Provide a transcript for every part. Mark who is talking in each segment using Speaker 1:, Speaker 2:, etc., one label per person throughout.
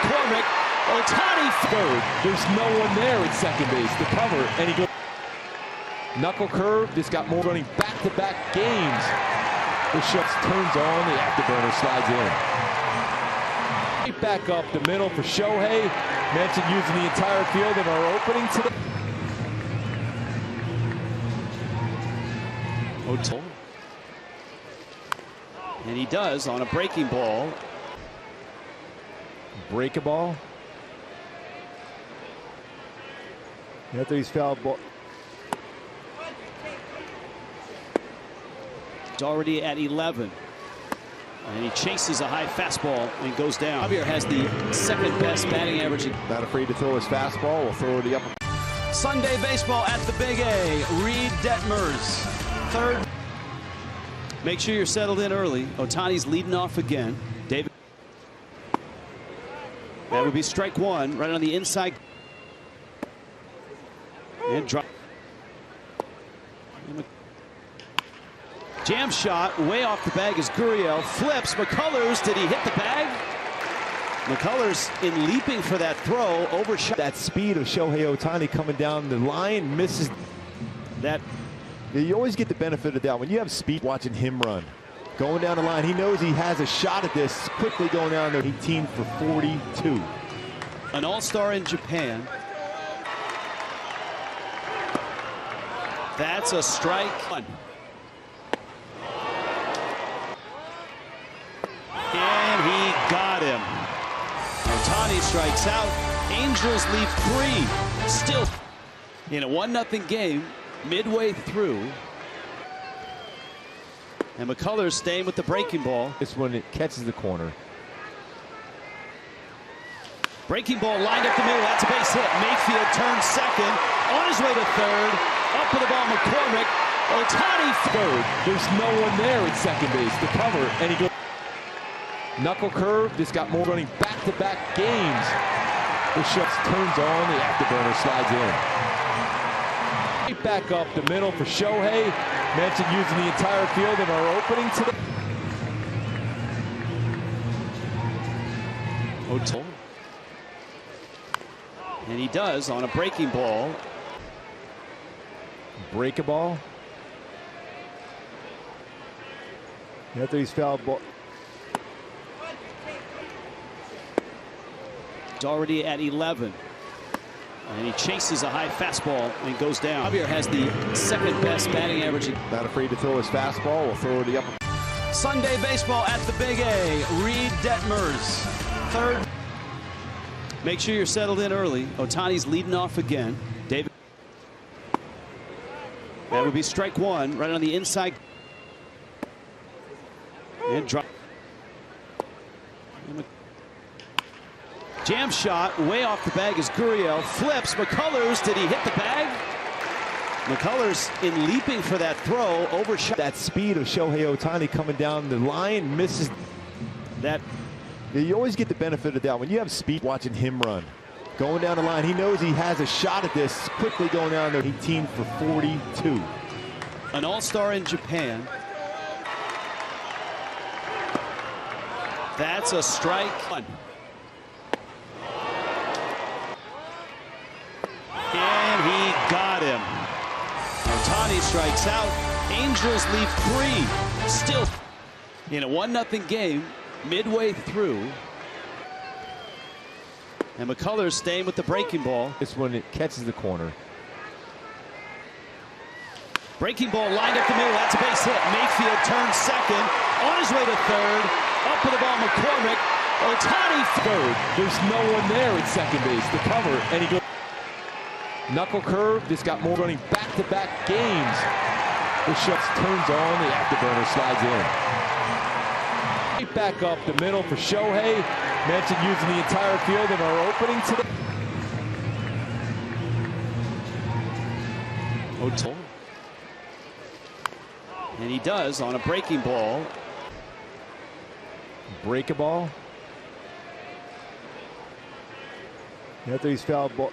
Speaker 1: McCormick. Ohtani
Speaker 2: third. There's no one there at second base to cover, and he goes knuckle curve. Just got more running back-to-back games. The shuts turns on. The afterburner slides in. Right back up the middle for Shohei. Mentioned using the entire field in our opening today.
Speaker 1: Ohtani. And he does on a breaking ball.
Speaker 2: Break a ball.
Speaker 3: After he's fouled ball.
Speaker 1: It's already at 11. And he chases a high fastball and goes down. Javier has the second best batting average.
Speaker 3: Not afraid to throw his fastball. Will throw the upper.
Speaker 1: Sunday baseball at the Big A. Reed Detmers, third. Make sure you're settled in early. Ohtani's leading off again. David. That would be strike one, right on the inside. And drop. Jam shot way off the bag as Gurriel flips. McCullers, did he hit the bag? McCullers in leaping for that throw, overshot.
Speaker 3: That speed of Shohei Ohtani coming down the line, misses.
Speaker 1: That.
Speaker 3: You always get the benefit of that when you have speed. Watching him run, going down the line, he knows he has a shot at this. Quickly going down there, 18 for 42.
Speaker 1: An all-star in Japan. That's a strike one. And he got him. Ohtani strikes out. Angels leave 3. Still in a 1-0 game midway through. And McCullers staying with the breaking ball.
Speaker 3: This one, it catches the corner.
Speaker 1: Breaking ball lined up the middle. That's a base hit. Mayfield turns second. On his way to third. Up with the ball, McCormick. Ohtani
Speaker 2: third. There's no one there at second base to cover, and he goes knuckle curve. Just got more running back-to-back games. The shuts turns on. The afterburner slides in. Right back up the middle for Shohei. Mentioned using the entire field in our opening today.
Speaker 1: Ohtani. And he does on a breaking ball.
Speaker 3: Break a ball. After he's fouled ball.
Speaker 1: It's already at 11. And he chases a high fastball and goes down. Javier has the second best batting average.
Speaker 3: Not afraid to throw his fastball. Will throw the upper.
Speaker 1: Sunday baseball at the Big A. Reed Detmers, third. Make sure you're settled in early. Ohtani's leading off again. David. That would be strike one, right on the inside. And drop. Jam shot way off the bag as Gurriel flips. McCullers, did he hit the bag? McCullers in leaping for that throw, overshot.
Speaker 3: That speed of Shohei Ohtani coming down the line, misses.
Speaker 1: That.
Speaker 3: You always get the benefit of that when you have speed. Watching him run, going down the line, he knows he has a shot at this. Quickly going down there, 18 for 42.
Speaker 1: An all-star in Japan. That's a strike one. And he got him. Ohtani strikes out. Angels leave 3. Still in a 1-0 game midway through. And McCullers staying with the breaking ball.
Speaker 3: This one, it catches the corner.
Speaker 1: Breaking ball lined up the middle. That's a base hit. Mayfield turns second. On his way to third. Up with the ball, McCormick. Ohtani
Speaker 2: third. There's no one there at second base to cover, and he goes knuckle curve. Just got more running back-to-back games. The shuts turns on. The afterburner slides in. Right back up the middle for Shohei. Mentioned using the entire field in our opening today.
Speaker 1: Ohtani. And he does on a breaking ball.
Speaker 3: Break a ball. After he's fouled ball.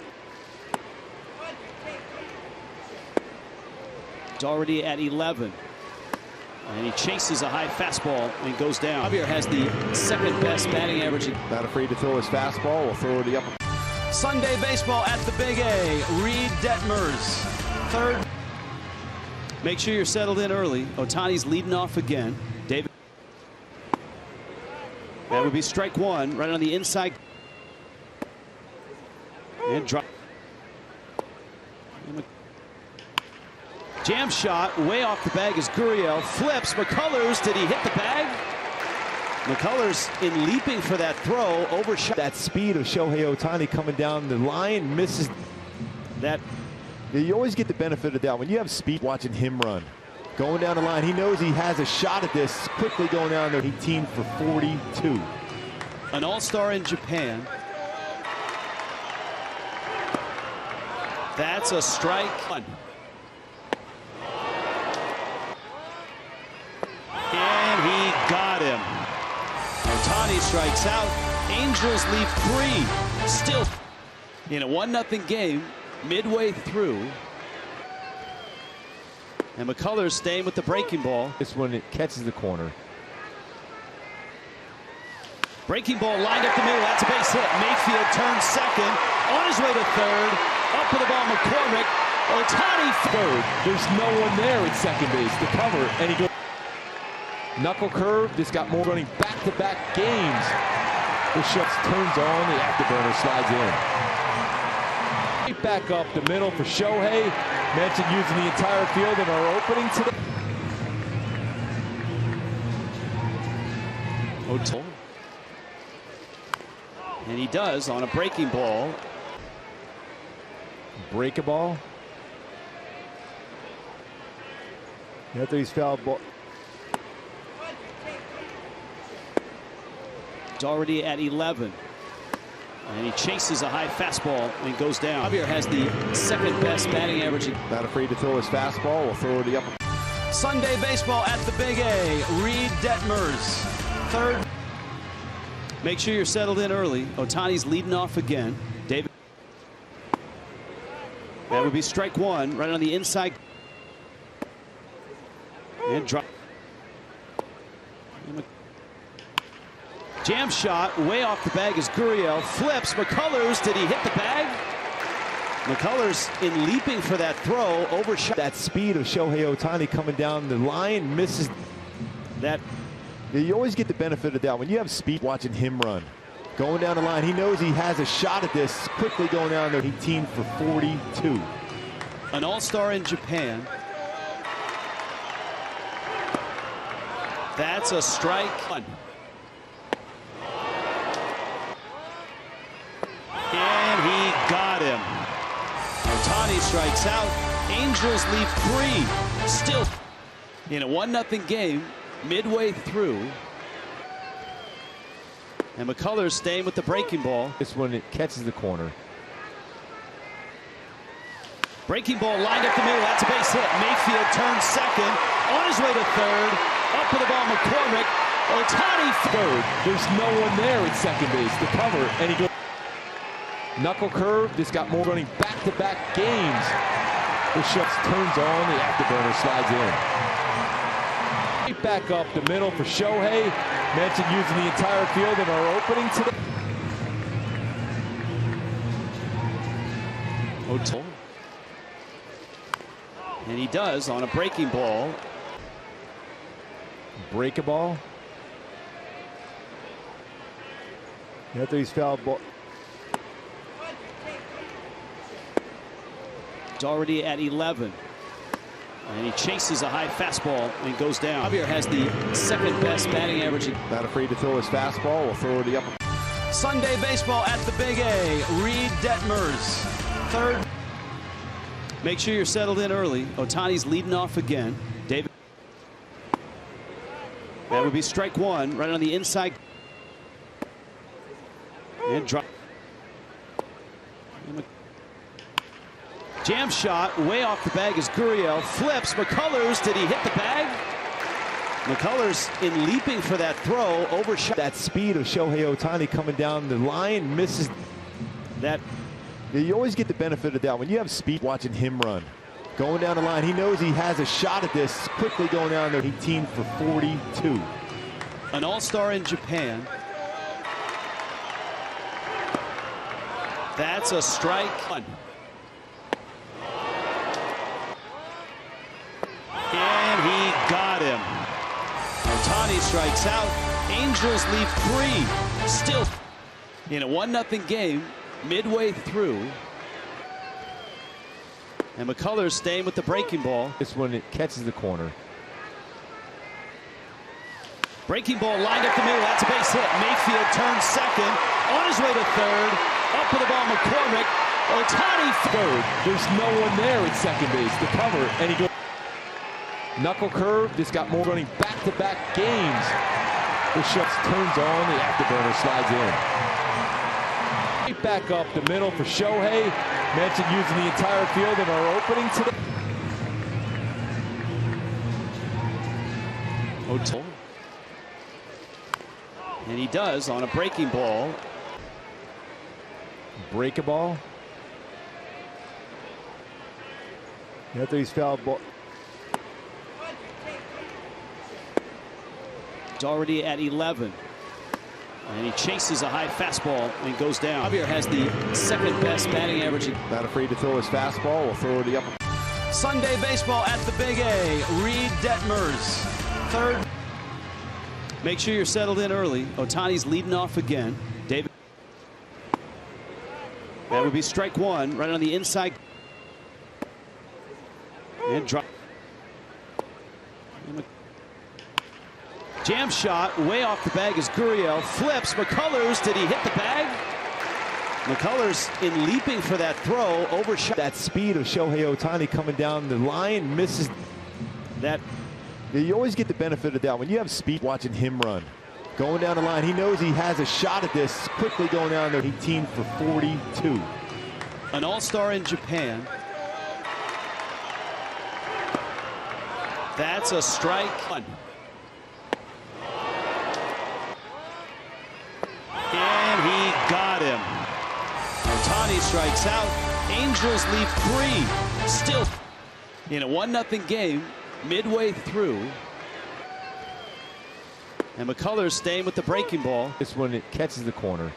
Speaker 1: It's already at 11. And he chases a high fastball and goes down. Javier has the second best batting average.
Speaker 3: Not afraid to throw his fastball. Will throw the upper.
Speaker 1: Sunday baseball at the Big A. Reed Detmers, third. Make sure you're settled in early. Ohtani's leading off again. David. That would be strike one, right on the inside. And drop. Jam shot way off the bag as Gurriel flips. McCullers, did he hit the bag? McCullers in leaping for that throw, overshot.
Speaker 3: That speed of Shohei Ohtani coming down the line, misses.
Speaker 1: That.
Speaker 3: You always get the benefit of that when you have speed. Watching him run, going down the line, he knows he has a shot at this. Quickly going down there, 18 for 42.
Speaker 1: An all-star in Japan. That's a strike one. And he got him. Ohtani strikes out. Angels lead 3. Still in a 1-0 game midway through. And McCullers staying with the breaking ball.
Speaker 3: This one, it catches the corner.
Speaker 1: Breaking ball lined up the middle. That's a base hit. Mayfield turns second. On his way to third. Up for the ball, McCormick. Ohtani
Speaker 2: third. There's no one there at second base to cover. And he goes. Knuckle curve. This got more running back-to-back games. The shuts turns on. The afterburner slides in. Right back up the middle for Shohei. Mentioned using the entire field in our opening today.
Speaker 1: Ohtani. And he does on a breaking ball.
Speaker 3: Break a ball. After he's fouled ball.
Speaker 1: It's already at 11. And he chases a high fastball and goes down. Javier has the second best batting average.
Speaker 3: Not afraid to throw his fastball. Will throw the upper.
Speaker 1: Sunday baseball at the Big A. Reed Detmers, third. Make sure you're settled in early. Ohtani's leading off again. David. That would be strike one, right on the inside. And drop. Jam shot way off the bag as Gurriel flips. McCullers, did he hit the bag? McCullers in leaping for that throw, overshot.
Speaker 3: That speed of Shohei Ohtani coming down the line, misses.
Speaker 1: That.
Speaker 3: You always get the benefit of that when you have speed. Watching him run, going down the line, he knows he has a shot at this. Quickly going down there, 18 for 42.
Speaker 1: An all-star in Japan. That's a strike one. And he got him. Ohtani strikes out. Angels lead 3. Still in a 1-0 game midway through. And McCullers staying with the breaking ball.
Speaker 3: This one, it catches the corner.
Speaker 1: Breaking ball lined up the middle. That's a base hit. Mayfield turns second. On his way to third. Up for the ball, McCormick. Ohtani
Speaker 2: third. There's no one there at second base to cover. And he goes. Knuckle curve. This got more running back-to-back games. The shuts turns on. The afterburner slides in. Right back up the middle for Shohei. Mentioned using the entire field in our opening today.
Speaker 1: Ohtani. And he does on a breaking ball.
Speaker 3: Break a ball. After he's fouled ball.
Speaker 1: It's already at 11. And he chases a high fastball and goes down. Javier has the second best batting average.
Speaker 3: Not afraid to throw his fastball. Will throw the upper.
Speaker 1: Sunday baseball at the Big A. Reed Detmers, third. Make sure you're settled in early. Ohtani's leading off again. David. That would be strike one, right on the inside. And drop. Jam shot way off the bag as Gurriel flips. McCullers, did he hit the bag? McCullers in leaping for that throw, overshot.
Speaker 3: That speed of Shohei Ohtani coming down the line, misses.
Speaker 1: That.
Speaker 3: You always get the benefit of that when you have speed. Watching him run, Going down the line, he knows he has a shot at this. Quickly going down there, 18 for 42.
Speaker 1: An all-star in Japan. That's a strike. And he got him. Ohtani strikes out. Angels lead 3. Still in a 1-0 game midway through. And McCullers staying with the breaking ball.
Speaker 3: This one, it catches the corner.
Speaker 1: Breaking ball lined up the middle. That's a base hit. Mayfield turns second. On his way to third. Up for the ball, McCormick. Ohtani
Speaker 2: third. There's no one there at second base to cover. And he goes. Knuckle curve. This got more running back-to-back games. The shuts turns on. The afterburner slides in. Right back up the middle for Shohei. Mentioned using the entire field in our opening today.
Speaker 1: Ohtani. And he does on a breaking ball.
Speaker 3: Break a ball. After he's fouled ball.
Speaker 1: It's already at 11. And he chases a high fastball and goes down. Javier has the second best batting average.
Speaker 3: Not afraid to throw his fastball. Will throw the upper.
Speaker 1: Sunday baseball at the Big A. Reed Detmers, third. Make sure you're settled in early. Ohtani's leading off again. David. That would be strike one, right on the inside. And drop. Jam shot way off the bag as Gurriel flips. McCullers, did he hit the bag? McCullers in leaping for that throw, overshot.
Speaker 3: That speed of Shohei Ohtani coming down the line, misses.
Speaker 1: That.
Speaker 3: You always get the benefit of the doubt when you have speed. Watching him run. Going down the line, he knows he has a shot at this. Quickly going down there, 18 for 42.
Speaker 1: An all-star in Japan. That's a strike. And he got him. Ohtani strikes out. Angels lead 3. Still in a 1-0 game midway through. And McCullers staying with the breaking ball.
Speaker 3: This one, it catches the corner.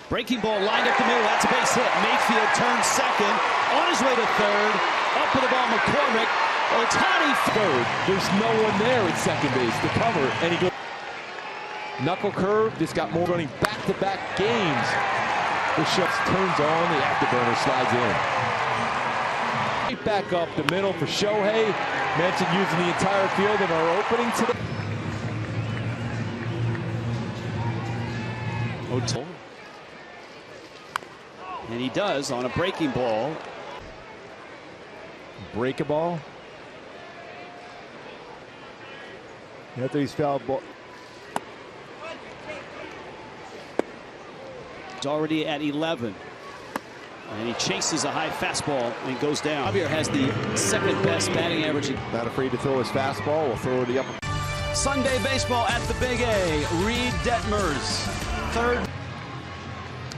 Speaker 1: Breaking ball lined up the middle. That's a base hit. Mayfield turns second. On his way to third. Up for the ball, McCormick. Ohtani
Speaker 2: third. There's no one there at second base to cover. And he goes. Knuckle curve. This got more running back-to-back games. The shuts turns on. The afterburner slides in. Right back up the middle for Shohei. Mentioned using the entire field in our opening today.
Speaker 1: Ohtani. And he does on a breaking ball.
Speaker 3: Break a ball. After he's fouled ball.
Speaker 1: It's already at 11. And he chases a high fastball and goes down. Javier has the second best batting average.
Speaker 3: Not afraid to throw his fastball. Will throw the upper.
Speaker 1: Sunday baseball at the Big A. Reed Detmers, third.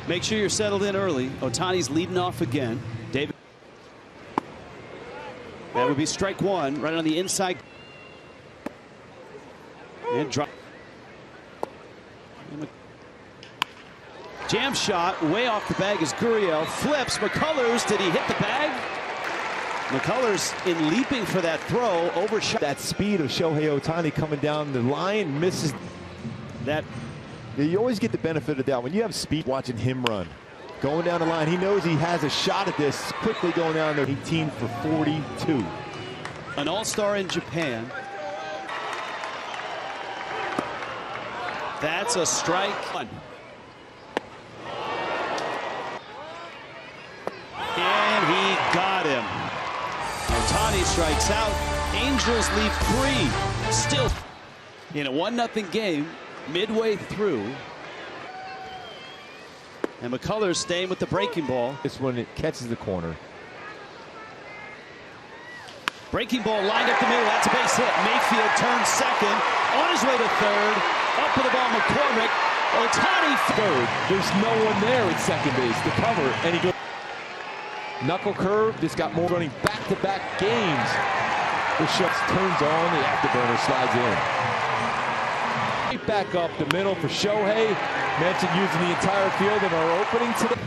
Speaker 1: Make sure you're settled in early. Ohtani's leading off again. David. That would be strike one, right on the inside. And drop. Jam shot way off the bag as Gurriel flips. McCullers, did he hit the bag? McCullers in leaping for that throw, overshot.
Speaker 3: That speed of Shohei Ohtani coming down the line, misses.
Speaker 1: That.
Speaker 3: You always get the benefit of the doubt when you have speed. Watching him run. Going down the line, he knows he has a shot at this. Quickly going down there, 18 for 42.
Speaker 1: An all-star in Japan. That's a strike. And he got him. Ohtani strikes out. Angels lead 3. Still in a 1-0 game midway through. And McCullers staying with the breaking ball.
Speaker 3: This one, it catches the corner.
Speaker 1: Breaking ball lined up the middle. That's a base hit. Mayfield turns second. On his way to third. Up for the ball, McCormick. Ohtani
Speaker 2: third. There's no one there at second base to cover. And he goes. Knuckle curve. This got more running back-to-back games. The shuts turns on. The afterburner slides in. Right back up the middle for Shohei. Mentioned using the entire field in our opening today.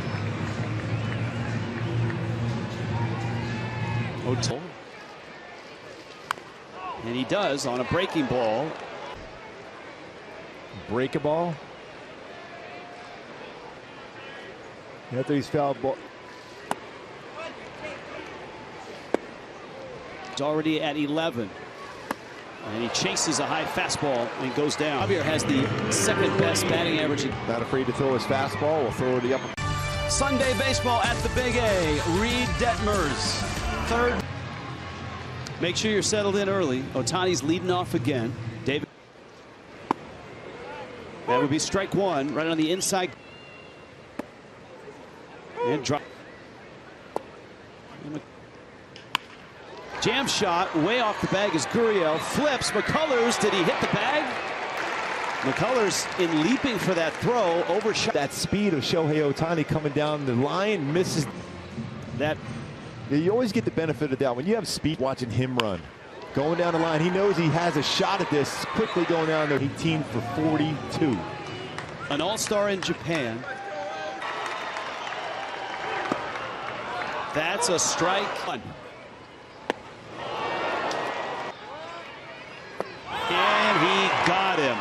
Speaker 1: And he does on a breaking ball.
Speaker 3: Break a ball. After he's fouled ball.
Speaker 1: It's already at 11. And he chases a high fastball and goes down. Javier has the second best batting average.
Speaker 3: Not afraid to throw his fastball. Will throw the upper.
Speaker 1: Sunday baseball at the Big A. Reed Detmers, third. Make sure you're settled in early. Ohtani's leading off again. David. That would be strike one, right on the inside. And drop. Jam shot way off the bag as Gurriel flips. McCullers, did he hit the bag? McCullers in leaping for that throw, overshot.
Speaker 3: That speed of Shohei Ohtani coming down the line, misses.
Speaker 1: That.
Speaker 3: You always get the benefit of the doubt when you have speed. Watching him run, going down the line, he knows he has a shot at this. Quickly going down there, 18 for 42.
Speaker 1: An all-star in Japan. That's a strike one. And he got him.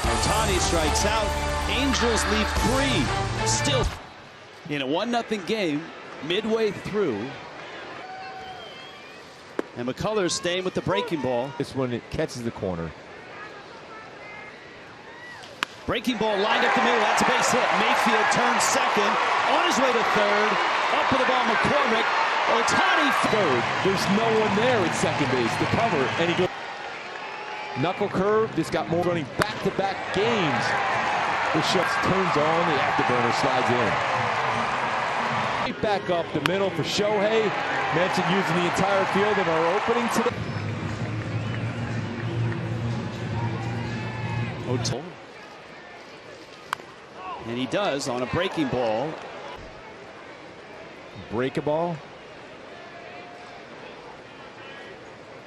Speaker 1: Ohtani strikes out. Angels lead 3. Still in a 1-0 game midway through. And McCullers staying with the breaking ball.
Speaker 3: This one, it catches the corner.
Speaker 1: Breaking ball lined up the middle. That's a base hit. Mayfield turns second. On his way to third. Up for the ball, McCormick. Ohtani
Speaker 2: third. There's no one there at second base to cover. And he goes. Knuckle curve. This got more running back-to-back games. The shuts turns on. The afterburner slides in. Right back up the middle for Shohei. Mentioned using the entire field in our opening today.
Speaker 1: Ohtani. And he does on a breaking ball.
Speaker 3: Break a ball.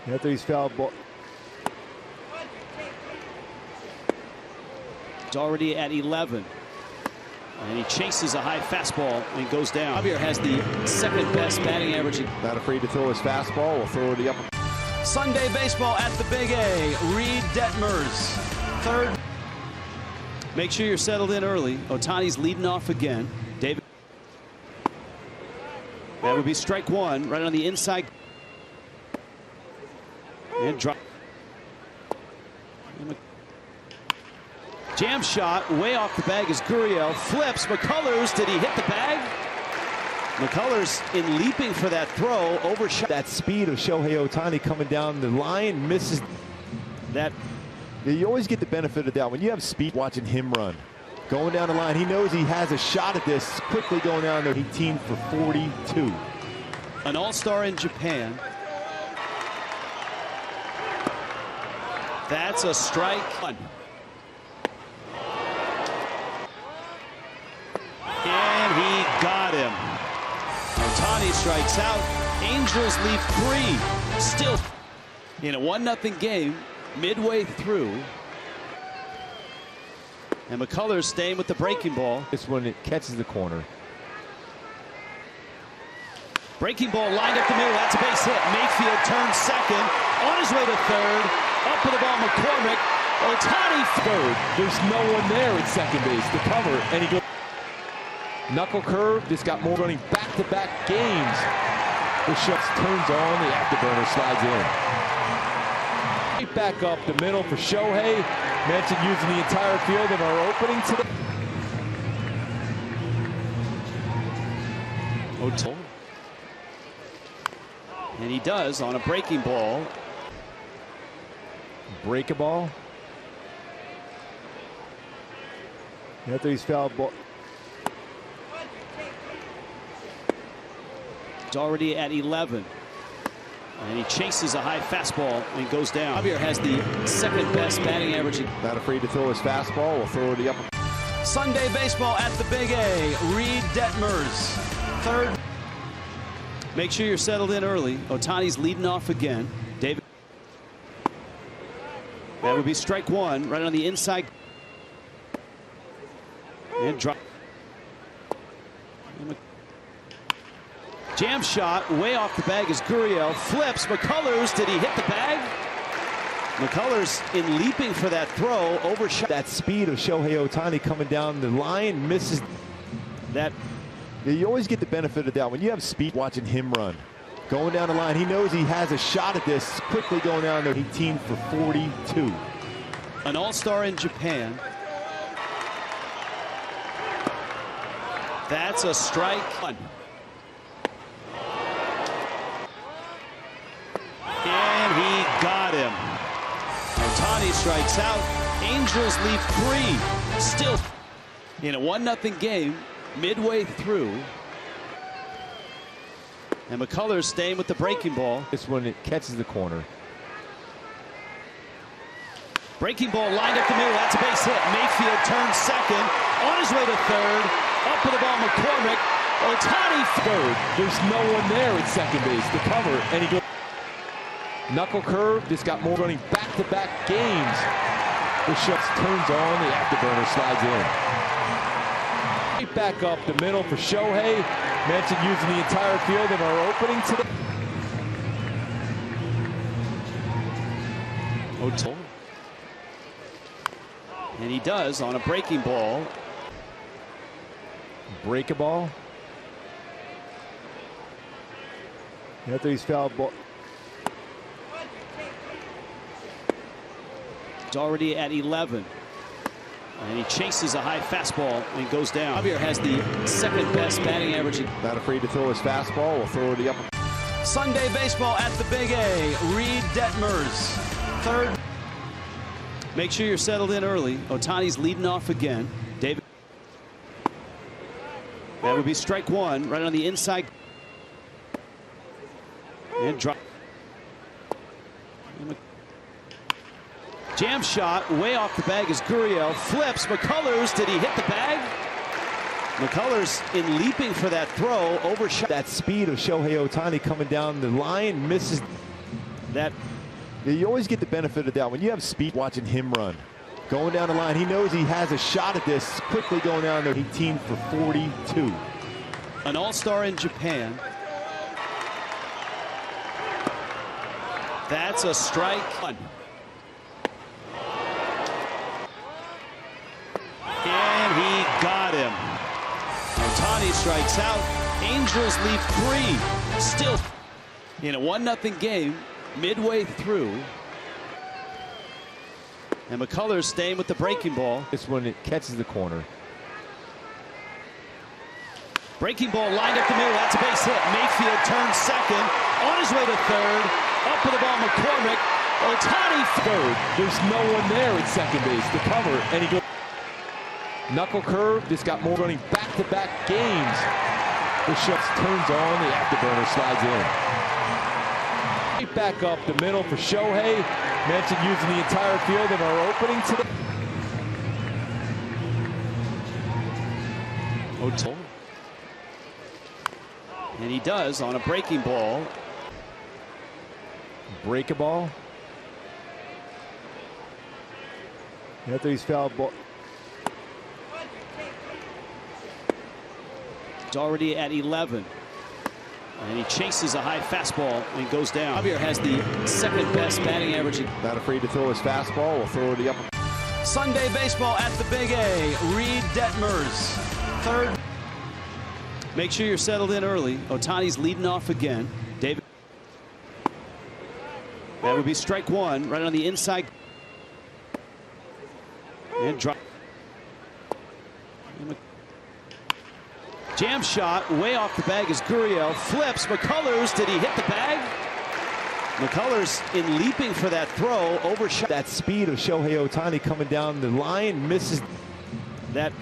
Speaker 3: After he's fouled ball.
Speaker 1: It's already at 11. And he chases a high fastball and goes down. Javier has the second best batting average.
Speaker 3: Not afraid to throw his fastball. Will throw the upper.
Speaker 1: Sunday baseball at the Big A. Reed Detmers, third. Make sure you're settled in early. Ohtani's leading off again. David. That would be strike one, right on the inside. And drop. Jam shot way off the bag as Gurriel flips. McCullers, did he hit the bag? McCullers in leaping for that throw, overshot.
Speaker 3: That speed of Shohei Ohtani coming down the line, misses.
Speaker 1: That.
Speaker 3: You always get the benefit of the doubt when you have speed. Watching him run, going down the line, he knows he has a shot at this. Quickly going down there, 18 for 42.
Speaker 1: An all-star in Japan. That's a strike one. And he got him. Ohtani strikes out. Angels lead 3. Still in a 1-0 game midway through. And McCullers staying with the breaking ball.
Speaker 3: This one, it catches the corner.
Speaker 1: Breaking ball lined up the middle. That's a base hit. Mayfield turns second. On his way to third. Up for the ball, McCormick. Ohtani
Speaker 2: third. There's no one there at second base to cover. And he goes. Knuckle curve. This got more running back-to-back games. The shuts turns on. The afterburner slides in. Right back up the middle for Shohei. Mentioned using the entire field in our opening today.
Speaker 1: Ohtani. And he does on a breaking ball.
Speaker 3: Break a ball. After he's fouled ball.
Speaker 1: It's already at 11. And he chases a high fastball and goes down. Javier has the second best batting average.
Speaker 3: Not afraid to throw his fastball. Will throw the upper.
Speaker 1: Sunday baseball at the Big A. Reed Detmers, third. Make sure you're settled in early. Ohtani's leading off again. David. That would be strike one, right on the inside. And drop. Jam shot way off the bag as Gurriel flips. McCullers, did he hit the bag? McCullers in leaping for that throw, overshot.
Speaker 3: That speed of Shohei Ohtani coming down the line, misses.
Speaker 1: That.
Speaker 3: You always get the benefit of the doubt when you have speed. Watching him run, going down the line, he knows he has a shot at this. Quickly going down there, 18 for 42.
Speaker 1: An all-star in Japan. That's a strike. And he got him. Ohtani strikes out. Angels leave three. Still in a 1-0 game midway through. And McCullers staying with the breaking ball.
Speaker 3: This one, it catches the corner.
Speaker 1: Breaking ball lined up the middle. That's a base hit. Mayfield turns second. On his way to third. Up for the ball, McCormick. Ohtani
Speaker 2: third. There's no one there at second base to cover. And he goes. Knuckle curve. This got more running back-to-back games. The shuts turns on. The afterburner slides in. Right back up the middle for Shohei. Mentioned using the entire field in our opening today.
Speaker 1: Ohtani. And he does on a breaking ball.
Speaker 3: Break a ball. After he's fouled ball.
Speaker 1: It's already at 11. And he chases a high fastball and goes down. Javier has the second best batting average.
Speaker 3: Not afraid to throw his fastball. Will throw the upper.
Speaker 1: Sunday baseball at the Big A. Reed Detmers, third. Make sure you're settled in early. Ohtani's leading off again. David. That would be strike one, right on the inside. And drop. Jam shot way off the bag as Gurriel flips. McCullers, did he hit the bag? McCullers in leaping for that throw, overshot.
Speaker 3: That speed of Shohei Ohtani coming down the line, misses.
Speaker 1: That.
Speaker 3: You always get the benefit of the doubt when you have speed. Watching him run, going down the line, he knows he has a shot at this. Quickly going down there, 18 for 42.
Speaker 1: An all-star in Japan. That's a strike. And he got him. Ohtani strikes out. Angels leave three. Still in a 1-0 game midway through. And McCullers staying with the breaking ball.
Speaker 3: This one, it catches the corner.
Speaker 1: Breaking ball lined up the middle. That's a base hit. Mayfield turns second. On his way to third. Up for the ball, McCormick. Ohtani
Speaker 2: third. There's no one there at second base to cover. And he goes. Knuckle curve. This got more running back-to-back games. The shuts turns on. The afterburner slides in. Right back up the middle for Shohei. Mentioned using the entire field in our opening today.
Speaker 1: Ohtani. And he does on a breaking ball.
Speaker 3: Break a ball. After he's fouled ball.
Speaker 1: It's already at 11. And he chases a high fastball and goes down. Javier has the second best batting average.
Speaker 3: Not afraid to throw his fastball. Will throw the upper.
Speaker 1: Sunday baseball at the Big A. Reed Detmers, third. Make sure you're settled in early. Ohtani's leading off again. David. That would be strike one, right on the inside. And drop. Jam shot way off the bag as Gurriel flips. McCullers, did he hit the bag? McCullers in leaping for that throw, overshot.
Speaker 3: That speed of Shohei Ohtani coming down the line, misses.
Speaker 1: That.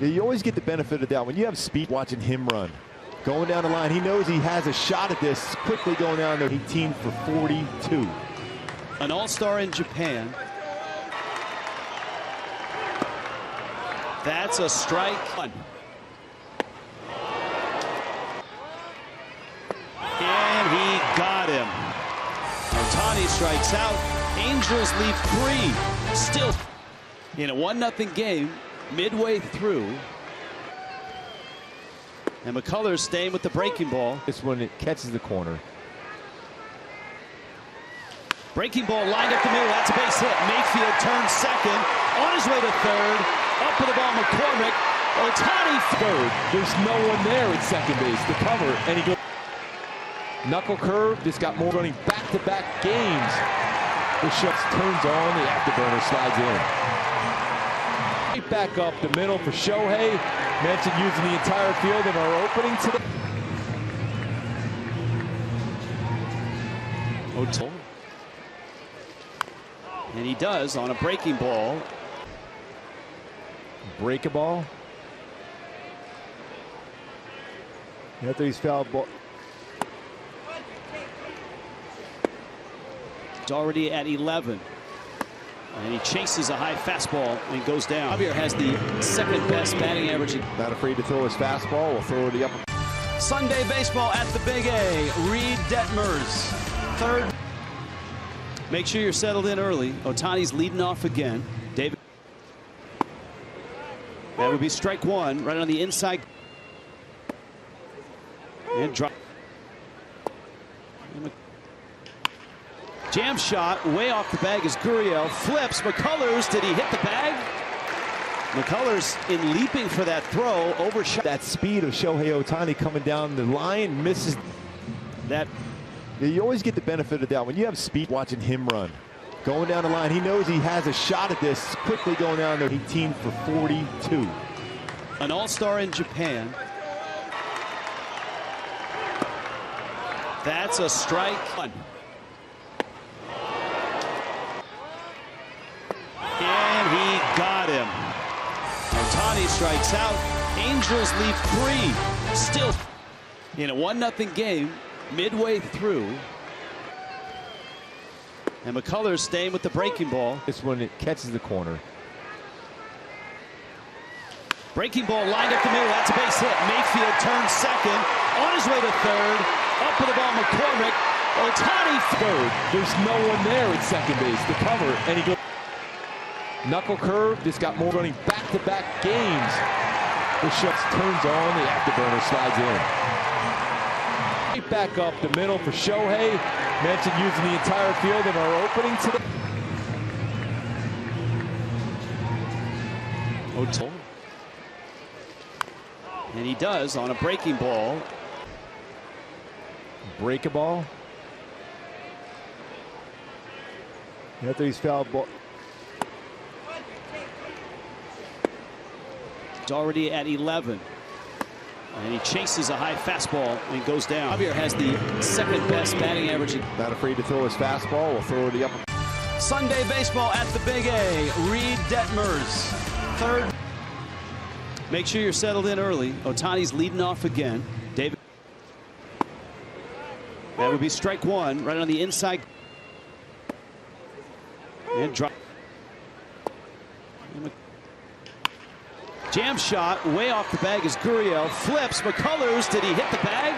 Speaker 3: You always get the benefit of the doubt when you have speed. Watching him run, going down the line, he knows he has a shot at this. Quickly going down there, 18 for 42.
Speaker 1: An all-star in Japan. That's a strikes out. Angels lead 3. Still in a 1-0 game midway through. And McCullers staying with the breaking ball.
Speaker 3: This one, it catches the corner.
Speaker 1: Breaking ball lined up the middle. That's a base hit. Mayfield turns second. On his way to third. Up for the ball, McCormick. Ohtani
Speaker 2: third. There's no one there at second base. The cover, and he goes. Knuckle curve. This got more running back-to-back games. The shuts turns on. The afterburner slides in. Right back up the middle for Shohei. Mentioned using the entire field in our opening today.
Speaker 1: Ohtani. And he does on a breaking ball.
Speaker 3: Break a ball. After he's fouled ball.
Speaker 1: It's already at 11. And he chases a high fastball and goes down. Javier has the second best batting average.
Speaker 3: Not afraid to throw his fastball. Will throw the upper.
Speaker 1: Sunday baseball at the Big A. Reed Detmers, third. Make sure you're settled in early. Ohtani's leading off again. David. That would be strike one, right on the inside. And drop. Jam shot way off the bag as Gurriel flips. McCullers, did he hit the bag? McCullers in leaping for that throw, overshot.
Speaker 3: That speed of Shohei Ohtani coming down the line, misses.
Speaker 1: That.
Speaker 3: You always get the benefit of the doubt when you have speed. Watching him run, going down the line, he knows he has a shot at this. Quickly going down there, 18 for 42.
Speaker 1: An all-star in Japan. That's a strike one. And he got him. Ohtani strikes out. Angels lead 3. Still in a 1-0 game midway through. And McCullers staying with the breaking ball.
Speaker 3: This one, it catches the corner.
Speaker 1: Breaking ball lined up the middle. That's a base hit. Mayfield turns second. On his way to third. Up for the ball, McCormick. Ohtani
Speaker 2: third. There's no one there at second base. The cover, and he goes. Knuckle curve. This got more running back-to-back games. The shuts turns on. The afterburner slides in. Right back up the middle for Shohei. Mentioned using the entire field in our opening today.
Speaker 1: Ohtani. And he does on a breaking ball.
Speaker 3: Break a ball. After he's fouled ball.
Speaker 1: It's already at 11. And he chases a high fastball and goes down. Javier has the second best batting average.
Speaker 3: Not afraid to throw his fastball. Will throw the upper.
Speaker 1: Sunday baseball at the Big A. Reed Detmers, third. Make sure you're settled in early. Ohtani's leading off again. David. That would be strike one, right on the inside. And drop. Jam shot way off the bag as Gurriel flips. McCullers, did he hit the bag?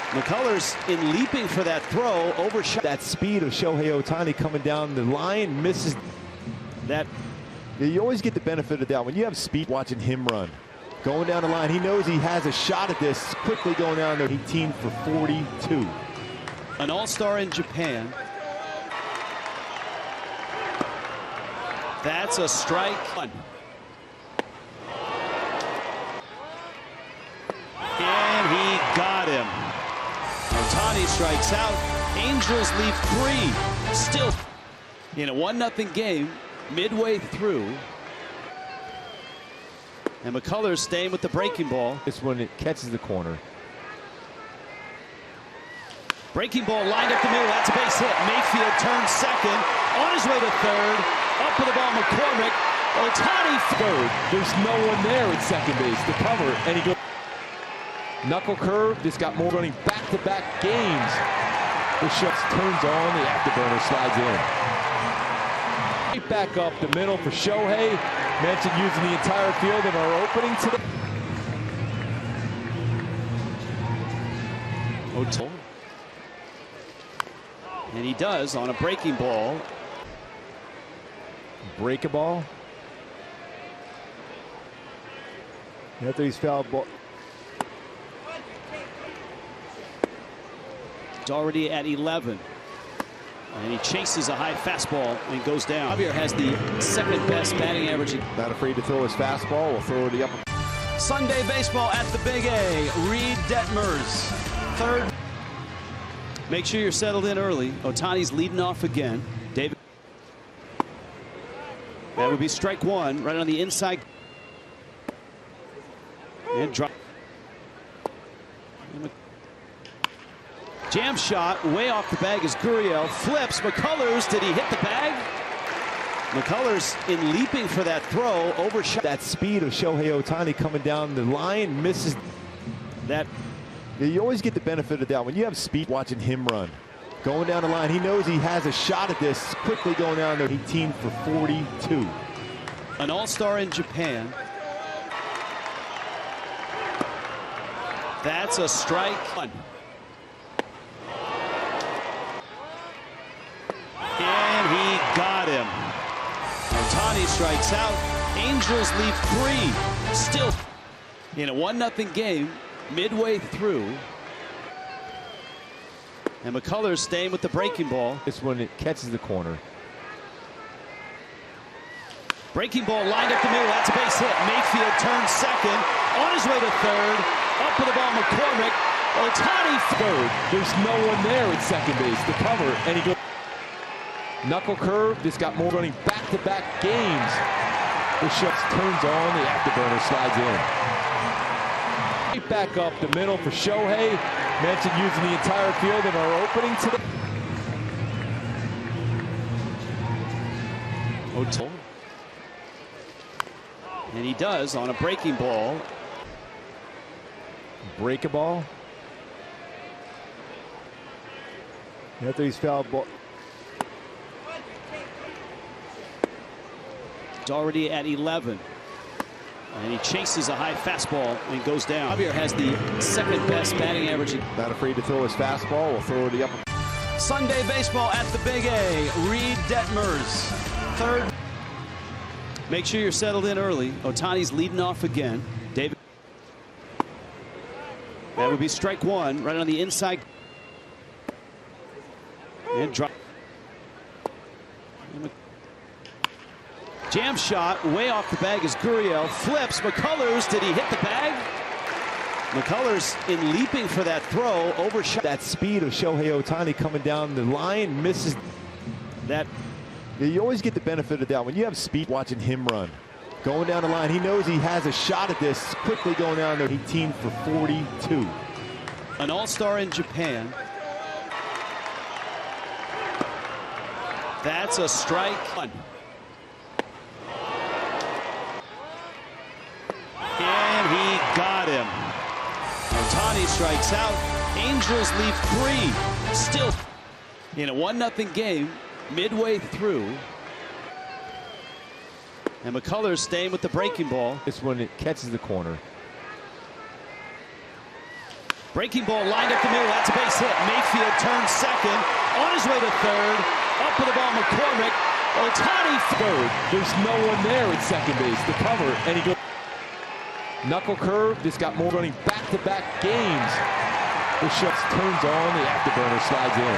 Speaker 1: McCullers in leaping for that throw, overshot.
Speaker 3: That speed of Shohei Ohtani coming down the line, misses.
Speaker 1: That.
Speaker 3: You always get the benefit of the doubt when you have speed. Watching him run, going down the line, he knows he has a shot at this. Quickly going down there, 18 for 42.
Speaker 1: An all-star in Japan. That's a strike one. And he got him. Ohtani strikes out. Angels lead 3. Still in a 1-0 game midway through. And McCullers staying with the breaking ball.
Speaker 3: This one, it catches the corner.
Speaker 1: Breaking ball lined up the middle. That's a base hit. Mayfield turns second. On his way to third. Up for the ball, McCormick. Ohtani
Speaker 2: third. There's no one there at second base. The cover, and he goes. Knuckle curve. This got more running back-to-back games. The shuts turns on. The afterburner slides in. Right back up the middle for Shohei. Mentioned using the entire field in our opening today.
Speaker 1: Ohtani. And he does on a breaking ball.
Speaker 3: Break a ball. After he's fouled ball.
Speaker 1: It's already at 11. And he chases a high fastball and goes down. Javier has the second best batting average.
Speaker 3: Not afraid to throw his fastball. Will throw the upper.
Speaker 1: Sunday baseball at the Big A. Reed Detmers, third. Make sure you're settled in early. Ohtani's leading off again. David. That would be strike one, right on the inside. And drop. Jam shot way off the bag as Gurriel flips. McCullers, did he hit the bag? McCullers in leaping for that throw, overshot.
Speaker 3: That speed of Shohei Ohtani coming down the line, misses.
Speaker 1: That.
Speaker 3: You always get the benefit of the doubt when you have speed. Watching him run, going down the line, he knows he has a shot at this. Quickly going down there, 18 for 42.
Speaker 1: An all-star in Japan. That's a strike. And he got him. Ohtani strikes out. Angels lead 3. Still in a 1-0 game midway through. And McCullers staying with the breaking ball.
Speaker 3: This one, it catches the corner.
Speaker 1: Breaking ball lined up the middle. That's a base hit. Mayfield turns second. On his way to third. Up for the ball, McCormick. Ohtani
Speaker 2: third. There's no one there at second base. The cover, and he goes. Knuckle curve. This got more running back-to-back games. The shuts turns on. The afterburner slides in. Right back up the middle for Shohei. Mentioned using the entire field in our opening today.
Speaker 1: Ohtani. And he does on a breaking ball.
Speaker 3: Break a ball. After he's fouled ball.
Speaker 1: It's already at 11. And he chases a high fastball and goes down. Javier has the second best batting average.
Speaker 3: Not afraid to throw his fastball. Will throw the upper.
Speaker 1: Sunday baseball at the Big A. Reed Detmers, third. Make sure you're settled in early. Ohtani's leading off again. David. That would be strike one, right on the inside. And drop. Jam shot way off the bag as Gurriel flips. McCullers, did he hit the bag? McCullers in leaping for that throw, overshot.
Speaker 3: That speed of Shohei Ohtani coming down the line, misses.
Speaker 1: That.
Speaker 3: You always get the benefit of the doubt when you have speed. Watching him run, going down the line, he knows he has a shot at this. Quickly going down there, 18 for 42.
Speaker 1: An all-star in Japan. That's a strike. And he got him. Ohtani strikes out. Angels lead 3. Still in a 1-0 game midway through. And McCullers staying with the breaking ball.
Speaker 3: This one, it catches the corner.
Speaker 1: Breaking ball lined up the middle. That's a base hit. Mayfield turns second. On his way to third. Up for the ball, McCormick. Ohtani
Speaker 2: third. There's no one there at second base. The cover, and he goes. Knuckle curve. This got more running back-to-back games. The shuts turns on. The afterburner slides in.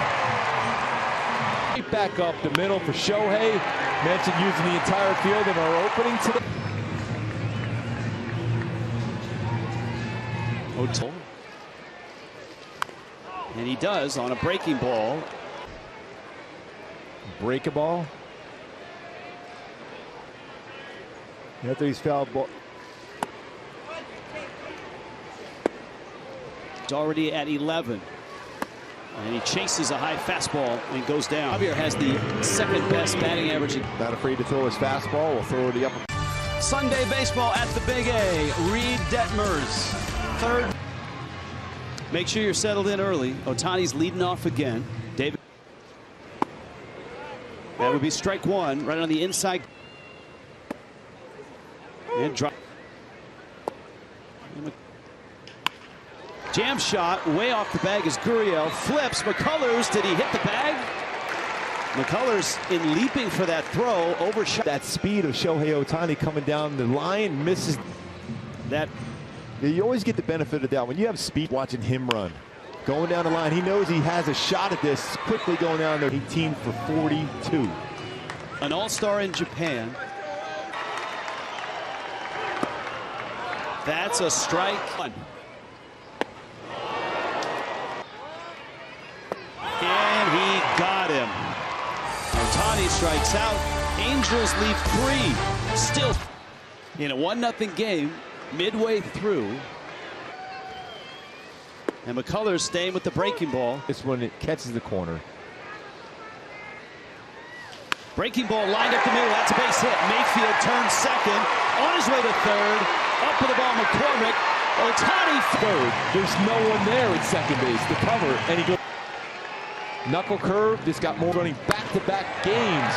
Speaker 2: Right back up the middle for Shohei. Mentioned using the entire field in our opening today.
Speaker 1: Ohtani. And he does on a breaking ball.
Speaker 3: Break a ball. After he's fouled ball.
Speaker 1: It's already at 11. And he chases a high fastball and goes down. Javier has the second best batting average.
Speaker 3: Not afraid to throw his fastball. Will throw the upper.
Speaker 1: Sunday baseball at the Big A. Reed Detmers, third. Make sure you're settled in early. Ohtani's leading off again. David. That would be strike one, right on the inside. And drop. Jam shot way off the bag as Gurriel flips. McCullers, did he hit the bag? McCullers in leaping for that throw, overshot.
Speaker 3: That speed of Shohei Ohtani coming down the line, misses.
Speaker 1: That
Speaker 3: you always get the benefit of the doubt when you have speed. Watching him run, going down the line, he knows he has a shot at this. Quickly going down there, 18 for 42.
Speaker 1: An all-star in Japan. That's a strike. And he got him. Ohtani strikes out. Angels lead 3. Still in a 1-0 game midway through. And McCullers staying with the breaking ball.
Speaker 3: This one, it catches the corner.
Speaker 1: Breaking ball lined up the middle. That's a base hit. Mayfield turns second. On his way to third. Up for the ball, McCormick. Ohtani
Speaker 2: third. There's no one there at second base. The cover, and he goes. Knuckle curve. This got more running back-to-back games.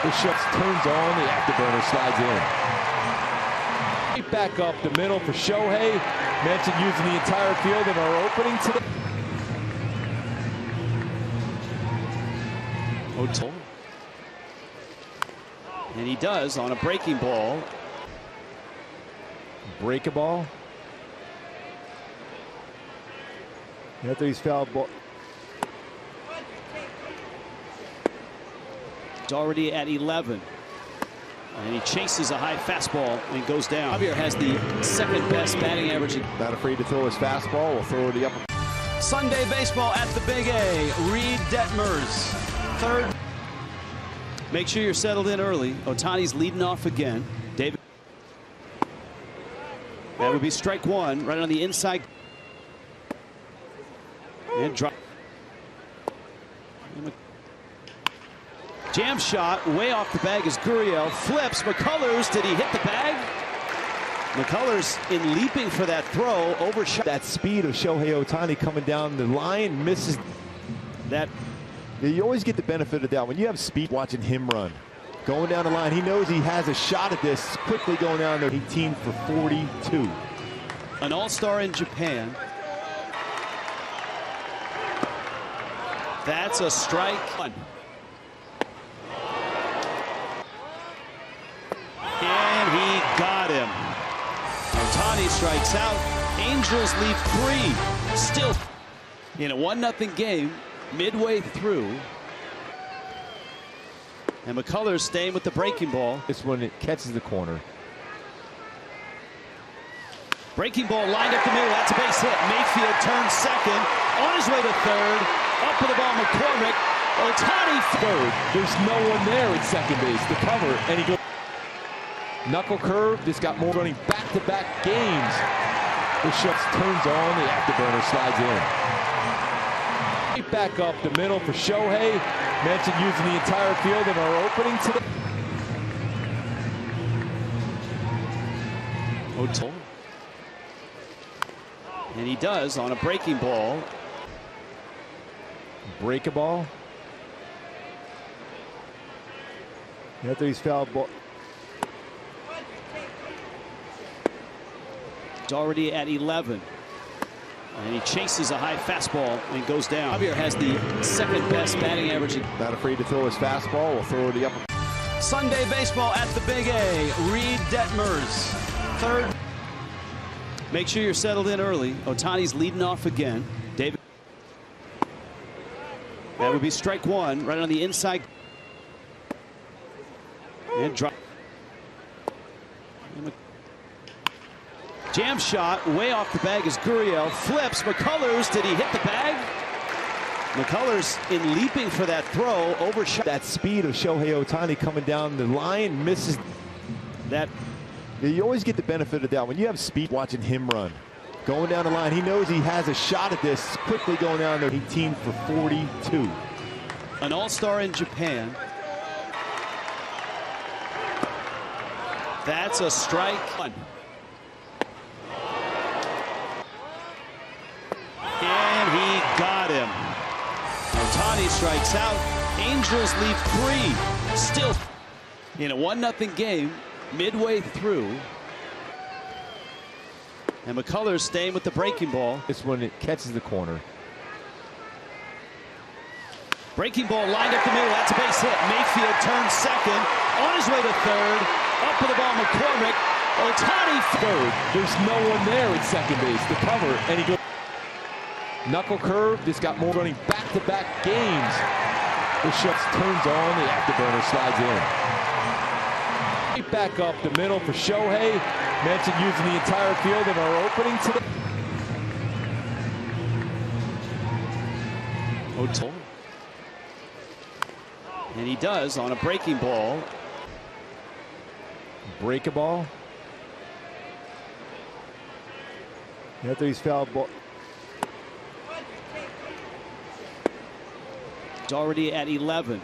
Speaker 2: The shuts turns on. The afterburner slides in. Right back up the middle for Shohei. Mentioned using the entire field in our opening today.
Speaker 1: Ohtani. And he does on a breaking ball.
Speaker 3: Break a ball. After he's fouled ball.
Speaker 1: It's already at 11. And he chases a high fastball and goes down. Javier has the second best batting average.
Speaker 3: Not afraid to throw his fastball. Will throw the upper.
Speaker 1: Sunday baseball at the Big A. Reed Detmers, third. Make sure you're settled in early. Ohtani's leading off again. David. That would be strike one, right on the inside. And drop. Jam shot way off the bag as Gurriel flips. McCullers, did he hit the bag? McCullers in leaping for that throw, overshot.
Speaker 3: That speed of Shohei Ohtani coming down the line, misses.
Speaker 1: That
Speaker 3: you always get the benefit of the doubt when you have speed. Watching him run, going down the line, he knows he has a shot at this. Quickly going down there, 18 for 42.
Speaker 1: An all-star in Japan. That's a strike. And he got him. Ohtani strikes out. Angels lead 3. Still in a 1-0 game midway through. And McCullers staying with the breaking ball.
Speaker 3: This one, it catches the corner.
Speaker 1: Breaking ball lined up the middle. That's a base hit. Mayfield turns second. On his way to third. Up for the ball, McCormick. Ohtani
Speaker 2: third. There's no one there at second base. The cover, and he goes. Knuckle curve. This got more running back-to-back games. The shuts turns on. The afterburner slides in. Right back up the middle for Shohei. Mentioned using the entire field in our opening today.
Speaker 1: Ohtani. And he does on a breaking ball.
Speaker 3: Break a ball. After he's fouled ball.
Speaker 1: It's already at 11. And he chases a high fastball and goes down. Javier has the second best batting average.
Speaker 3: Not afraid to throw his fastball. Will throw the upper.
Speaker 1: Sunday baseball at the Big A. Reed Detmers, third. Make sure you're settled in early. Ohtani's leading off again. David. That would be strike one, right on the inside. And drop. Jam shot way off the bag as Gurriel flips. McCullers, did he hit the bag? McCullers in leaping for that throw, overshot.
Speaker 3: That speed of Shohei Ohtani coming down the line, misses.
Speaker 1: That
Speaker 3: you always get the benefit of the doubt when you have speed. Watching him run, going down the line, he knows he has a shot at this. Quickly going down there, 18 for 42.
Speaker 1: An all-star in Japan. That's a strike. And he got him. Ohtani strikes out. Angels lead 3. Still in a 1-0 game midway through. And McCullers staying with the breaking ball.
Speaker 3: This one, it catches the corner.
Speaker 1: Breaking ball lined up the middle. That's a base hit. Mayfield turns second. On his way to third. Up for the ball, McCormick. Ohtani
Speaker 2: third. There's no one there at second base to cover, and he goes. Knuckle curve. This got more running back-to-back games. The shuts turns on. The afterburner slides in. Right back up the middle for Shohei. Mentioned using the entire field in our opening today.
Speaker 1: Ohtani. And he does on a breaking ball.
Speaker 3: Break a ball. After he's fouled ball.
Speaker 1: It's already at 11.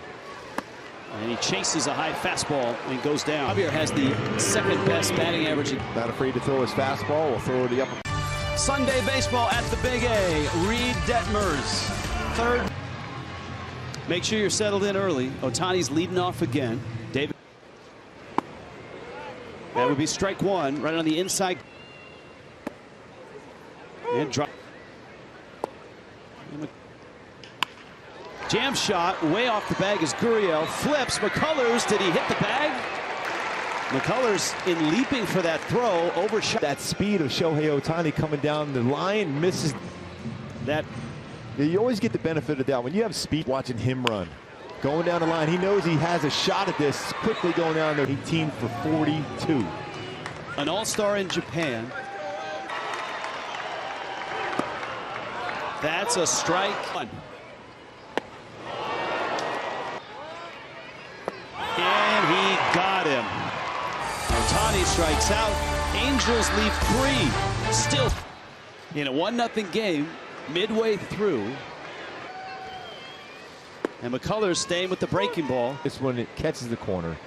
Speaker 1: And he chases a high fastball and goes down. Javier has the second best batting average.
Speaker 3: Not afraid to throw his fastball. Will throw the upper.
Speaker 1: Sunday baseball at the Big A. Reed Detmers, third. Make sure you're settled in early. Ohtani's leading off again. David. That would be strike one, right on the inside. And drop. Jam shot way off the bag as Gurriel flips. McCullers, did he hit the bag? McCullers in leaping for that throw, overshot.
Speaker 3: That speed of Shohei Ohtani coming down the line, misses.
Speaker 1: That.
Speaker 3: You always get the benefit of the doubt when you have speed. Watching him run, going down the line, he knows he has a shot at this. Quickly going down there, 18 for 42.
Speaker 1: An all-star in Japan. That's a strike. And he got him. Ohtani strikes out. Angels leave 3. Still in a 1-0 game midway through. And McCullers staying with the breaking ball.
Speaker 3: This one, it catches the corner.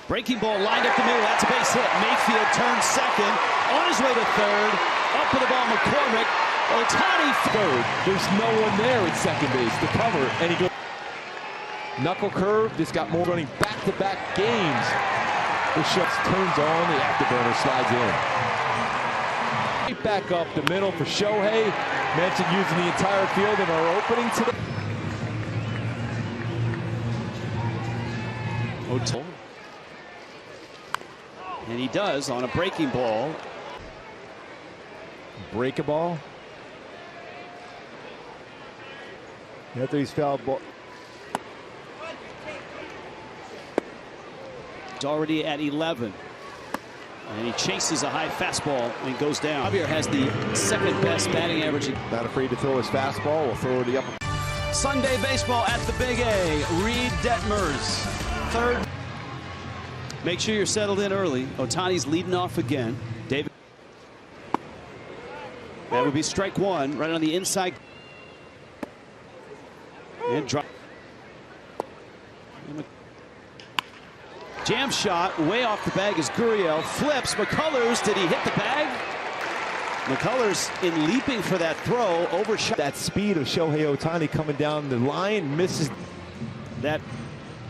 Speaker 1: Breaking ball lined up the middle. That's a base hit. Mayfield turns second. On his way to third. Up for the ball, McCormick. Ohtani
Speaker 2: third. There's no one there at second base to cover, and he goes. Knuckle curve. This got more running back-to-back games. The shuts turns on. The afterburner slides in. Right back up the middle for Shohei. Mentioned using the entire field in our opening today.
Speaker 1: Ohtani. And he does on a breaking ball.
Speaker 3: Break a ball. After he's fouled ball.
Speaker 1: It's already at 11. And he chases a high fastball and goes down. Javier has the second best batting average.
Speaker 3: Not afraid to throw his fastball. Will throw the upper.
Speaker 1: Sunday baseball at the Big A. Reed Detmers, third. Make sure you're settled in early. Ohtani's leading off again. David. That would be strike one, right on the inside. And drop. Jam shot way off the bag as Gurriel flips. McCullers, did he hit the bag? McCullers in leaping for that throw, overshot.
Speaker 3: That speed of Shohei Ohtani coming down the line, misses.
Speaker 1: That.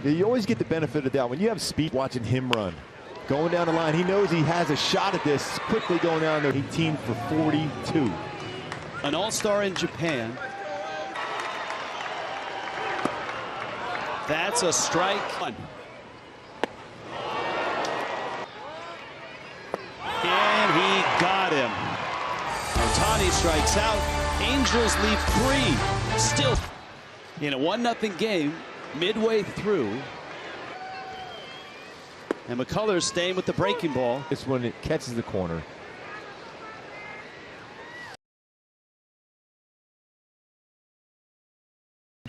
Speaker 3: You always get the benefit of the doubt when you have speed. Watching him run, going down the line, he knows he has a shot at this. Quickly going down there, 18 for 42.
Speaker 1: An all-star in Japan. That's a strike. And he got him. Ohtani strikes out. Angels leave 3. Still in a 1-0 game midway through. And McCullers staying with the breaking ball.
Speaker 3: This one, it catches the corner.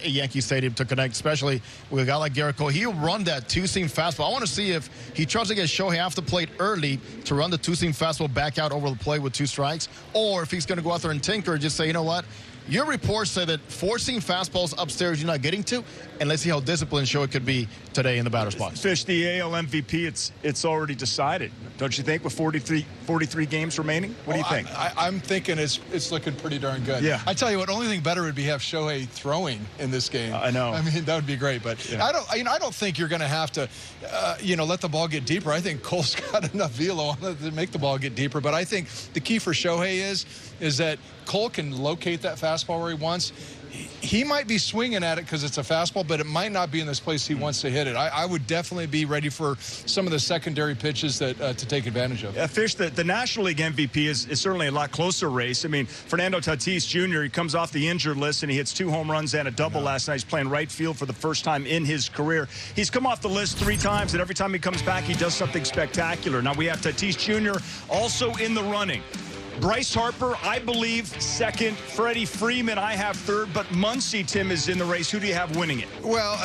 Speaker 4: Yankee Stadium to connect, especially with a guy like Garrett Cole. He'll run that two-seam fastball. I want to see if he tries to get Shohei off the plate early to run the two-seam fastball back out over the plate with 2 strikes, or if he's going to go out there and tinker and just say, you know what, your reports say that 4-seam fastballs upstairs you're not getting to, and let's see how disciplined Shohei could be today in the batter's box.
Speaker 5: Fish, the AL MVP, it's already decided, don't you think, with 43 games remaining? What do you think?
Speaker 6: I'm thinking it's looking pretty darn good.
Speaker 5: Yeah.
Speaker 6: I tell you what, only thing better would be have Shohei throwing in this game.
Speaker 5: I know.
Speaker 6: I mean, that would be great, but yeah. I don't think you're going to have to, let the ball get deeper. I think Cole's got enough velo on it to make the ball get deeper, but I think the key for Shohei is that Cole can locate that fastball where he wants. he might be swinging at it because it's a fastball, but it might not be in this place he wants to hit it. I would definitely be ready for some of the secondary pitches that to take advantage of.
Speaker 5: Fish, the National League MVP is certainly a lot closer race. I mean, Fernando Tatis Jr., he comes off the injured list, and he hits 2 home runs and a double last night. He's playing right field for the first time in his career. He's come off the list 3 times, and every time he comes back, he does something spectacular. Now, we have Tatis Jr. also in the running. Bryce Harper, I believe, second. Freddie Freeman, I have third. But Muncy, Tim, is in the race. Who do you have winning it?
Speaker 6: Well,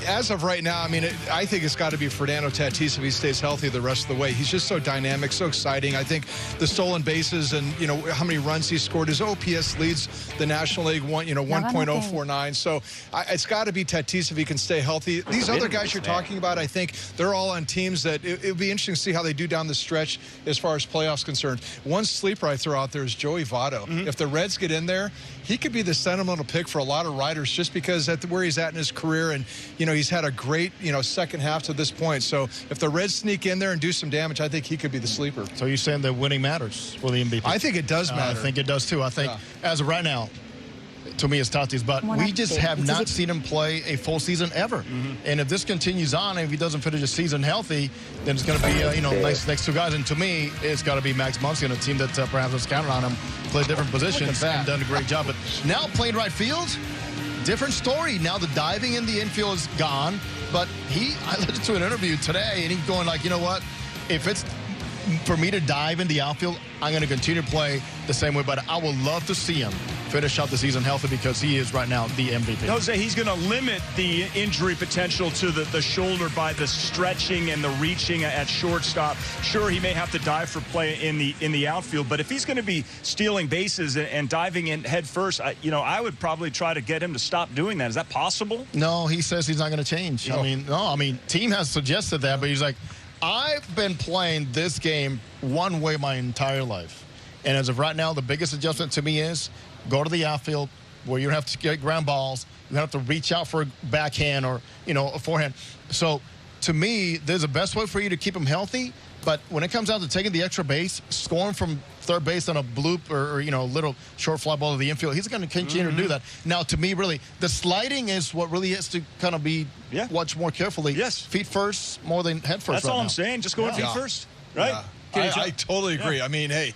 Speaker 6: as of right now, I mean, I think it's got to be Fernando Tatis if he stays healthy the rest of the way. He's just so dynamic, so exciting. I think the stolen bases and, you know, how many runs he scored. His OPS leads the National League, 1.049. So it's got to be Tatis if he can stay healthy. These other guys you're talking about, I think they're all on teams that it would be interesting to see how they do down the stretch as far as playoffs concerned. One sleeper I throw out there is Joey Votto. If the Reds get in there, he could be the sentimental pick for a lot of riders just because at where he's at in his career, and you know he's had a great second half to this point. So if the Reds sneak in there and do some damage, I think he could be the sleeper.
Speaker 4: So you're saying that winning matters for the MVP?
Speaker 6: I think it does matter.
Speaker 4: I think it does too. I think as of right now, to me, it's Tatis, but we just have not seen him play a full season ever. And if this continues on, and if he doesn't finish the season healthy, then it's going to be, next 2 guys. And to me, it's got to be Max Muncy and a team that perhaps has counted on him, played different positions and done a great job. But now playing right field, different story. Now the diving in the infield is gone. But I listened to an interview today, and he's going like, you know what, if it's for me to dive in the outfield, I'm going to continue to play the same way, but I would love to see him finish out the season healthy because he is right now the MVP.
Speaker 5: Jose, he's going to limit the injury potential to the shoulder by the stretching and the reaching at shortstop. Sure, he may have to dive for play in the outfield, but if he's going to be stealing bases and diving in head first, I would probably try to get him to stop doing that. Is that possible?
Speaker 4: No, he says he's not going to change. No. Team has suggested that, but he's like, I've been playing this game one way my entire life. And as of right now, the biggest adjustment to me is go to the outfield where you don't have to get ground balls. You don't have to reach out for a backhand or, a forehand. So to me, there's a best way for you to keep him healthy. But when it comes down to taking the extra base, scoring from third base on a bloop or a little short fly ball to the infield, he's going to continue to do that. Now, to me, really, the sliding is what really has to kind of be watched more carefully.
Speaker 5: Yes.
Speaker 4: Feet first more than head first.
Speaker 5: That's all I'm saying. Just going feet first, right?
Speaker 6: Yeah. I totally agree. Yeah. I mean, hey,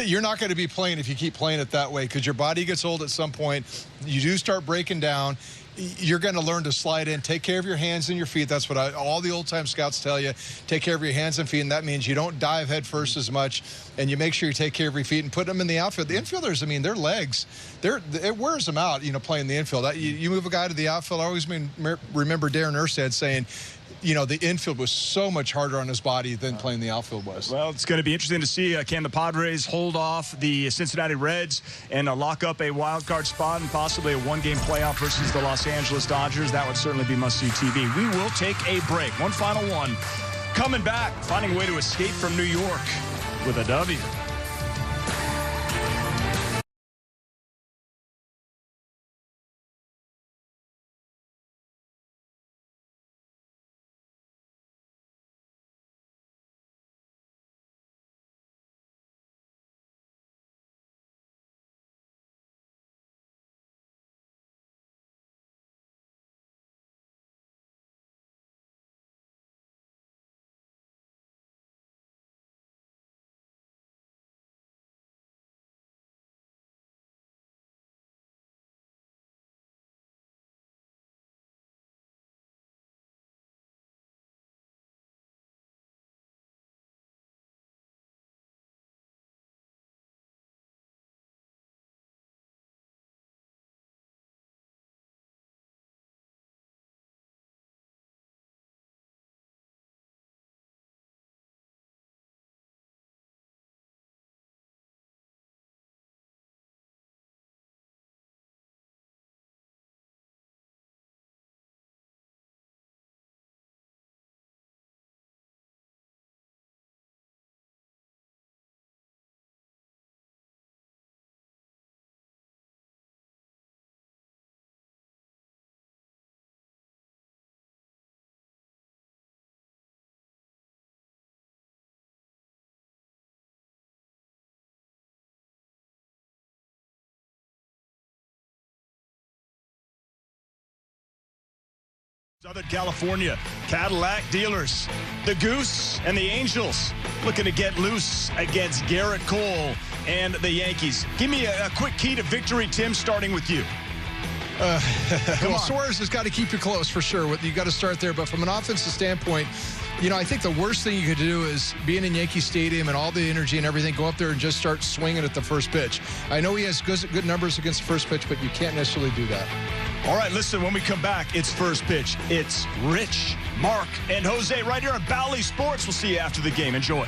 Speaker 6: you're not going to be playing if you keep playing it that way because your body gets old at some point. You do start breaking down. You're going to learn to slide in. Take care of your hands and your feet. That's what all the old-time scouts tell you. Take care of your hands and feet, and that means you don't dive head first as much, and you make sure you take care of your feet and put them in the outfield. The infielders, their legs, it wears them out, playing the infield. You move a guy to the outfield. I always remember Darren Erstad saying, the infield was so much harder on his body than playing the outfield was.
Speaker 5: Well, it's going to be interesting to see. Can the Padres hold off the Cincinnati Reds and lock up a wild card spot and possibly a one-game playoff versus the Los Angeles Dodgers? That would certainly be must-see TV. We will take a break. One final one. Coming back, finding a way to escape from New York with a W. Southern California, Cadillac dealers, the Goose and the Angels looking to get loose against Garrett Cole and the Yankees. Give me a quick key to victory, Tim, starting with you.
Speaker 6: Well, Suarez has got to keep you close for sure. You got to start there. But from an offensive standpoint, you know, I think the worst thing you could do is being in Yankee Stadium and all the energy and everything, go up there and just start swinging at the first pitch. I know he has good numbers against the first pitch, but you can't necessarily do that.
Speaker 5: All right, listen, when we come back, it's first pitch. It's Rich, Mark, and Jose right here on Bally Sports. We'll see you after the game. Enjoy.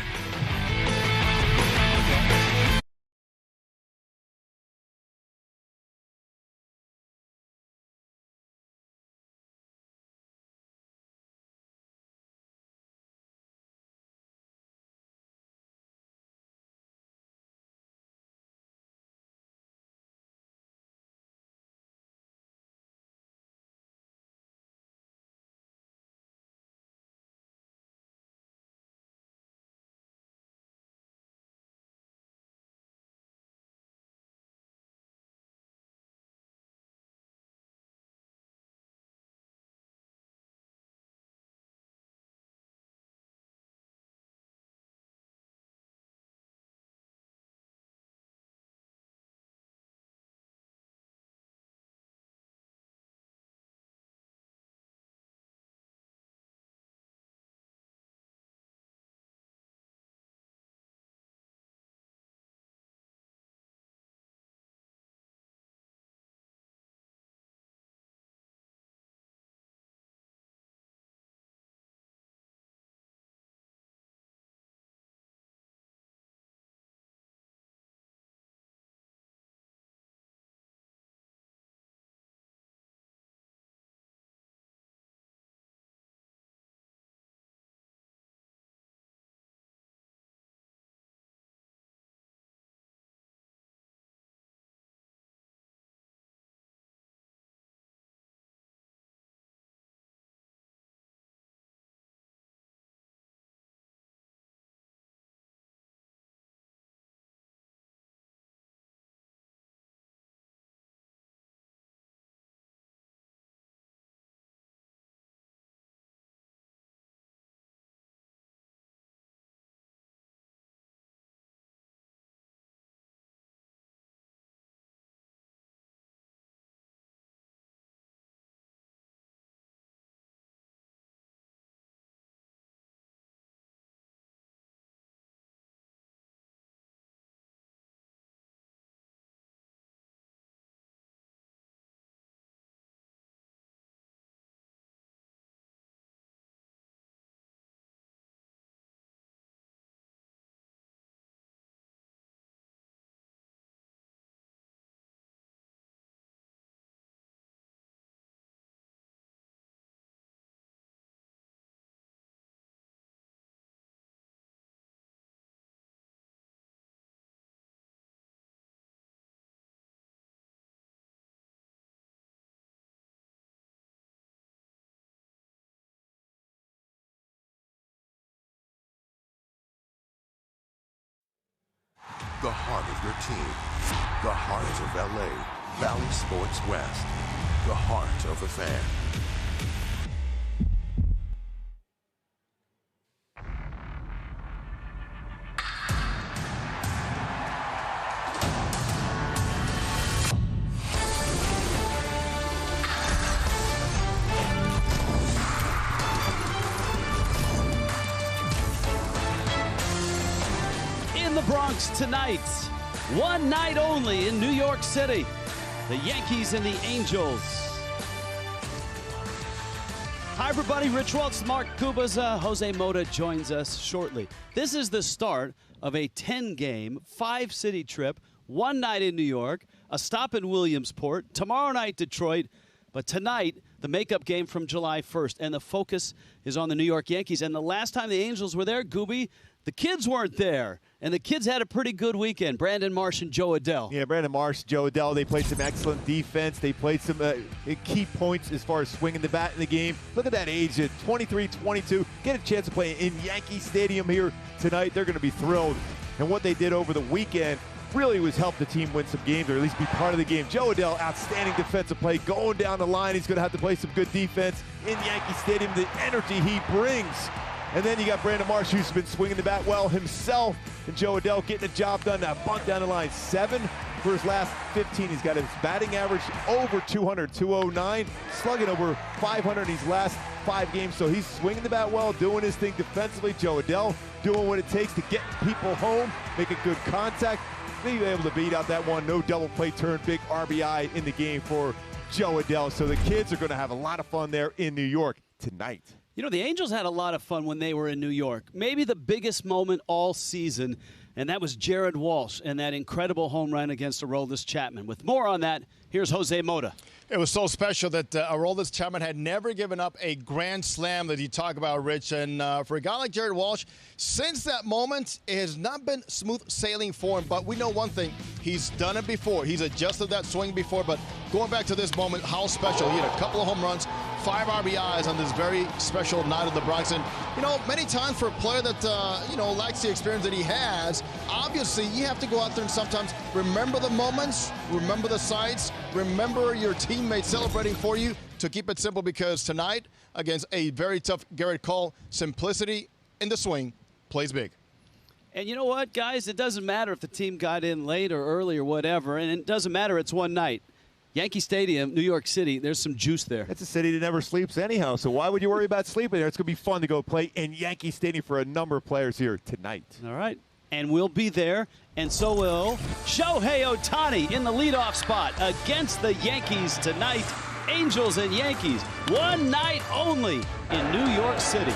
Speaker 7: The heart of your team. The heart of LA. Bally Sports West. The heart of a fan.
Speaker 1: Bronx tonight. One night only in New York City. The Yankees and the Angels. Hi, everybody. Rich Waltz, Mark Kubaza, Jose Mota joins us shortly. This is the start of a 10-game, 5-city trip. One night in New York, a stop in Williamsport. Tomorrow night, Detroit. But tonight, the makeup game from July 1st. And the focus is on the New York Yankees. And the last time the Angels were there, Gooby, the kids weren't there, and the kids had a pretty good weekend. Brandon Marsh and Joe Adell.
Speaker 3: Yeah, Brandon Marsh, Joe Adell, they played some excellent defense. They played some key points as far as swinging the bat in the game. Look at that age, at 23, 22. Get a chance to play in Yankee Stadium here tonight. They're going to be thrilled. And what they did over the weekend, really was helped the team win some games, or at least be part of the game. Joe Adell, outstanding defensive play, going down the line. He's going to have to play some good defense in Yankee Stadium. The energy he brings. And then you got Brandon Marsh, who's been swinging the bat well himself, and Joe Adell getting the job done. That bunt down the line, 7 for his last 15. He's got his batting average over 200, 209, slugging over 500 in these last 5 games. So he's swinging the bat well, doing his thing defensively. Joe Adell doing what it takes to get people home, making good contact. Being able to beat out that one, no double play turn, big RBI in the game for Joe Adell. So the kids are going to have a lot of fun there in New York tonight.
Speaker 1: You know, the Angels had a lot of fun when they were in New York. Maybe the biggest moment all season, and that was Jared Walsh and that incredible home run against Aroldis Chapman. With more on that, here's Jose Mota.
Speaker 4: It was so special that Aroldis Chapman had never given up a grand slam that you talk about, Rich. And for a guy like Jared Walsh, since that moment, it has not been smooth sailing for him. But we know one thing. He's done it before. He's adjusted that swing before. But going back to this moment, how special. He had a couple of home runs, 5 RBIs on this very special night of the Bronx. And, you know, many times for a player that, you know, lacks the experience that he has, obviously you have to go out there and sometimes remember the moments, remember the sights, remember your teammates celebrating for you, to keep it simple, because tonight against a very tough Garrett Cole, simplicity in the swing plays big.
Speaker 1: And you know what, guys? It doesn't matter if the team got in late or early or whatever, and it doesn't matter. It's one night. Yankee Stadium, New York City, there's some juice there.
Speaker 3: It's a city that never sleeps anyhow, so why would you worry about sleeping there? It's going to be fun to go play in Yankee Stadium for a number of players here tonight.
Speaker 1: All right. And we'll be there, and so will Shohei Ohtani in the leadoff spot against the Yankees tonight. Angels and Yankees, one night only in New York City.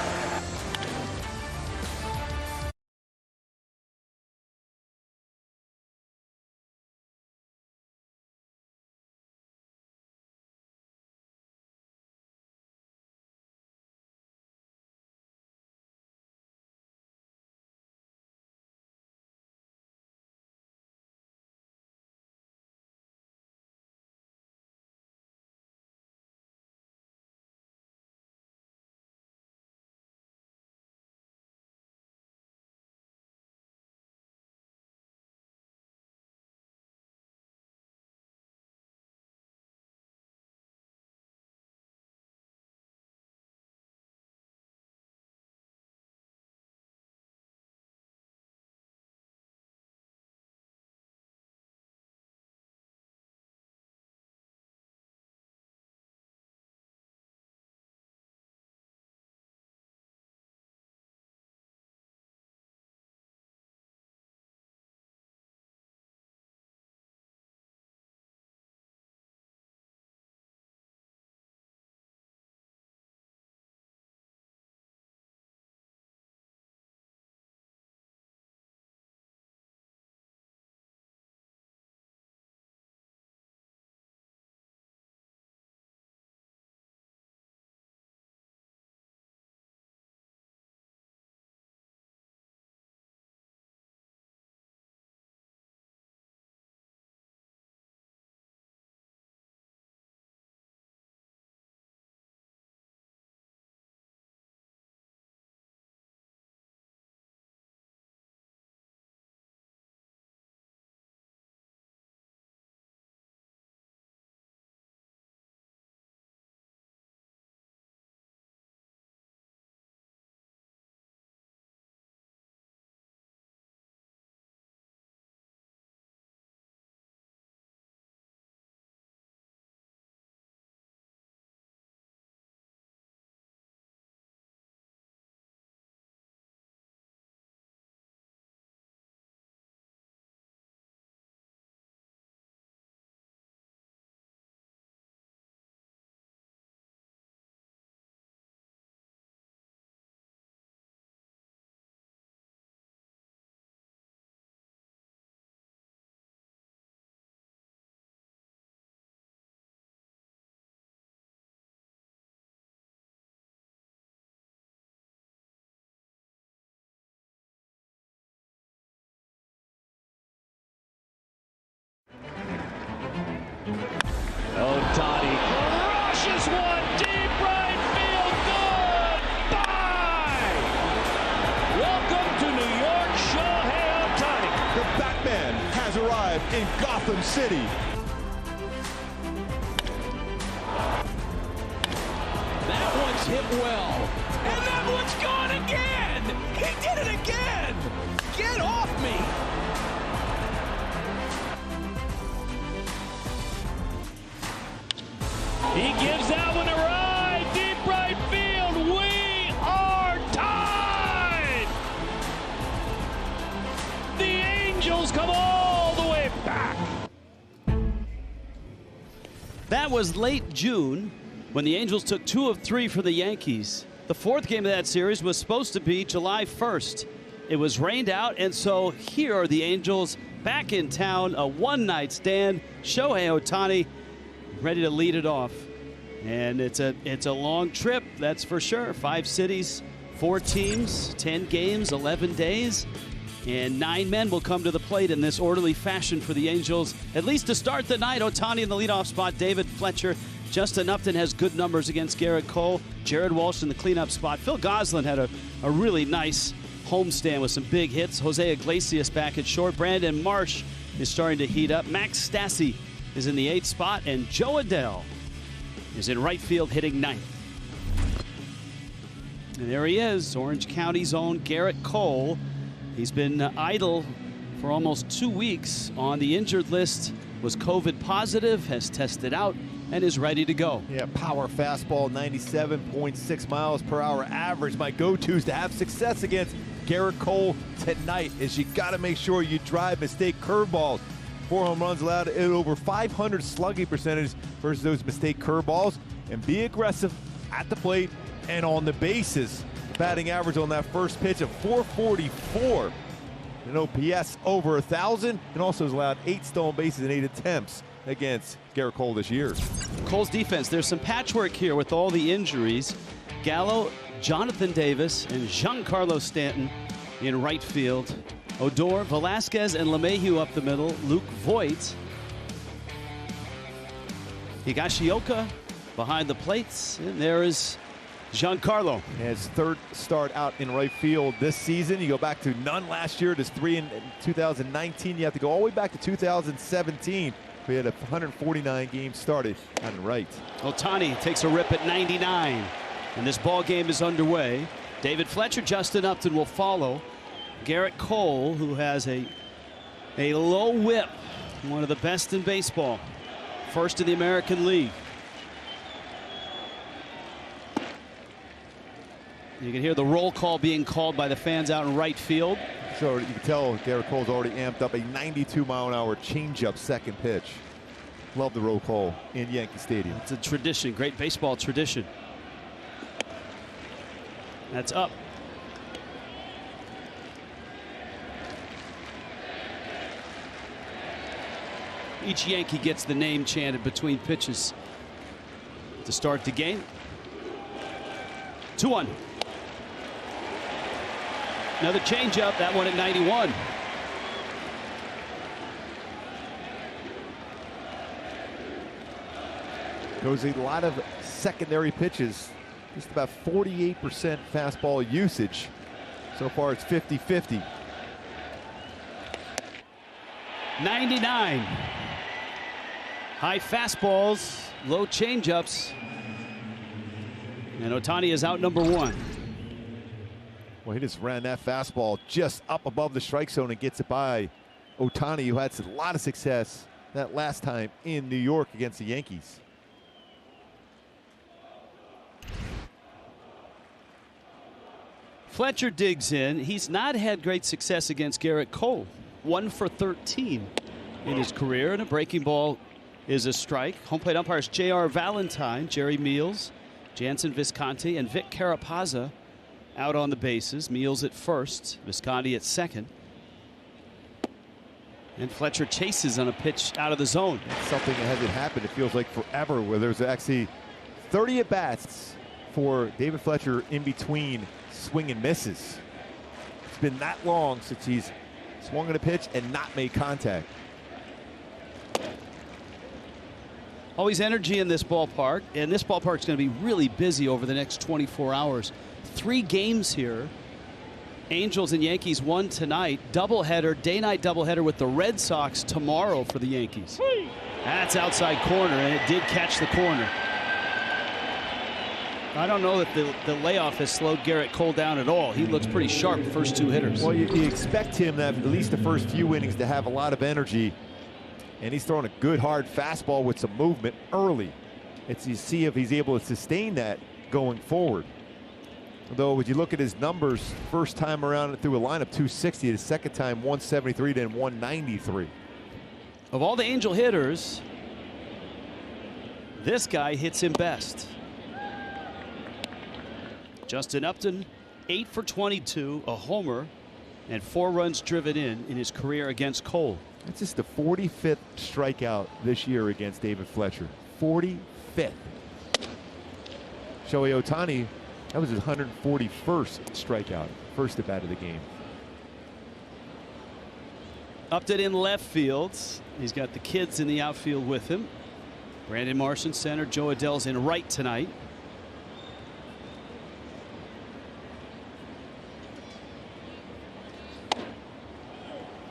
Speaker 3: in Gotham City.
Speaker 1: That one's hit well. And that one's gone again. He did it again. Get off me. He gives that one a ride. Deep right field. We are tied. The Angels come all the way back. That was late June when the Angels took 2 of 3 for the Yankees. The 4th game of that series was supposed to be July 1st. It was rained out, and so here are the Angels back in town, a one-night stand. Shohei Ohtani ready to lead it off. And it's a long trip, that's for sure. 5 cities, 4 teams, 10 games, 11 days. And 9 men will come to the plate in this orderly fashion for the Angels. At least to start the night, Ohtani in the leadoff spot, David Fletcher. Justin Upton has good numbers against Garrett Cole. Jared Walsh in the cleanup spot. Phil Gosselin had a really nice homestand with some big hits. Jose Iglesias back at short. Brandon Marsh is starting to heat up. Max Stassi is in the 8th spot. And Joe Adell is in right field hitting 9th. And there he is, Orange County's own Garrett Cole. He's been idle for almost 2 weeks on the injured list. Was COVID positive, has tested out, and is ready to go.
Speaker 3: Yeah, power fastball, 97.6 miles per hour average. My go-tos to have success against Garrett Cole tonight is you got to make sure you drive mistake curveballs. 4 home runs allowed at over 500 slugging percentage versus those mistake curveballs, and be aggressive at the plate and on the bases. Batting average on that first pitch of 444. An OPS over 1,000, and also has allowed 8 stolen bases in 8 attempts against Garrett Cole this year.
Speaker 1: Cole's defense, there's some patchwork here with all the injuries. Gallo, Jonathan Davis, and Giancarlo Stanton in right field. Odor, Velasquez, and LeMahieu up the middle. Luke Voigt. Higashioka behind the plates, and there is Giancarlo.
Speaker 3: His 3rd start out in right field this season. You go back to none last year. There's 3 in 2019. You have to go all the way back to 2017. We had 149 games started out in right.
Speaker 1: Ohtani takes a rip at 99, and this ball game is underway. David Fletcher, Justin Upton will follow. Garrett Cole, who has a low whip, one of the best in baseball, first in the American League. You can hear the roll call being called by the fans out in right field.
Speaker 3: So you can tell Garrett Cole's already amped up a 92-mile-an-hour changeup second pitch. Love the roll call in Yankee Stadium.
Speaker 1: It's a tradition, great baseball tradition. That's up. Each Yankee gets the name chanted between pitches to start the game. 2-1. Another changeup, that one at 91.
Speaker 3: Goes a lot of secondary pitches. Just about 48% fastball usage. So far it's 50-50.
Speaker 1: 99. High fastballs, low changeups. And Ohtani is out number 1.
Speaker 3: Well, he just ran that fastball just up above the strike zone and gets it by Ohtani, who had a lot of success that last time in New York against the Yankees.
Speaker 1: Fletcher digs in. He's not had great success against Garrett Cole. 1 for 13 in his career, and a breaking ball is a strike. Home plate umpires J.R. Valentine, Jerry Meals, Jansen Visconti, and Vic Carapazza out on the bases. Meals at first, Visconti at second. And Fletcher chases on a pitch out of the zone.
Speaker 3: It's something that hasn't happened, it feels like forever, where there's actually 30 at-bats for David Fletcher in between swing and misses. It's been that long since he's swung at a pitch and not made contact.
Speaker 1: Always energy in this ballpark, and this ballpark's going to be really busy over the next 24 hours. 3 games here Angels and Yankees won tonight. Doubleheader, day-night doubleheader with the Red Sox tomorrow for the Yankees. That's outside corner, and it did catch the corner. I don't know that the layoff has slowed Garrett Cole down at all. He looks pretty sharp first two hitters.
Speaker 3: Well, you expect him to have at least the first few innings to have a lot of energy. And he's throwing a good hard fastball with some movement early. It's to see if he's able to sustain that going forward. Though, when you look at his numbers, first time around through a lineup 260, the second time 173, then 193.
Speaker 1: Of all the Angel hitters, this guy hits him best. Justin Upton, 8 for 22, a homer, and 4 runs driven in his career against Cole.
Speaker 3: That's just the 45th strikeout this year against David Fletcher. 45th. Shohei Ohtani, that was his 141st strikeout, first at bat of the game.
Speaker 1: Upton in left field. He's got the kids in the outfield with him. Brandon Marsh in center. Joe Adell's in right tonight.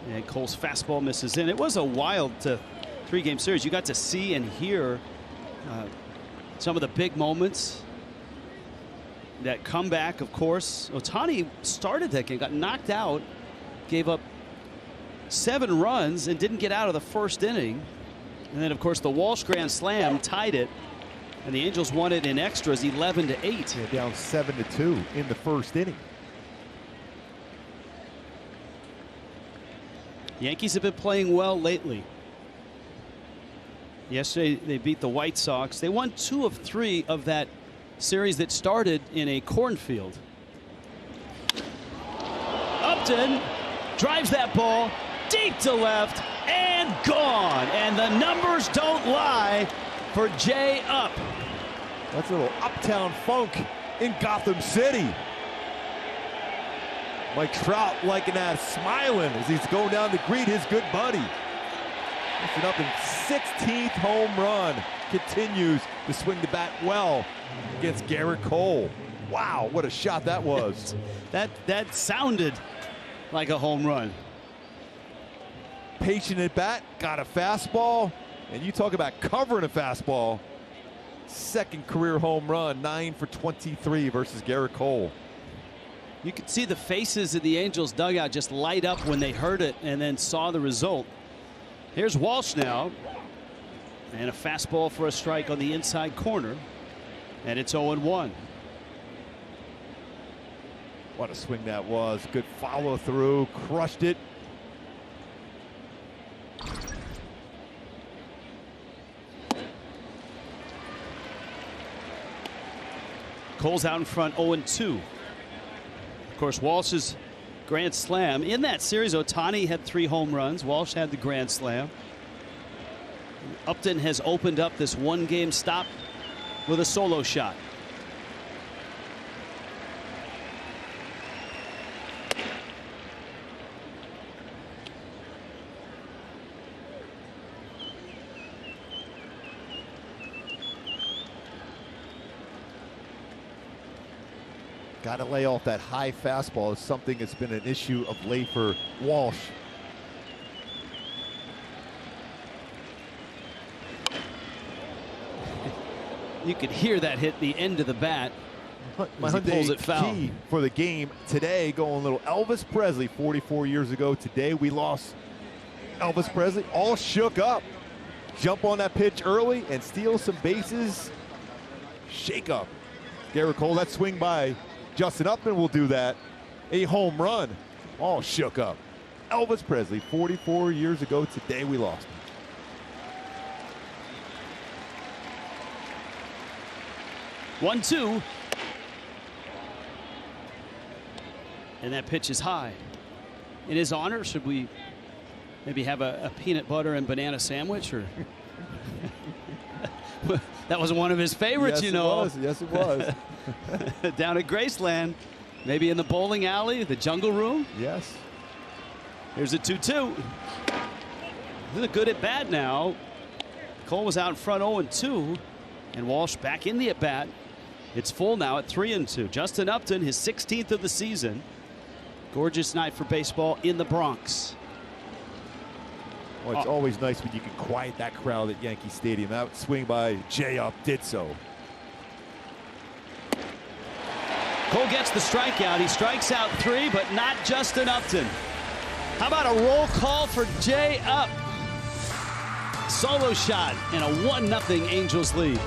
Speaker 1: And Cole's fastball misses in. It was a wild 3-game series. You got to see and hear some of the big moments. That comeback, of course. Ohtani started that game, got knocked out, gave up 7 runs, and didn't get out of the first inning. And then, of course, the Walsh grand slam tied it, and the Angels won it in extras, 11-8.
Speaker 3: Yeah, down 7-2 in the first inning.
Speaker 1: Yankees have been playing well lately. Yesterday they beat the White Sox. They won 2 of 3 of that series that started in a cornfield. Upton drives that ball deep to left and gone. And the numbers don't lie for Jay Up.
Speaker 3: That's a little uptown funk in Gotham City. Mike Trout liking that, smiling as he's going down to greet his good buddy. Lifting up in 16th home run. Continues to swing the bat well against Garrett Cole. Wow, what a shot that was.
Speaker 1: that sounded like a home run.
Speaker 3: Patient at bat, got a fastball, and you talk about covering a fastball. Second career home run, 9 for 23 versus Garrett Cole.
Speaker 1: You could see the faces of the Angels dugout just light up when they heard it and then saw the result. Here's Walsh now, and a fastball for a strike on the inside corner, and it's 0-1.
Speaker 3: What a swing that was. Good follow through, crushed it.
Speaker 1: Cole's out in front, 0-2. Of course, Walsh's grand slam. In that series, Ohtani had 3 home runs. Walsh had the grand slam. Upton has opened up this 1-game stop with a solo shot.
Speaker 3: Got to lay off that high fastball. Is something that's been an issue of late for Walsh.
Speaker 1: You could hear that hit the end of the bat.
Speaker 3: My
Speaker 1: he pulls it foul.
Speaker 3: Key for the game today, going a little Elvis Presley. 44 years ago today, we lost Elvis Presley. All shook up. Jump on that pitch early and steal some bases. Shake up. Garrett Cole, that swing by Justin Upton will do that. A home run. All shook up. Elvis Presley, 44 years ago today, we lost him.
Speaker 1: One, 2. And that pitch is high. In his honor, should we maybe have a peanut butter and banana sandwich? Or that was one of his favorites,
Speaker 3: yes,
Speaker 1: you know.
Speaker 3: It was. Yes, it was.
Speaker 1: Down at Graceland, maybe in the bowling alley, the jungle room.
Speaker 3: Yes.
Speaker 1: Here's a 2-2. This is a good at bat now. Cole was out in front 0-2, and Walsh back in the at bat. It's full now at 3-2. Justin Upton, his 16th of the season, Gorgeous night for baseball in the Bronx.
Speaker 3: Well, it's always nice when you can quiet that crowd at Yankee Stadium. That swing by J-Up did so.
Speaker 1: Cole gets the strikeout. He strikes out 3, but not Justin Upton. How about a roll call for J-Up? Solo shot and a 1-0 Angels lead.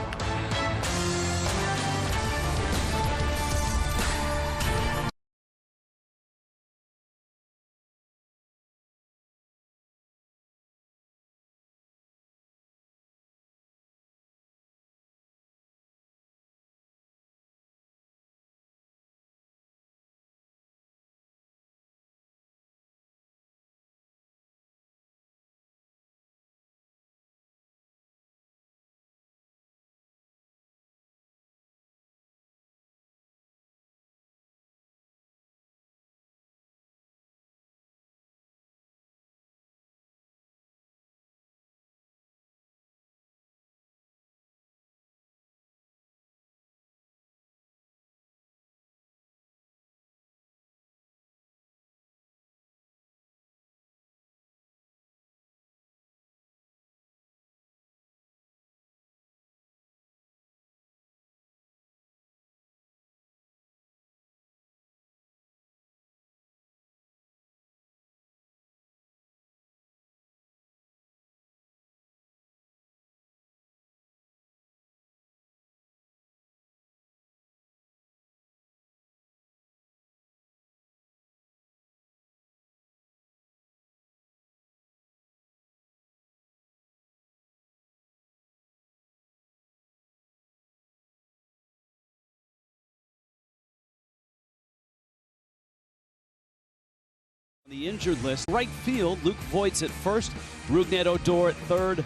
Speaker 1: The injured list. Right field, Luke Voigt's at first, Rougned Odor at third,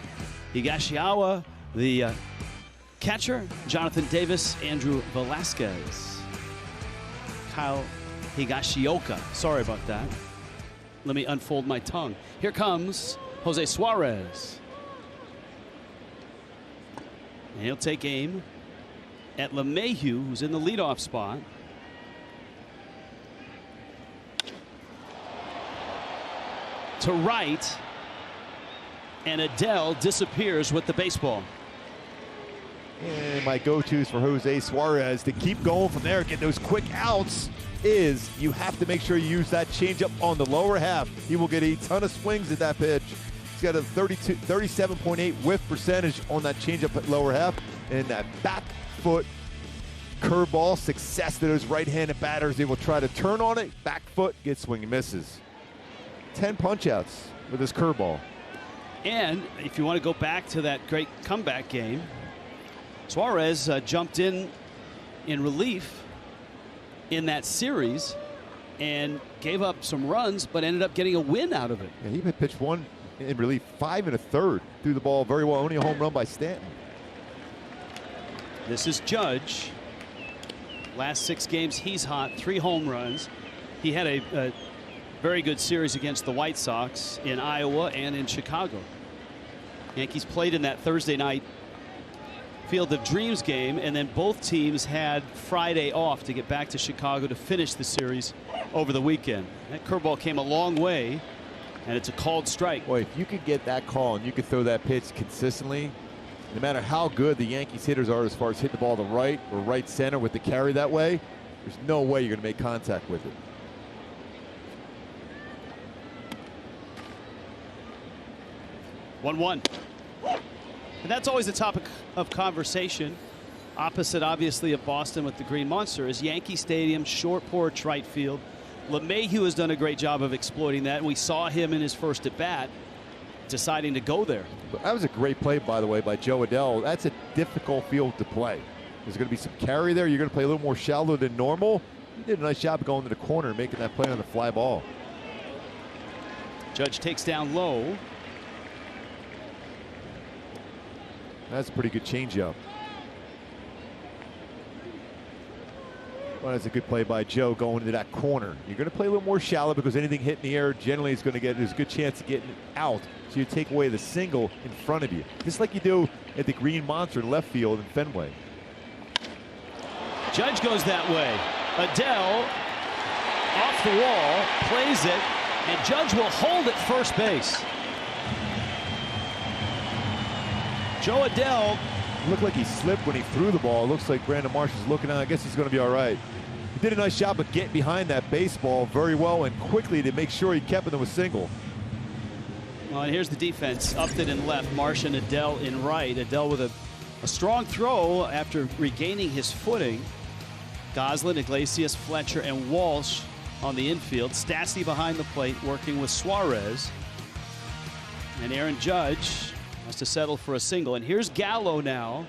Speaker 1: Higashiawa, the catcher, Jonathan Davis, Andrew Velasquez, Kyle Higashioka. Sorry about that. Let me unfold my tongue. Here comes Jose Suarez. And he'll take aim at LeMahieu, who's in the leadoff spot. To right, and Adele disappears with the baseball.
Speaker 3: And my go-tos for Jose Suarez to keep going from there, get those quick outs, is you have to make sure you use that changeup on the lower half. He will get a ton of swings at that pitch. He's got a 37.8 whiff percentage on that changeup at lower half, and that back foot curveball success to those right-handed batters. They will try to turn on it, back foot, get swing and misses. 10 punch-outs with his curveball.
Speaker 1: And if you want to go back to that great comeback game, Suarez jumped in relief in that series and gave up some runs, but ended up getting a win out of it.
Speaker 3: Yeah, he pitched one in relief, 5 1/3, threw the ball very well, only a home run by Stanton.
Speaker 1: This is Judge. Last 6 games, he's hot, 3 home runs. He had a very good series against the White Sox in Iowa and in Chicago. Yankees played in that Thursday night Field of Dreams game, and then both teams had Friday off to get back to Chicago to finish the series over the weekend. That curveball came a long way, and it's a called strike.
Speaker 3: Boy, if you could get that call and you could throw that pitch consistently, no matter how good the Yankees hitters are as far as hitting the ball to right or right center with the carry that way, there's no way you're going to make contact with it.
Speaker 1: One. And that's always a topic of conversation. Opposite, obviously, of Boston with the Green Monster is Yankee Stadium, short porch right field. LeMahieu has done a great job of exploiting that. We saw him in his first at bat deciding to go there.
Speaker 3: That was a great play, by the way, by Joe Adele. That's a difficult field to play. There's going to be some carry there. You're going to play a little more shallow than normal. He did a nice job of going to the corner and making that play on the fly ball.
Speaker 1: Judge takes down low.
Speaker 3: That's a pretty good changeup. Well, that's a good play by Joe going into that corner. You're going to play a little more shallow because anything hit in the air generally is going to there's a good chance of getting out. So you take away the single in front of you, just like you do at the Green Monster in left field in Fenway.
Speaker 1: Judge goes that way. Adele off the wall, plays it, and Judge will hold at first base. Jo Adell
Speaker 3: looked like he slipped when he threw the ball. It looks like Brandon Marsh is looking out. I guess he's going to be all right. He did a nice job of getting behind that baseball very well and quickly to make sure he kept it to a single.
Speaker 1: Well, and here's the defense. Upton in left, Marsh and Adell in right. Adell with a strong throw after regaining his footing. Goslin, Iglesias, Fletcher, and Walsh on the infield. Stassi behind the plate working with Suarez. And Aaron Judge has to settle for a single. And here's Gallo now.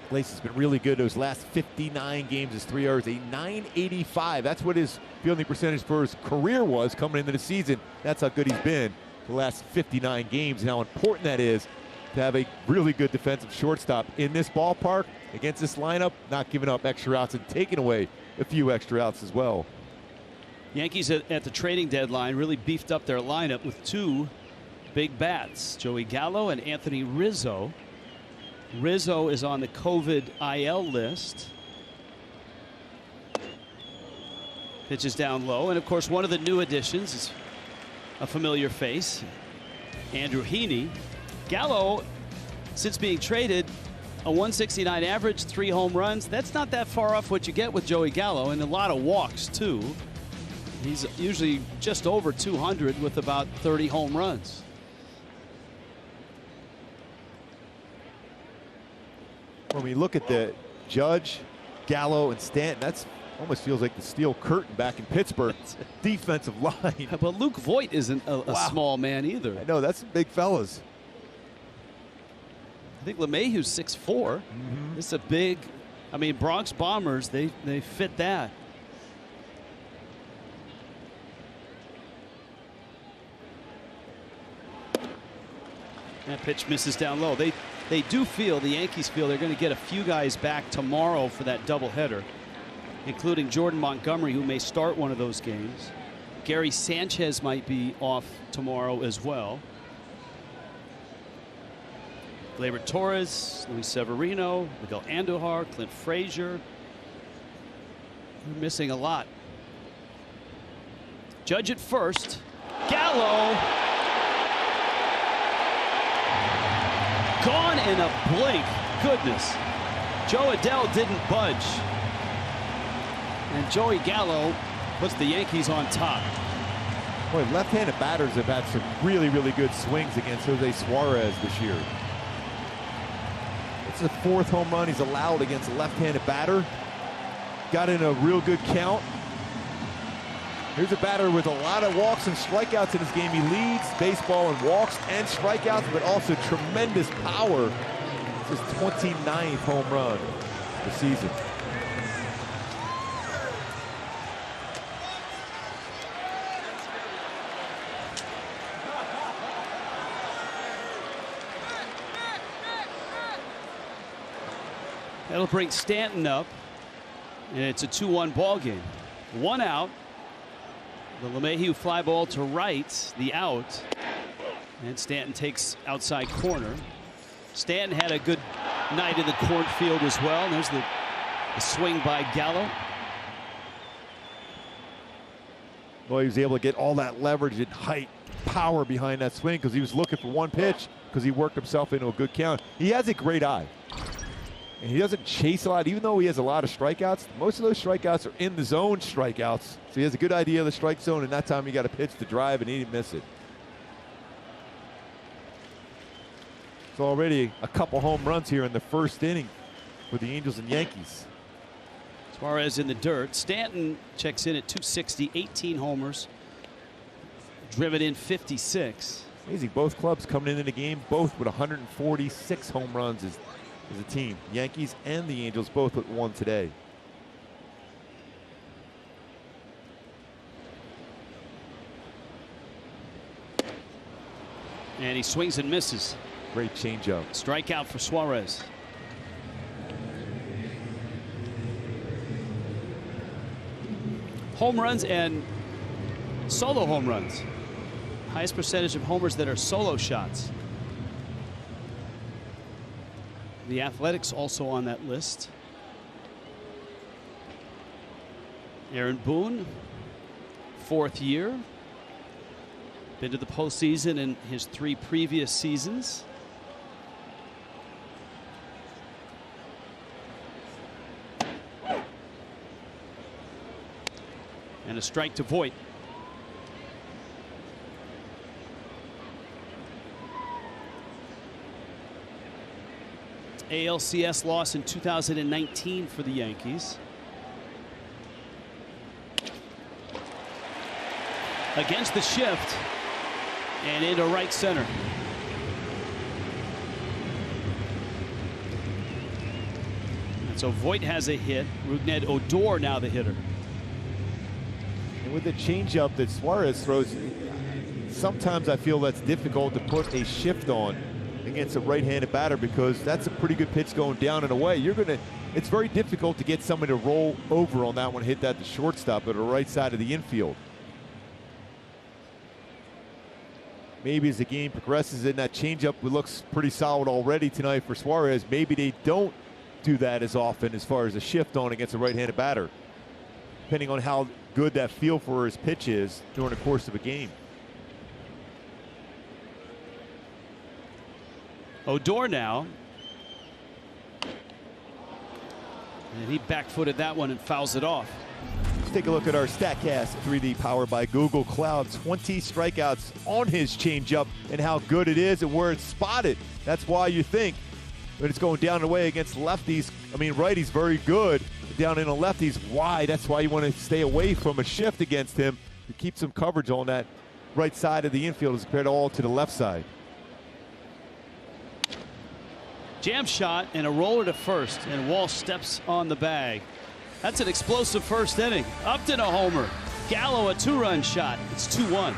Speaker 3: Iglesias has been really good those last 59 games. His 3 R's, a .985. That's what his fielding percentage for his career was coming into the season. That's how good he's been the last 59 games and how important that is to have a really good defensive shortstop in this ballpark against this lineup, not giving up extra outs and taking away a few extra outs as well.
Speaker 1: Yankees at the trading deadline really beefed up their lineup with 2 big bats, Joey Gallo and Anthony Rizzo. Rizzo is on the COVID IL list. Pitches down low, and of course one of the new additions is a familiar face, Andrew Heaney. Gallo, since being traded, a .169 average, 3 home runs. That's not that far off what you get with Joey Gallo, and a lot of walks too. He's usually just over 200 with about 30 home runs.
Speaker 3: When we look at the Judge, Gallo, and Stanton, that's almost feels like the steel curtain back in Pittsburgh. Defensive line.
Speaker 1: But Luke Voit isn't a small man either.
Speaker 3: I know, that's some big fellas.
Speaker 1: I think LeMahieu's 6'4". This is a big, I mean, Bronx Bombers, they fit that. That pitch misses down low. They do feel, the Yankees feel, they're going to get a few guys back tomorrow for that doubleheader, including Jordan Montgomery, who may start one of those games. Gary Sanchez might be off tomorrow as well. Gleyber Torres, Luis Severino, Miguel Andujar, Clint Frazier. They're missing a lot. Judge at first. Gallo. Gone in a blink. Goodness. Jo Adell didn't budge. And Joey Gallo puts the Yankees on top.
Speaker 3: Boy, left-handed batters have had some really, really good swings against Jose Suarez this year. It's the 4th home run he's allowed against a left-handed batter. Got in a real good count. Here's a batter with a lot of walks and strikeouts in his game. He leads baseball in walks and strikeouts, but also tremendous power. It's his 29th home run of the season.
Speaker 1: That'll bring Stanton up, and it's a 2-1 ball game. 1 out. The LeMahieu fly ball to right, the out, and Stanton takes outside corner. Stanton had a good night in the cornfield as well. And there's the swing by Gallo.
Speaker 3: Well, he was able to get all that leverage and height, power behind that swing because he was looking for one pitch because he worked himself into a good count. He has a great eye. And he doesn't chase a lot, even though he has a lot of strikeouts. Most of those strikeouts are in the zone strikeouts. So he has a good idea of the strike zone, and that time he got a pitch to drive, and he didn't miss it. So already a couple home runs here in the first inning for the Angels and Yankees.
Speaker 1: Suarez in the dirt. Stanton checks in at 260, 18 homers, driven in 56.
Speaker 3: Amazing, both clubs coming into the game, both with 146 home runs as a team. Yankees and the Angels both with 1 today.
Speaker 1: And he swings and misses.
Speaker 3: Great changeup.
Speaker 1: Strikeout for Suarez. Home runs and solo home runs. Highest percentage of homers that are solo shots. The Athletics also on that list. Aaron Boone, 4th year. Been to the postseason in his 3 previous seasons. And a strike to Voit. ALCS loss in 2019 for the Yankees. Against the shift and into right center. And so Voit has a hit. Rougned Odor now the hitter.
Speaker 3: And with the changeup that Suarez throws, sometimes I feel that's difficult to put a shift on against a right-handed batter because that's a pretty good pitch going down and away. It's very difficult to get somebody to roll over on that one, hit that to shortstop at the right side of the infield. Maybe as the game progresses and that changeup looks pretty solid already tonight for Suarez, maybe they don't do that as often as far as a shift on against a right-handed batter, depending on how good that feel for his pitch is during the course of a game.
Speaker 1: Odor now. And he back-footed that one and fouls it off.
Speaker 3: Let's take a look at our StatCast 3D powered by Google Cloud. 20 strikeouts on his changeup and how good it is and where it's spotted. That's why you think when it's going down and away against lefties, righties very good. Down in a lefties wide. That's why you want to stay away from a shift against him to keep some coverage on that right side of the infield as compared all to the left side.
Speaker 1: Jam shot and a roller to first, and Walsh steps on the bag. That's an explosive first inning. Upton a homer. Gallo a 2-run shot. It's 2-1.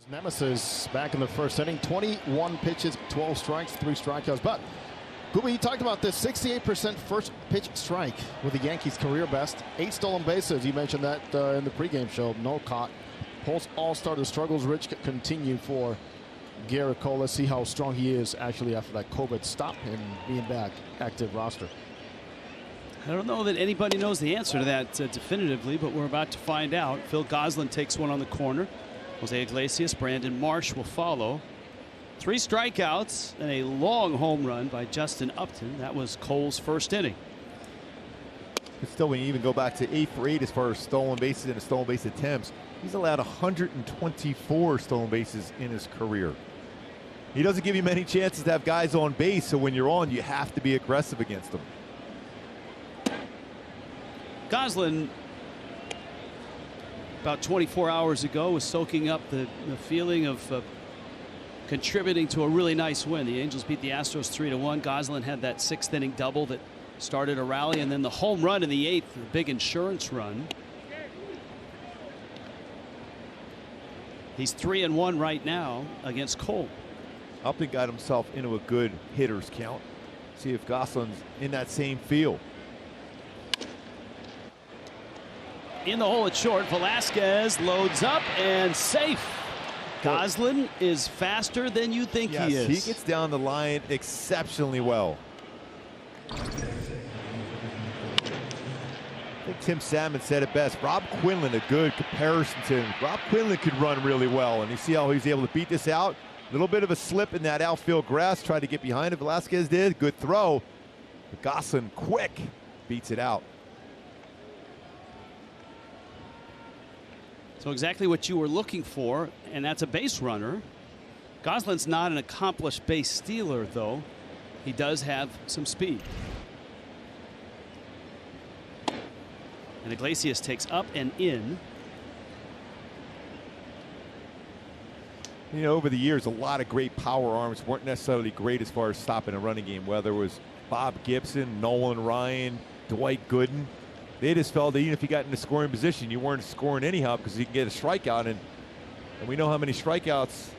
Speaker 4: Nemesis back in the first inning, 21 pitches, 12 strikes, 3 strikeouts. But Gooby, you talked about this 68% first pitch strike with the Yankees' career best. 8 stolen bases. You mentioned that in the pregame show. No caught. Post All-Star, the struggles Rich continue for Garrett Cole. Let's see how strong he is actually after that COVID stop and being back active roster.
Speaker 1: I don't know that anybody knows the answer to that definitively, but we're about to find out. Phil Gosselin takes one on the corner. Jose Iglesias, Brandon Marsh will follow. 3 strikeouts and a long home run by Justin Upton. That was Cole's first inning.
Speaker 3: But still, when you even go back to 8 for 8 as far as stolen bases and stolen base attempts, he's allowed 124 stolen bases in his career. He doesn't give you many chances to have guys on base, so when you're on, you have to be aggressive against them.
Speaker 1: Gosselin, about 24 hours ago, was soaking up the feeling of contributing to a really nice win. The Angels beat the Astros 3-1. Goslin had that 6th inning double that started a rally, and then the home run in the 8th, the big insurance run. He's 3-1 right now against Cole.
Speaker 3: Upton got himself into a good hitters count. See if Goslin's in that same field.
Speaker 1: In the hole at short, Velasquez loads up and safe. Goslin is faster than you think he is.
Speaker 3: He gets down the line exceptionally well. I think Tim Salmon said it best. Rob Quinlan, a good comparison to him. Rob Quinlan could run really well, and you see how he's able to beat this out. A little bit of a slip in that outfield grass, tried to get behind it. Velasquez did, good throw. But Goslin, quick, beats it out.
Speaker 1: So exactly what you were looking for, and that's a base runner. Goslin's not an accomplished base stealer, though. He does have some speed. And Iglesias takes up and in.
Speaker 3: You know, over the years, a lot of great power arms weren't necessarily great as far as stopping a running game, whether it was Bob Gibson, Nolan Ryan, Dwight Gooden. They just felt that even if you got into scoring position, you weren't scoring anyhow because you can get a strikeout. And we know how many strikeouts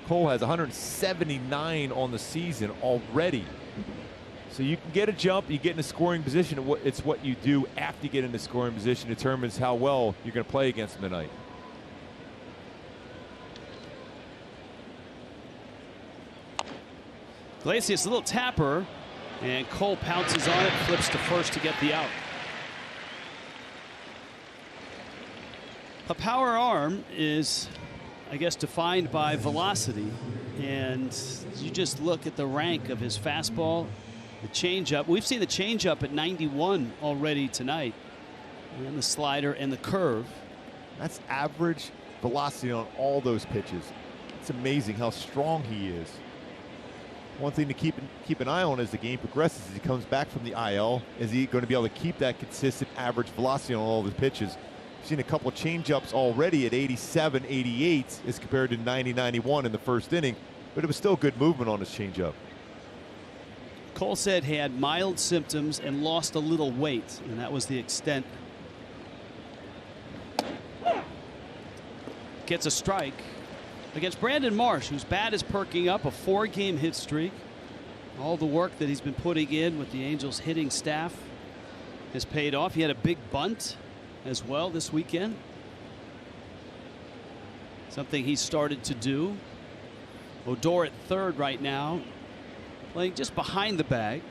Speaker 3: Cole has, 179 on the season already. So you can get a jump, you get in a scoring position. It's what you do after you get into scoring position determines how well you're going to play against them tonight.
Speaker 1: Iglesias, a little tapper, and Cole pounces on it, flips to first to get the out. A power arm is, I guess, defined by velocity, and you just look at the rank of his fastball, the changeup. We've seen the changeup at 91 already tonight, and the slider and the curve.
Speaker 3: That's average velocity on all those pitches. It's amazing how strong he is. One thing to keep an eye on as the game progresses, as he comes back from the IL, is he going to be able to keep that consistent average velocity on all the pitches? We've seen a couple of changeups already at 87, 88 as compared to 90, 91 in the first inning, but it was still good movement on his changeup.
Speaker 1: Cole said he had mild symptoms and lost a little weight, and that was the extent. Gets a strike against Brandon Marsh, whose bat is perking up, a 4-game hit streak. All the work that he's been putting in with the Angels hitting staff has paid off. He had a big bunt as well this weekend. Something he started to do. Odor at third right now, playing just behind the bag.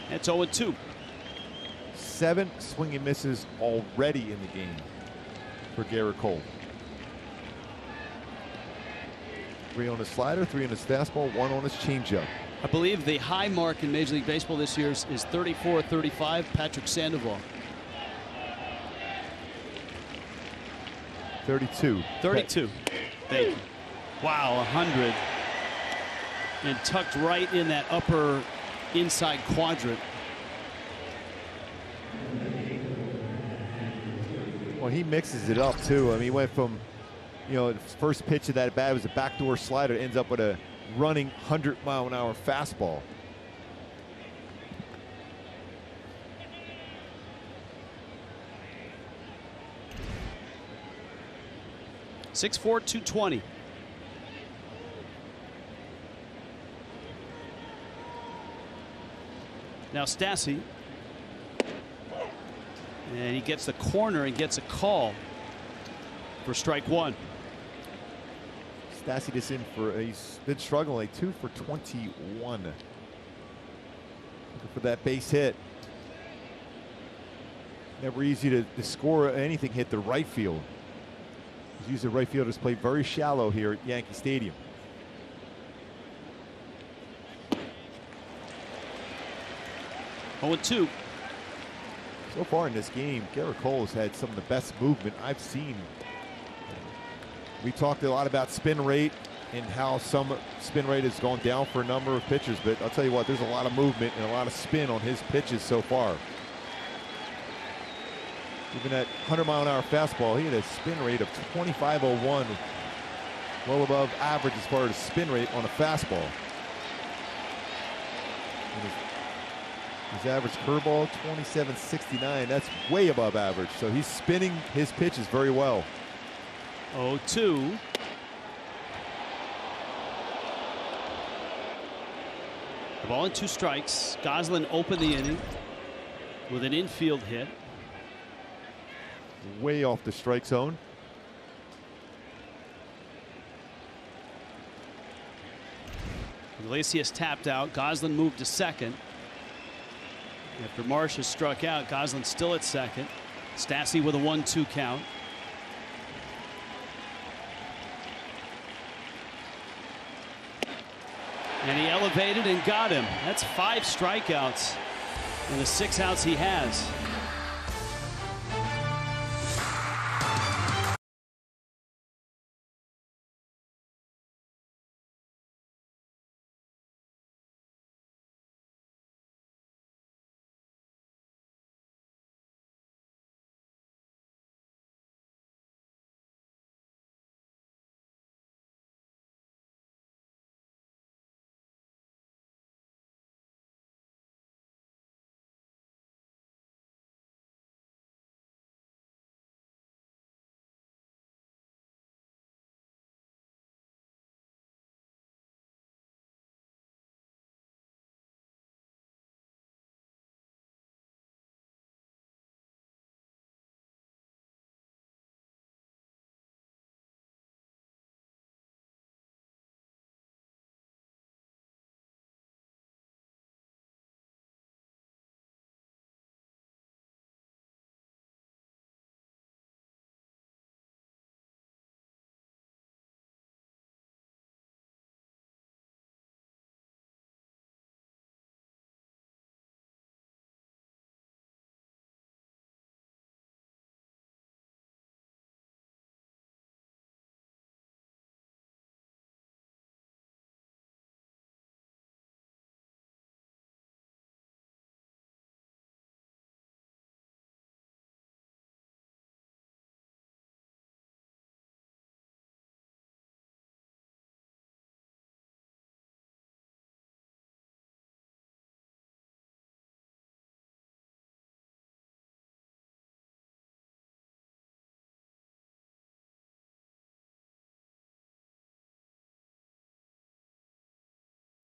Speaker 1: It's 0-2.
Speaker 3: 7 swing and misses already in the game for Garrett Cole. 3 on his slider, 3 on his fastball, 1 on his changeup.
Speaker 1: I believe the high mark in Major League Baseball this year is 34-35. Patrick Sandoval.
Speaker 3: 32.
Speaker 1: 32. Thank you. Wow, 100. And tucked right in that upper inside quadrant.
Speaker 3: Well, he mixes it up too. I mean, he went from, you know, the first pitch of that bat was a backdoor slider, ends up with a running 100-mile-an-hour fastball.
Speaker 1: .64, 220. Now Stassi. And he gets the corner and gets a call for strike 1.
Speaker 3: Stassi just in for, he's been struggling, like 2 for 21. Looking for that base hit. Never easy to score anything hit the right field. Usually right fielders play very shallow here at Yankee Stadium.
Speaker 1: Oh, 2.
Speaker 3: So far in this game, Garrett Cole has had some of the best movement I've seen. We talked a lot about spin rate and how some spin rate has gone down for a number of pitchers, but I'll tell you what, there's a lot of movement and a lot of spin on his pitches so far. Even at 100-mile-an-hour fastball, he had a spin rate of 25.01, well above average as far as spin rate on a fastball. His average curveball, 27.69. That's way above average. So he's spinning his pitches very well.
Speaker 1: 0-2. The ball and 2 strikes. Goslin opened the inning with an infield hit.
Speaker 3: Way off the strike zone.
Speaker 1: Iglesias tapped out. Goslin moved to second. After Marsh has struck out, Goslin still at second. Stassi with a 1-2 count. And he elevated and got him. That's 5 strikeouts in the 6 outs he has.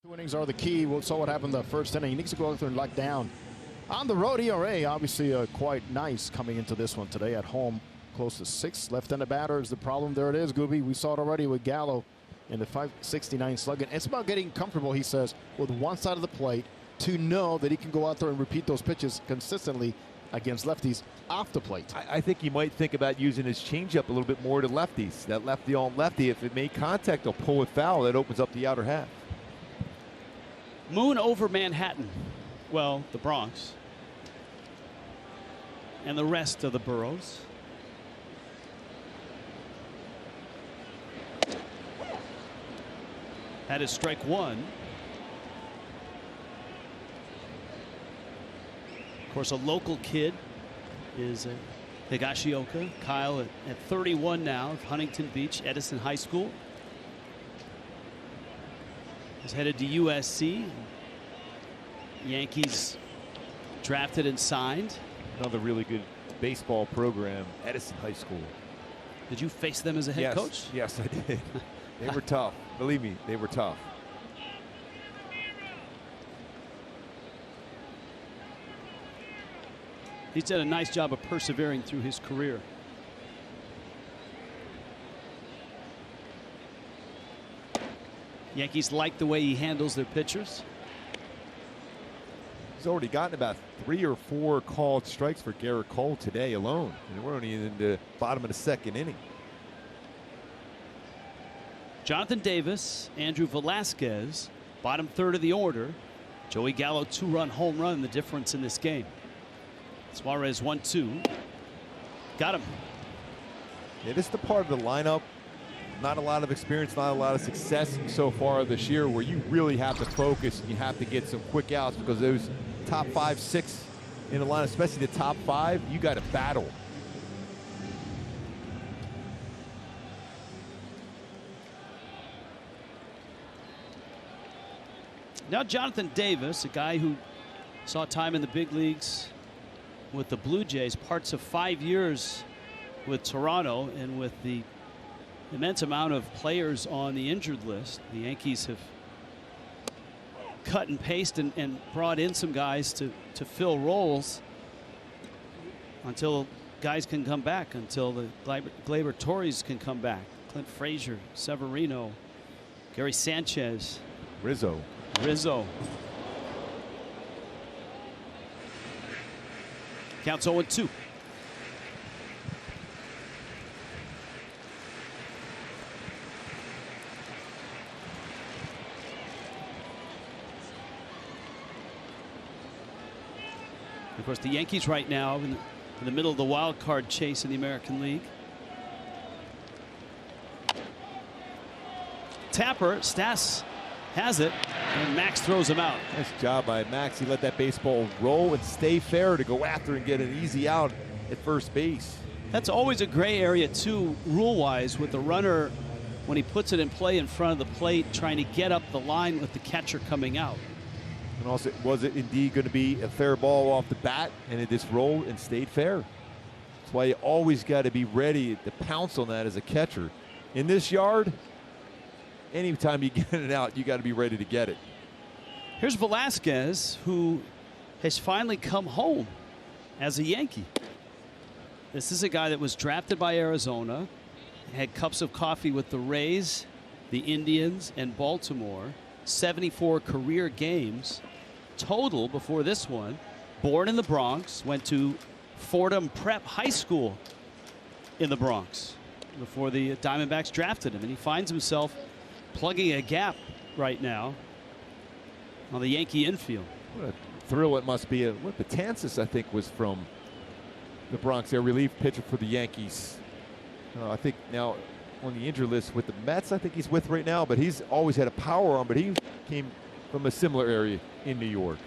Speaker 4: Two innings are the key. We saw what happened the first inning. He needs to go out there and lock down. On the road, ERA, obviously quite nice coming into this one today. At home, close to 6. Left-handed batter is the problem. There it is, Gooby. We saw it already with Gallo in the 569 slugging. It's about getting comfortable, he says, with one side of the plate to know that he can go out there and repeat those pitches consistently against lefties off the plate.
Speaker 3: I think he might think about using his changeup a little bit more to lefties. That lefty on lefty, if it made contact, they'll pull it foul. That opens up the outer half.
Speaker 1: Moon over Manhattan. Well, the Bronx. And the rest of the boroughs. That is strike 1. Of course, a local kid is Higashioka. Kyle at 31 now of Huntington Beach, Edison High School. He's headed to USC. Yankees drafted and signed.
Speaker 3: Another really good baseball program, Edison High School.
Speaker 1: Did you face them as a head coach?
Speaker 3: Yes, I did. They were tough. Believe me, they were tough.
Speaker 1: He's done a nice job of persevering through his career. Yankees like the way he handles their pitchers.
Speaker 3: He's already gotten about 3 or 4 called strikes for Garrett Cole today alone. And we're only in the bottom of the 2nd inning.
Speaker 1: Jonathan Davis, Andrew Velasquez, bottom 3rd of the order. Joey Gallo 2-run home run, the difference in this game. Suarez 1-2. Got him.
Speaker 3: Yeah, this is the part of the lineup. Not a lot of experience, not a lot of success so far this year, where you really have to focus and you have to get some quick outs, because those top 5, 6 in the lineup, especially the top 5, you got to battle.
Speaker 1: Now Jonathan Davis, a guy who saw time in the big leagues with the Blue Jays, parts of 5 years with Toronto, and with the immense amount of players on the injured list, the Yankees have cut and pasted and brought in some guys to fill roles until guys can come back, until the Gleyber Torres can come back. Clint Frazier, Severino, Gary Sanchez,
Speaker 3: Rizzo.
Speaker 1: Counts 0-2. Of course, the Yankees right now in the middle of the wild card chase in the American League. Tapper, Stas has it, and Max throws him out.
Speaker 3: Nice job by Max. He let that baseball roll and stay fair to go after and get an easy out at first base.
Speaker 1: That's always a gray area too, rule-wise, with the runner when he puts it in play in front of the plate, trying to get up the line with the catcher coming out.
Speaker 3: And also, was it indeed going to be a fair ball off the bat, and it just rolled and stayed fair? That's why you always got to be ready to pounce on that as a catcher. In this yard, anytime you get it out, you got to be ready to get it.
Speaker 1: Here's Velasquez, who has finally come home as a Yankee. This is a guy that was drafted by Arizona, had cups of coffee with the Rays, the Indians, and Baltimore. 74 career games total before this one. Born in the Bronx, went to Fordham Prep High School in the Bronx before the Diamondbacks drafted him, and he finds himself plugging a gap right now on the Yankee infield.
Speaker 3: What a thrill it must be. What Betances, I think, was from the Bronx, their relief pitcher for the Yankees. I think now on the injury list with the Mets, I think he's with right now, but he's always had a power arm, but he came from a similar area in New York.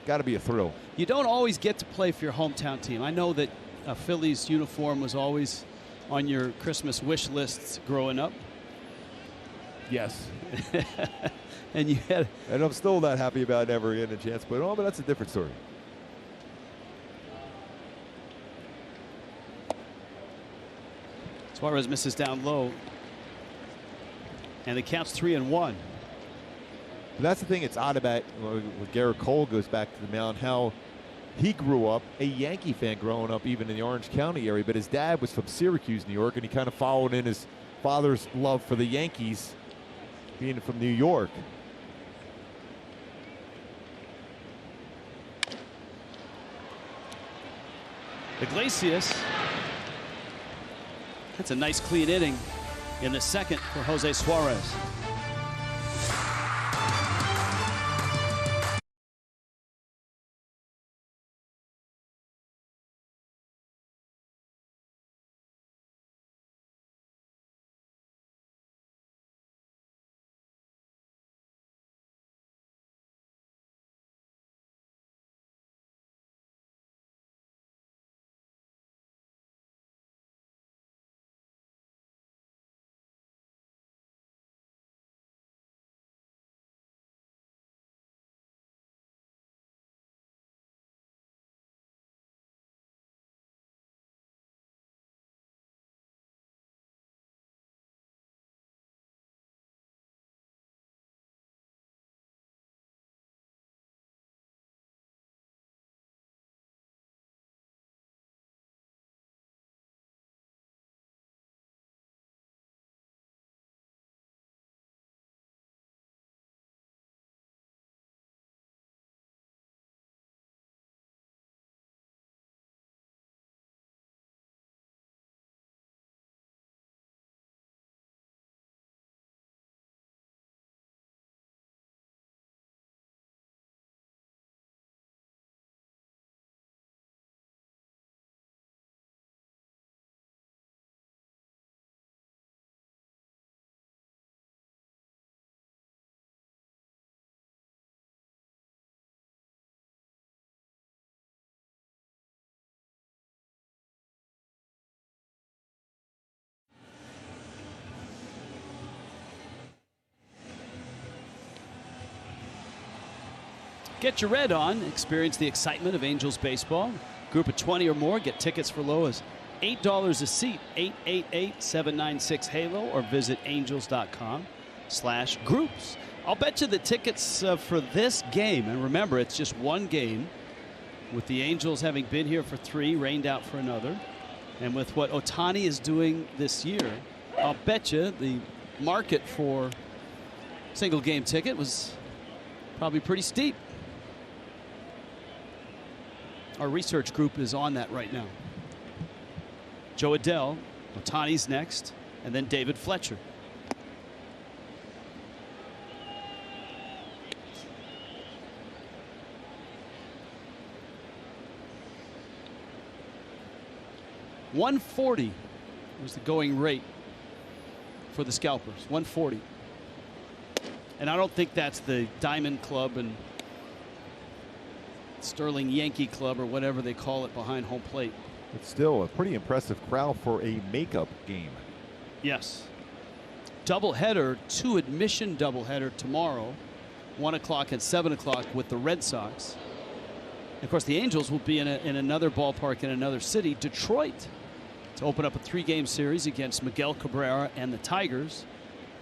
Speaker 3: Got to be a thrill.
Speaker 1: You don't always get to play for your hometown team. I know that a Phillies uniform was always on your Christmas wish lists growing up.
Speaker 3: Yes.
Speaker 1: And you had,
Speaker 3: and I'm still not happy about never getting a chance, but that's a different story.
Speaker 1: Suarez misses down low, and the count's 3-1.
Speaker 3: That's the thing. It's odd about when Garrett Cole goes back to the mound, how he grew up a Yankee fan growing up even in the Orange County area, but his dad was from Syracuse, New York, and he kind of followed in his father's love for the Yankees, being from New York.
Speaker 1: Iglesias. That's a nice clean inning in the second for Jose Suarez. Get your red on. Experience the excitement of Angels baseball. Group of 20 or more. Get tickets for low as $8 a seat. 888-796-HALO or visit angels.com/groups. I'll bet you the tickets for this game, and remember, it's just one game, with the Angels having been here for 3, rained out for another, and with what Ohtani is doing this year, I'll bet you the market for single game ticket was probably pretty steep. Our research group is on that right now. Joe Adell, Ohtani's next, and then David Fletcher. $140 was the going rate for the scalpers. $140. And I don't think that's the Diamond Club and Sterling Yankee Club or whatever they call it behind home plate.
Speaker 3: It's still a pretty impressive crowd for a makeup game.
Speaker 1: Yes. Doubleheader, 2 admission doubleheader tomorrow, 1 o'clock and 7 o'clock with the Red Sox. And of course, the Angels will be in another ballpark in another city, Detroit, to open up a 3-game series against Miguel Cabrera and the Tigers,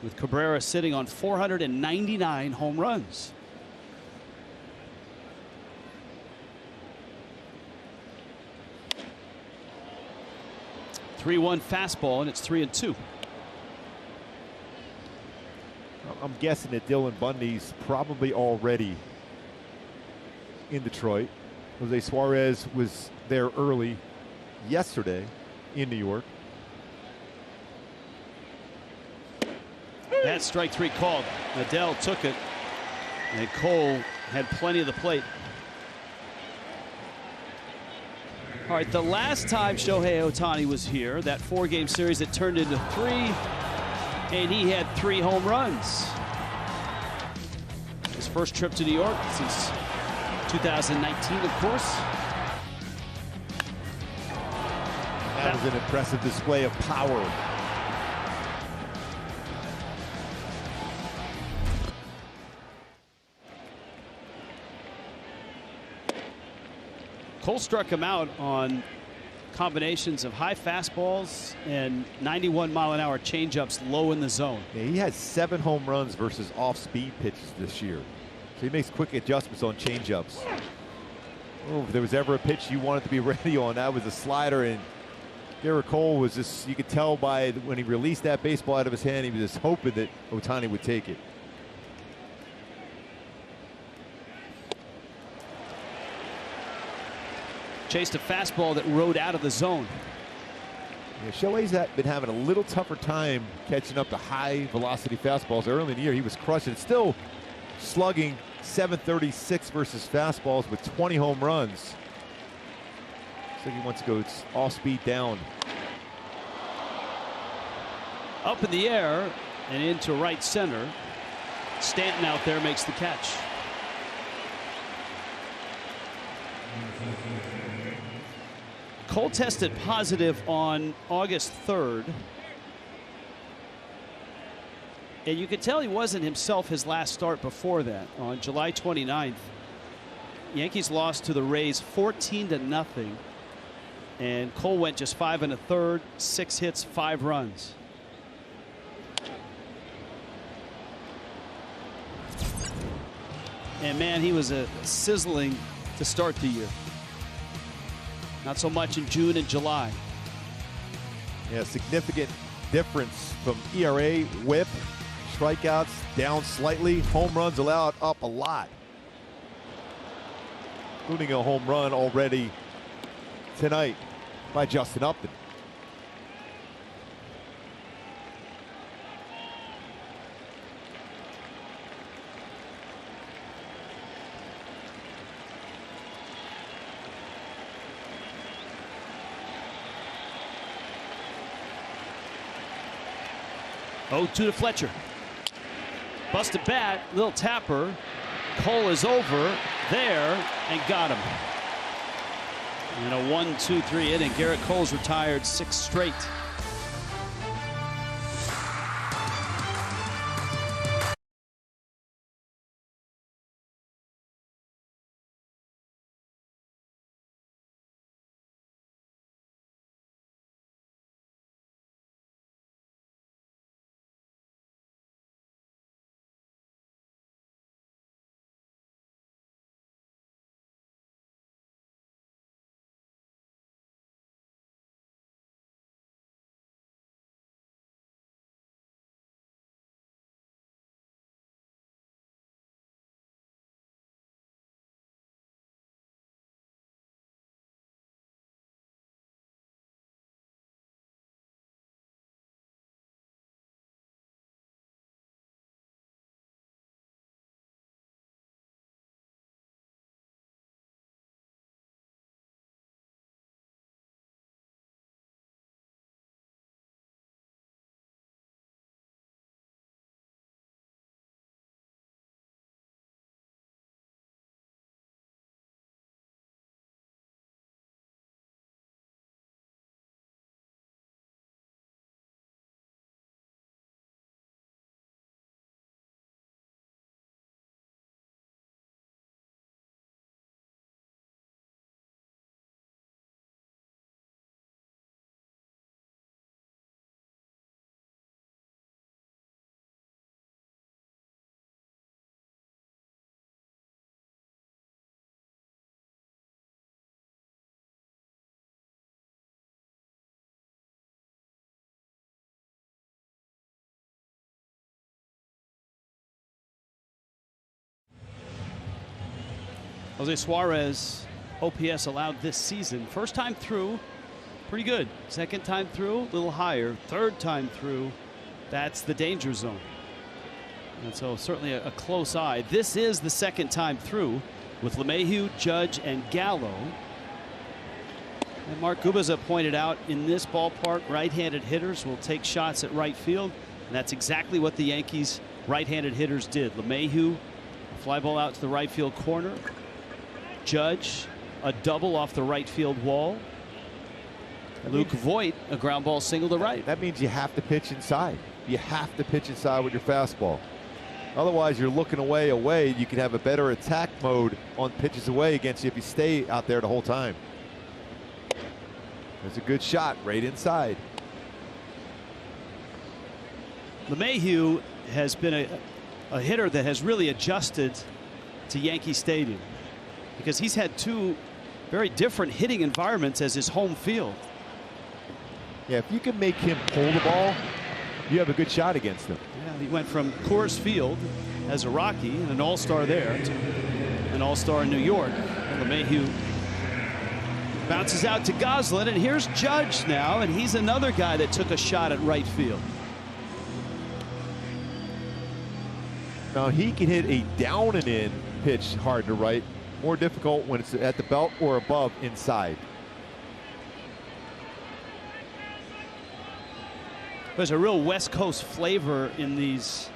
Speaker 1: with Cabrera sitting on 499 home runs. .31 fastball, and it's 3-2.
Speaker 3: I'm guessing that Dylan Bundy's probably already in Detroit. Jose Suarez was there early yesterday in New York.
Speaker 1: That's strike 3 called. Adell took it, and Cole had plenty of the plate. All right, the last time Shohei Ohtani was here, that 4-game series, it turned into 3, and he had 3 home runs. His first trip to New York since 2019, of course.
Speaker 3: That was an impressive display of power.
Speaker 1: Cole struck him out on combinations of high fastballs and 91-mile-an-hour changeups low in the zone.
Speaker 3: Yeah, he has 7 home runs versus off-speed pitches this year. So he makes quick adjustments on changeups. Oh, if there was ever a pitch you wanted to be ready on, that was a slider. And Garrett Cole was just, you could tell by when he released that baseball out of his hand, he was just hoping that Ohtani would take it.
Speaker 1: Chased a fastball that rode out of the zone.
Speaker 3: Yeah, Shohei's been having a little tougher time catching up to high velocity fastballs. Early in the year, he was crushing it. Still slugging .736 versus fastballs with 20 home runs. So he wants to go off speed down.
Speaker 1: Up in the air and into right center. Stanton out there makes the catch. Cole tested positive on August 3rd. And you could tell he wasn't himself his last start before that. On July 29th, Yankees lost to the Rays 14-0. And Cole went just 5 1/3, 6 hits, 5 runs. And man, he was sizzling to start the year. Not so much in June and July.
Speaker 3: Yeah, significant difference from ERA, whip, strikeouts down slightly, home runs allowed up a lot, including a home run already tonight by Justin Upton.
Speaker 1: Oh, 2 to Fletcher. Busted bat, little tapper. Cole is over there and got him. And a 1-2-3 inning. Garrett Cole's retired 6 straight. Jose Suarez, OPS allowed this season. First time through, pretty good. Second time through, a little higher. Third time through, that's the danger zone. And so certainly a close eye. This is the second time through with LeMahieu, Judge, and Gallo. And Mark Kubaza pointed out, in this ballpark, right-handed hitters will take shots at right field. And that's exactly what the Yankees right-handed hitters did. LeMahieu, fly ball out to the right field corner. Judge, a double off the right field wall. Luke Voit, a ground ball single to right.
Speaker 3: That means you have to pitch inside. You have to pitch inside with your fastball. Otherwise, you're looking away. You can have a better attack mode on pitches away against you if you stay out there the whole time. There's a good shot right inside.
Speaker 1: LeMahieu has been a hitter that has really adjusted to Yankee Stadium, because he's had two very different hitting environments as his home field.
Speaker 3: Yeah, if you can make him pull the ball, you have a good shot against him.
Speaker 1: Yeah, he went from Coors Field as a Rocky and an all-star there to an all-star in New York. And LeMahieu bounces out to Goslin, and here's Judge now, and he's another guy that took a shot at right field.
Speaker 3: Now he can hit a down and in pitch hard to right. More difficult when it's at the belt or above inside.
Speaker 1: There's a real West Coast flavor in these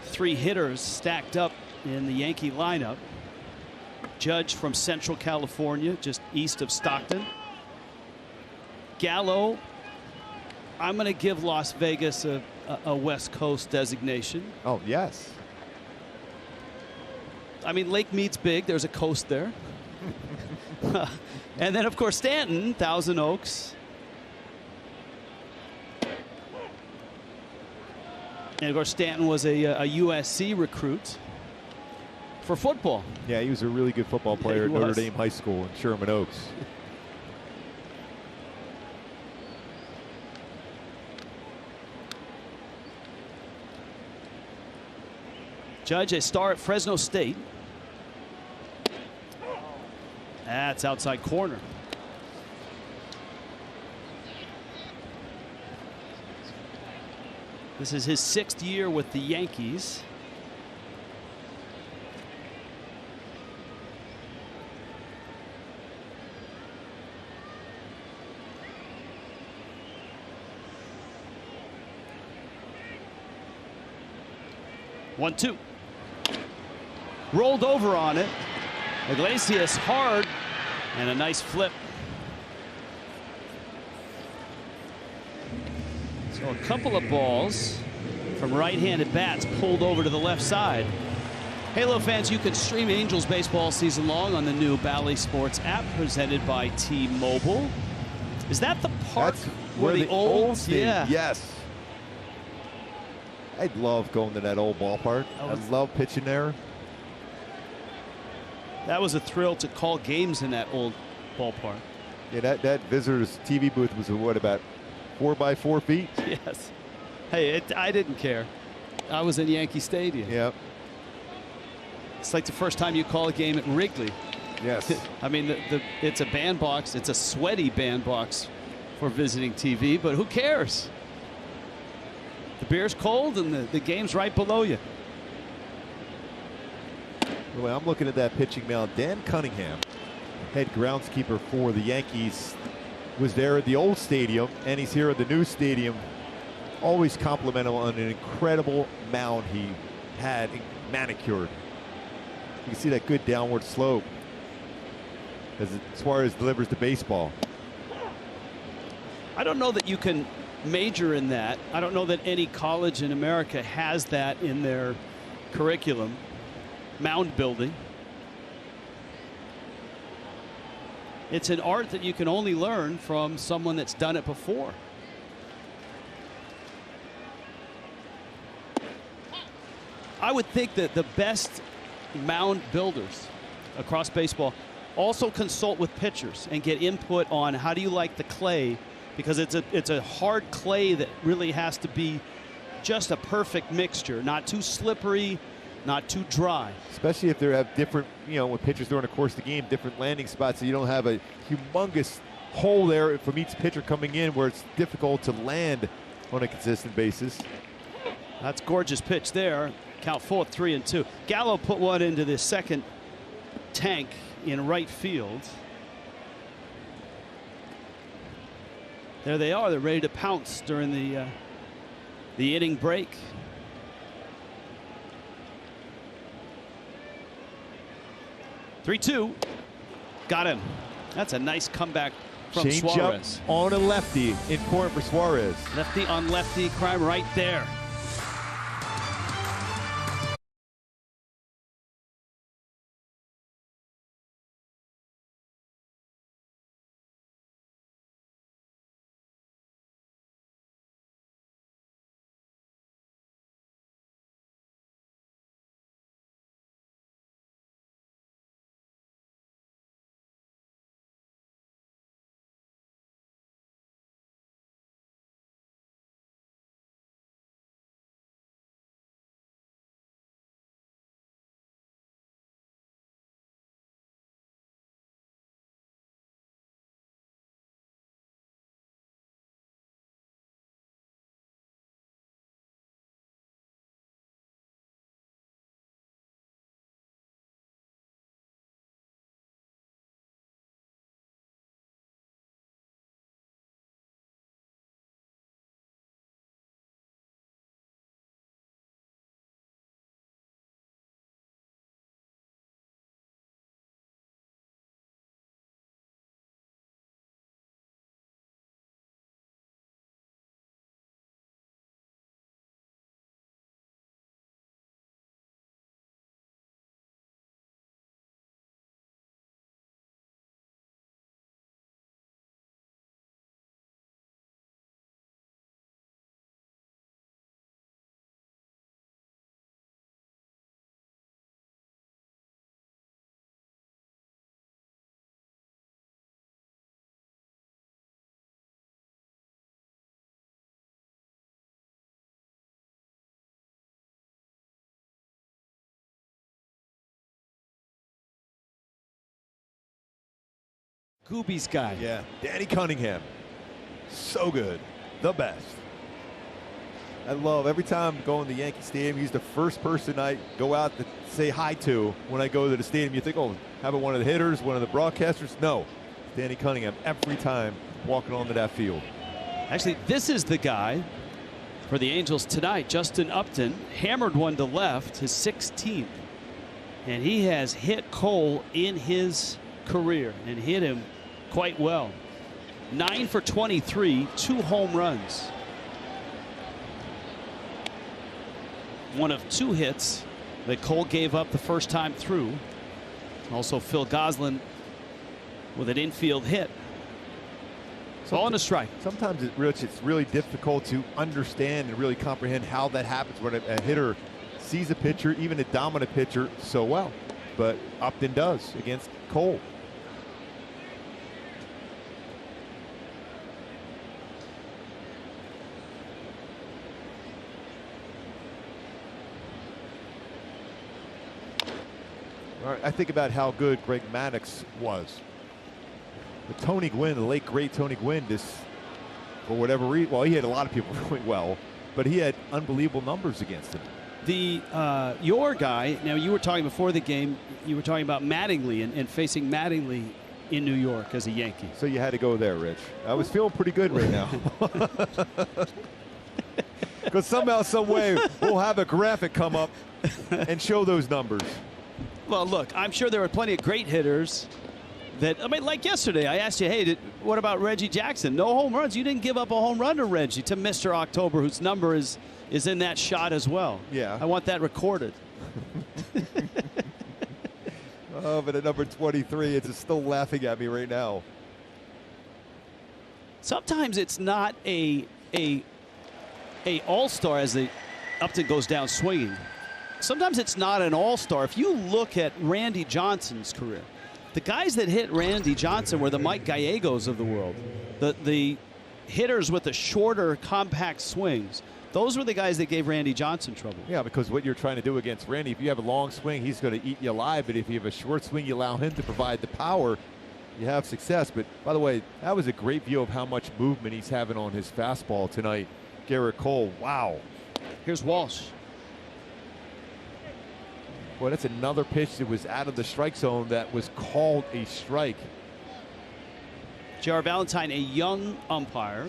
Speaker 1: three hitters stacked up in the Yankee lineup. Judge from Central California, just east of Stockton. Gallo, I'm going to give Las Vegas a West Coast designation.
Speaker 3: Oh, yes.
Speaker 1: I mean, Lake Mead's big. There's a coast there. And then, of course, Stanton, Thousand Oaks. And, of course, Stanton was a USC recruit for football.
Speaker 3: Yeah, he was a really good football player at Notre Dame High School in Sherman Oaks.
Speaker 1: Judge, a star at Fresno State. That's outside corner. This is his 6th year with the Yankees. One, two. Rolled over on it. Iglesias hard, and a nice flip. So a couple of balls from right-handed bats pulled over to the left side. Halo fans, you can stream Angels baseball season long on the new Bally Sports app presented by T-Mobile. Is that the park where the old
Speaker 3: stadium? Yeah. Yes. I'd love going to that old ballpark. I love pitching there.
Speaker 1: That was a thrill to call games in that old ballpark.
Speaker 3: Yeah, that visitor's TV booth was, what, about 4 by 4 feet?
Speaker 1: Yes. Hey, I didn't care. I was in Yankee Stadium.
Speaker 3: Yep.
Speaker 1: It's like the first time you call a game at Wrigley.
Speaker 3: Yes.
Speaker 1: I mean, it's a bandbox. It's a sweaty bandbox for visiting TV, but who cares? The beer's cold and the game's right below you.
Speaker 3: Well, I'm looking at that pitching mound. Dan Cunningham, head groundskeeper for the Yankees, was there at the old stadium, and he's here at the new stadium. Always compliment him on an incredible mound he had manicured. You can see that good downward slope as Suarez delivers the baseball.
Speaker 1: I don't know that you can major in that. I don't know that any college in America has that in their curriculum. Mound building. It's an art that you can only learn from someone that's done it before. I would think that the best mound builders across baseball also consult with pitchers and get input on how do you like the clay, because it's a hard clay that really has to be just a perfect mixture, not too slippery, not too dry.
Speaker 3: Especially if they have different, when pitchers during the course of the game, different landing spots, so you don't have a humongous hole there from each pitcher coming in where it's difficult to land on a consistent basis.
Speaker 1: That's gorgeous pitch there. Count full at 3-2. Gallo put one into the second tank in right field. There they are. They're ready to pounce during the inning break. (3-2). Got him. That's a nice comeback from Suarez.
Speaker 3: On a lefty, important for Suarez.
Speaker 1: Lefty on lefty crime right there. Gooby's guy.
Speaker 3: Yeah, Danny Cunningham. So good. The best. I love every time going to Yankee Stadium, he's the first person I go out to say hi to when I go to the stadium. You think, oh, how about one of the hitters, one of the broadcasters? No, Danny Cunningham every time walking onto that field.
Speaker 1: Actually, this is the guy for the Angels tonight. Justin Upton hammered one to left, his 16th. And he has hit Cole in his career and hit him quite well. 9 for 23, 2 home runs. One of 2 hits that Cole gave up the first time through. Also Phil Gosselin with an infield hit. Ball and a strike.
Speaker 3: Sometimes, Rich, it's really difficult to understand and really comprehend how that happens when a hitter sees a pitcher, even a dominant pitcher, so well. But Upton does against Cole. All right, I think about how good Greg Maddux was. But Tony Gwynn, the late great Tony Gwynn, for whatever reason, well, he had a lot of people doing well, but he had unbelievable numbers against him.
Speaker 1: Your guy, now you were talking before the game, you were talking about Mattingly and facing Mattingly in New York as a Yankee.
Speaker 3: So you had to go there, Rich. I was feeling pretty good right now. Because somehow, some way, we'll have a graphic come up and show those numbers.
Speaker 1: Well, look, I'm sure there were plenty of great hitters that, I mean, like yesterday, I asked you, hey, what about Reggie Jackson? No home runs. You didn't give up a home run to Reggie, to Mr. October, whose number is in that shot as well.
Speaker 3: Yeah.
Speaker 1: I want that recorded.
Speaker 3: Oh, but at number 23, it's still laughing at me right now.
Speaker 1: Sometimes it's not a all-star as the Upton goes down swinging. Sometimes it's not an all-star. If you look at Randy Johnson's career, the guys that hit Randy Johnson were the Mike Gallegos of the world, the hitters with the shorter, compact swings. Those were the guys that gave Randy Johnson trouble.
Speaker 3: Yeah, because what you're trying to do against Randy, if you have a long swing, he's going to eat you alive. But if you have a short swing, you allow him to provide the power, you have success. But by the way, that was a great view of how much movement he's having on his fastball tonight. Garrett Cole, wow.
Speaker 1: Here's Walsh.
Speaker 3: Boy, that's another pitch that was out of the strike zone that was called a strike.
Speaker 1: J.R. Valentine, a young umpire.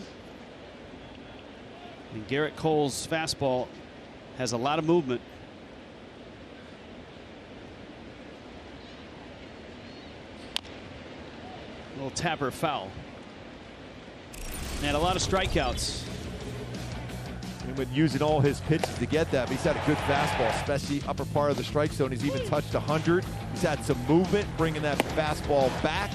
Speaker 1: And Garrett Cole's fastball has a lot of movement. A little tapper foul. And a lot of strikeouts.
Speaker 3: He's been using all his pitches to get that, but he's had a good fastball, especially upper part of the strike zone. He's even touched 100. He's had some movement, bringing that fastball back.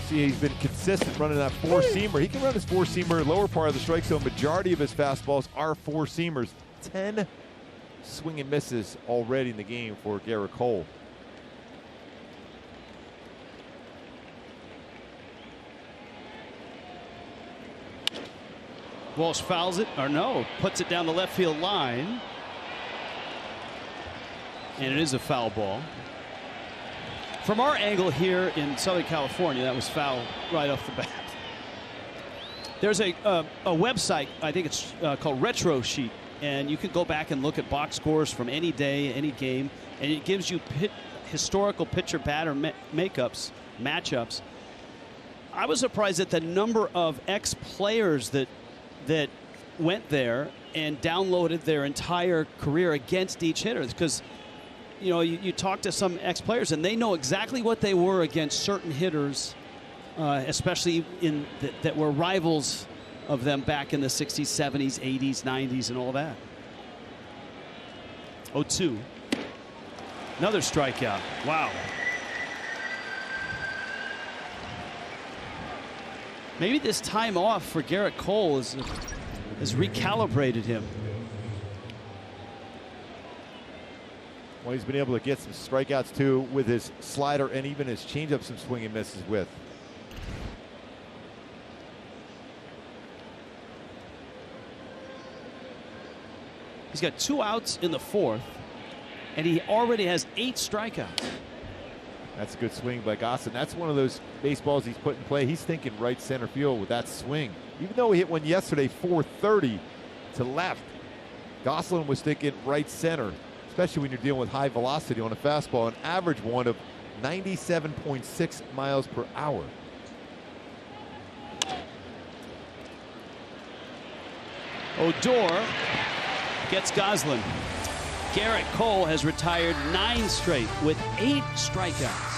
Speaker 3: See, he's been consistent running that four-seamer. He can run his four-seamer lower part of the strike zone. Majority of his fastballs are four-seamers. 10 swing and misses already in the game for Garrett Cole.
Speaker 1: Walsh fouls it, or no, puts it down the left field line. And it is a foul ball. From our angle here in Southern California, that was foul right off the bat. There's a website, I think it's called Retro Sheet, and you can go back and look at box scores from any day, any game, and it gives you historical pitcher batter matchups. I was surprised at the number of ex-players that went there and downloaded their entire career against each hitter, because you know, you talk to some ex-players and they know exactly what they were against certain hitters, especially that were rivals of them back in the 60s, 70s, 80s, 90s, and all that. 0-2. Another strikeout. Wow. Maybe this time off for Garrett Cole has recalibrated him.
Speaker 3: Well, he's been able to get some strikeouts too with his slider and even his changeup, some swing and misses with.
Speaker 1: He's got 2 outs in the 4th, and he already has 8 strikeouts.
Speaker 3: That's a good swing by Gosselin. That's one of those baseballs he's put in play. He's thinking right center field with that swing. Even though he hit one yesterday, 430 to left, Gosselin was thinking right center, especially when you're dealing with high velocity on a fastball, an average one of 97.6 miles per hour.
Speaker 1: Odor gets Gosselin. Garrett Cole has retired 9 straight with 8 strikeouts.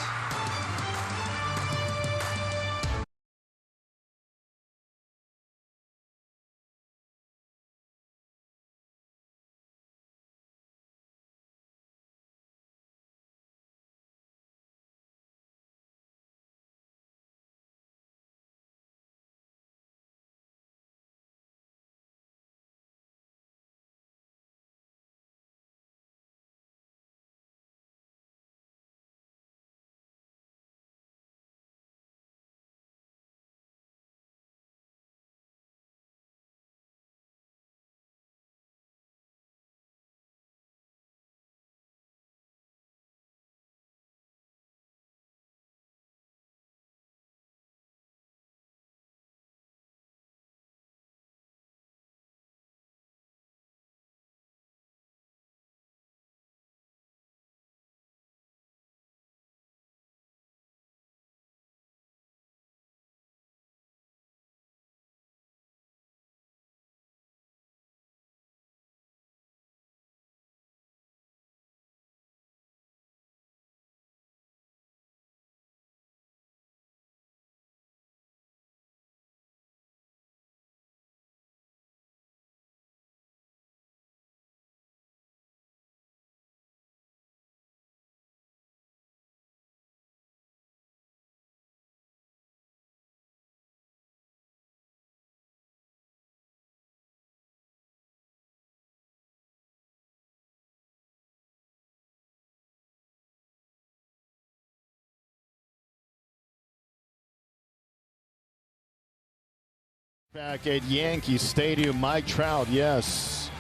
Speaker 4: Back at Yankee Stadium, Mike Trout, yes.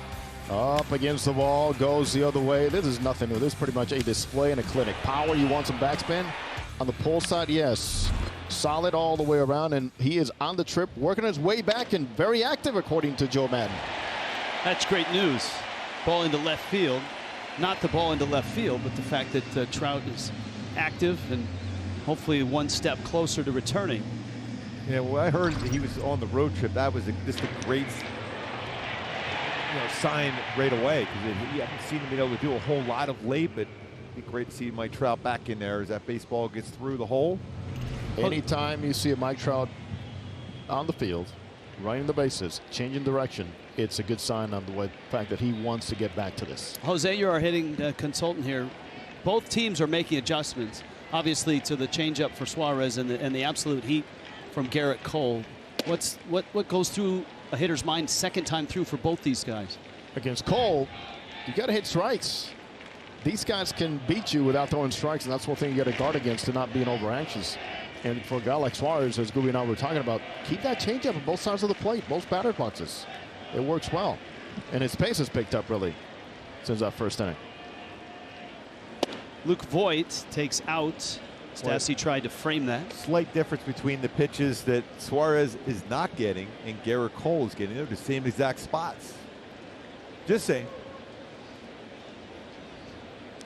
Speaker 4: Up against the wall, goes the other way. This is nothing new. This is pretty much a display and a clinic. Power, you want some backspin? On the pull side, yes. Solid all the way around, and he is on the trip, working his way back and very active, according to Joe Madden.
Speaker 1: That's great news. Ball into left field. Not the ball into left field, but the fact that Trout is active and hopefully one step closer to returning.
Speaker 3: Yeah, well, I heard that he was on the road trip. That was just a great sign right away, because you haven't seen him be able to do a whole lot of late, but it'd be great to see Mike Trout back in there as that baseball gets through the hole.
Speaker 4: Anytime you see a Mike Trout on the field, running the bases, changing direction, it's a good sign of the fact that he wants to get back to this.
Speaker 1: Jose, you're our hitting consultant here. Both teams are making adjustments, obviously, to the changeup for Suarez and the absolute heat from Garrett Cole. What goes through a hitter's mind second time through for both these guys?
Speaker 4: Against Cole, you got to hit strikes. These guys can beat you without throwing strikes, and that's one thing you got to guard against, to not being over anxious. And for a guy like Suarez, as Gooby and I were talking about, keep that changeup on both sides of the plate, both batter boxes. It works well, and his pace has picked up really since that first inning.
Speaker 1: Luke Voit takes out. Stassi tried to frame that.
Speaker 3: Slight difference between the pitches that Suarez is not getting and Garrett Cole is getting. They're the same exact spots. Just saying.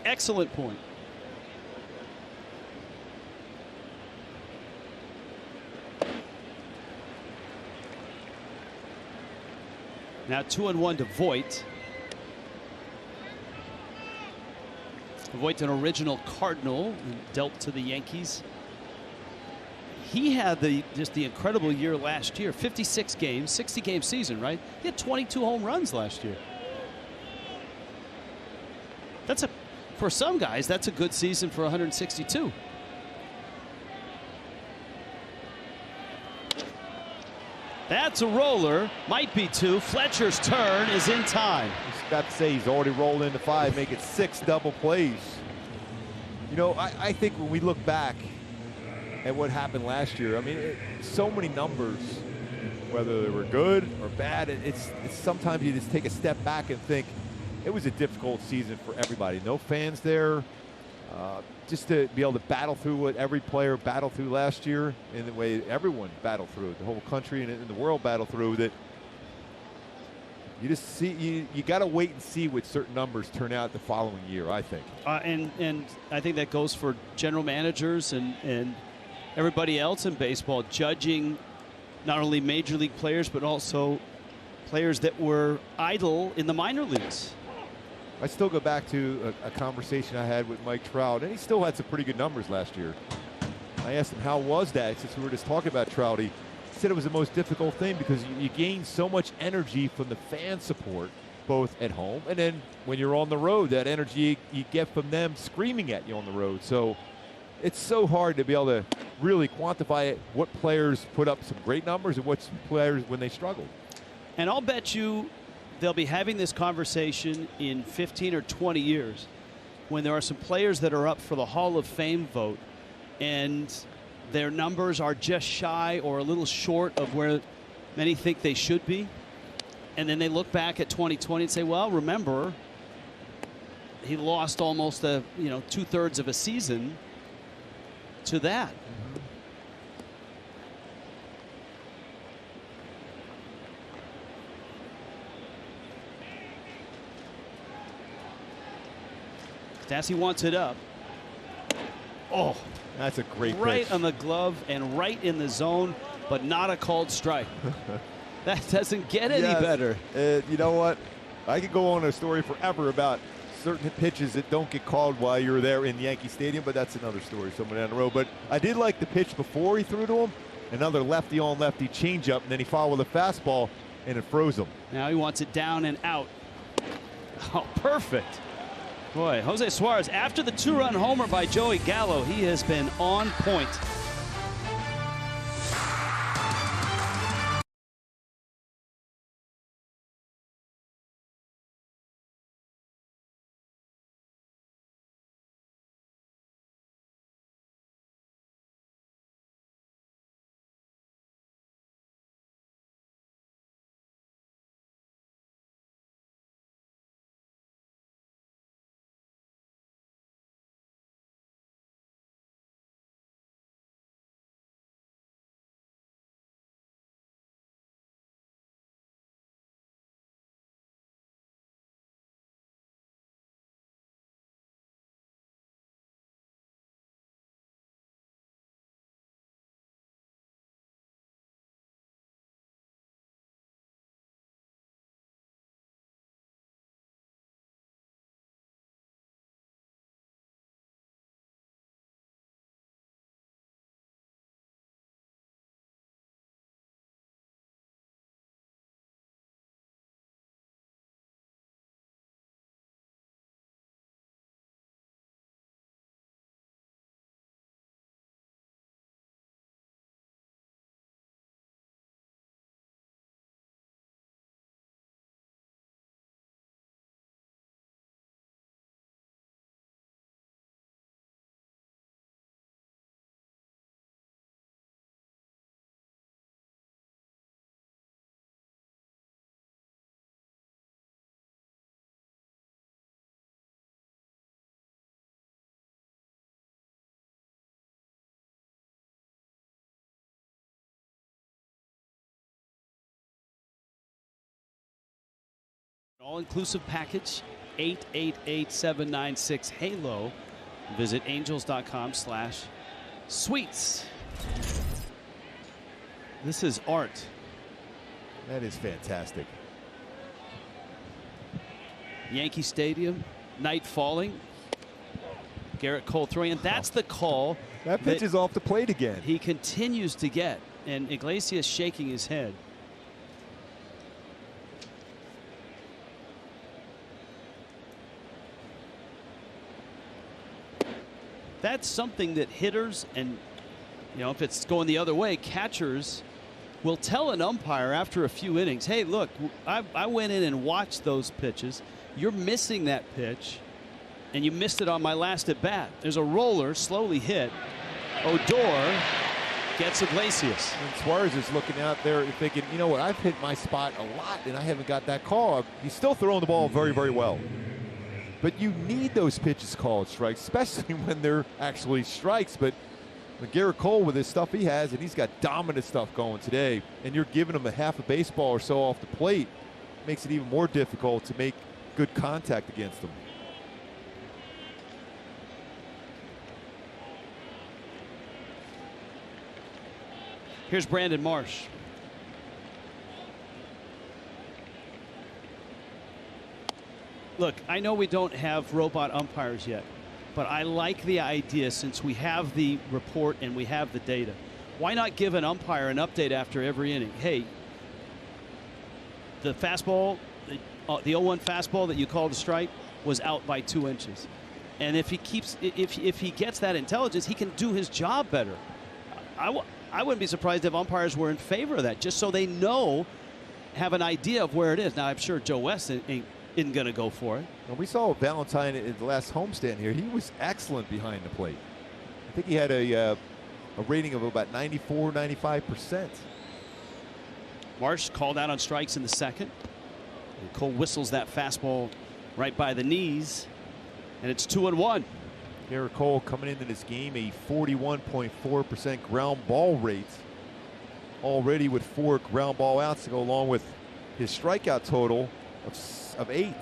Speaker 1: Excellent point. Now 2-1 to Voit. Voit, an original Cardinal, dealt to the Yankees. He had just the incredible year last year. 56 games, 60-game season, right? He had 22 home runs last year. For some guys, that's a good season for 162. That's a roller. Might be two. Fletcher's turn is in time.
Speaker 3: He's got to say he's already rolled into 5, make it 6 double plays. You know, I think when we look back at what happened last year, I mean, so many numbers, whether they were good or bad, it's sometimes you just take a step back and think it was a difficult season for everybody. No fans there. Just to be able to battle through what every player battled through last year, in the way everyone battled through it, the whole country and the world battled through, that you just see, you got to wait and see what certain numbers turn out the following year, I think.
Speaker 1: And I think that goes for general managers and everybody else in baseball, judging not only major league players but also players that were idle in the minor leagues.
Speaker 3: I still go back to a conversation I had with Mike Trout, and he still had some pretty good numbers last year. I asked him, how was that, since we were just talking about Trout. He said it was the most difficult thing because you gain so much energy from the fan support, both at home and then when you're on the road, that energy you get from them screaming at you on the road. So it's so hard to be able to really quantify it, what players put up some great numbers and what players when they struggled.
Speaker 1: And I'll bet you they'll be having this conversation in 15 or 20 years when there are some players that are up for the Hall of Fame vote and their numbers are just shy or a little short of where many think they should be. And then they look back at 2020 and say, well, remember, he lost almost 2/3 of a season to that. Stassi wants it up. Oh,
Speaker 3: that's a great
Speaker 1: right
Speaker 3: pitch.
Speaker 1: On the glove and right in the zone, but not a called strike. That doesn't get any better.
Speaker 3: You know what? I could go on a story forever about certain pitches that don't get called while you're there in Yankee Stadium, but that's another story somewhere down the road. But I did like the pitch before he threw to him, another lefty on lefty changeup, and then he followed with a fastball and it froze him.
Speaker 1: Now he wants it down and out. Oh, perfect. Boy, Jose Suarez, after the 2-run homer by Joey Gallo, he has been on point. All-inclusive package, 888-796-HALO. Visit angels.com/suites. This is art.
Speaker 3: That is fantastic.
Speaker 1: Yankee Stadium, night falling. Garrett Cole throwing, and that's the call.
Speaker 3: That pitch is off the plate again.
Speaker 1: He continues to get, and Iglesias shaking his head. That's something that hitters and, if it's going the other way, catchers will tell an umpire after a few innings, hey, look, I went in and watched those pitches. You're missing that pitch, and you missed it on my last at bat. There's a roller, slowly hit. Odor gets Iglesias.
Speaker 3: And Suarez is looking out there thinking, you know what, I've hit my spot a lot, and I haven't got that call. He's still throwing the ball very, very well. But you need those pitches called strikes, especially when they're actually strikes. But Garrett Cole, with his stuff he has, and he's got dominant stuff going today, and you're giving him a half a baseball or so off the plate, makes it even more difficult to make good contact against him.
Speaker 1: Here's Brandon Marsh. Look, I know we don't have robot umpires yet, but I like the idea, since we have the report and we have the data. Why not give an umpire an update after every inning? Hey, the fastball, the 0-1 fastball that you called a strike was out by 2 inches. And if he gets that intelligence, he can do his job better. I wouldn't be surprised if umpires were in favor of that, just so they know, have an idea of where it is. Now, I'm sure Joe West isn't going to go for it.
Speaker 3: And we saw Valentine in the last homestand here. He was excellent behind the plate. I think he had a rating of about 94, 95%.
Speaker 1: Marsh called out on strikes in the second. And Cole whistles that fastball right by the knees, and it's 2-1.
Speaker 3: Garrett Cole coming into this game a 41.4% ground ball rate, already with 4 ground ball outs to go along with his strikeout total of 8.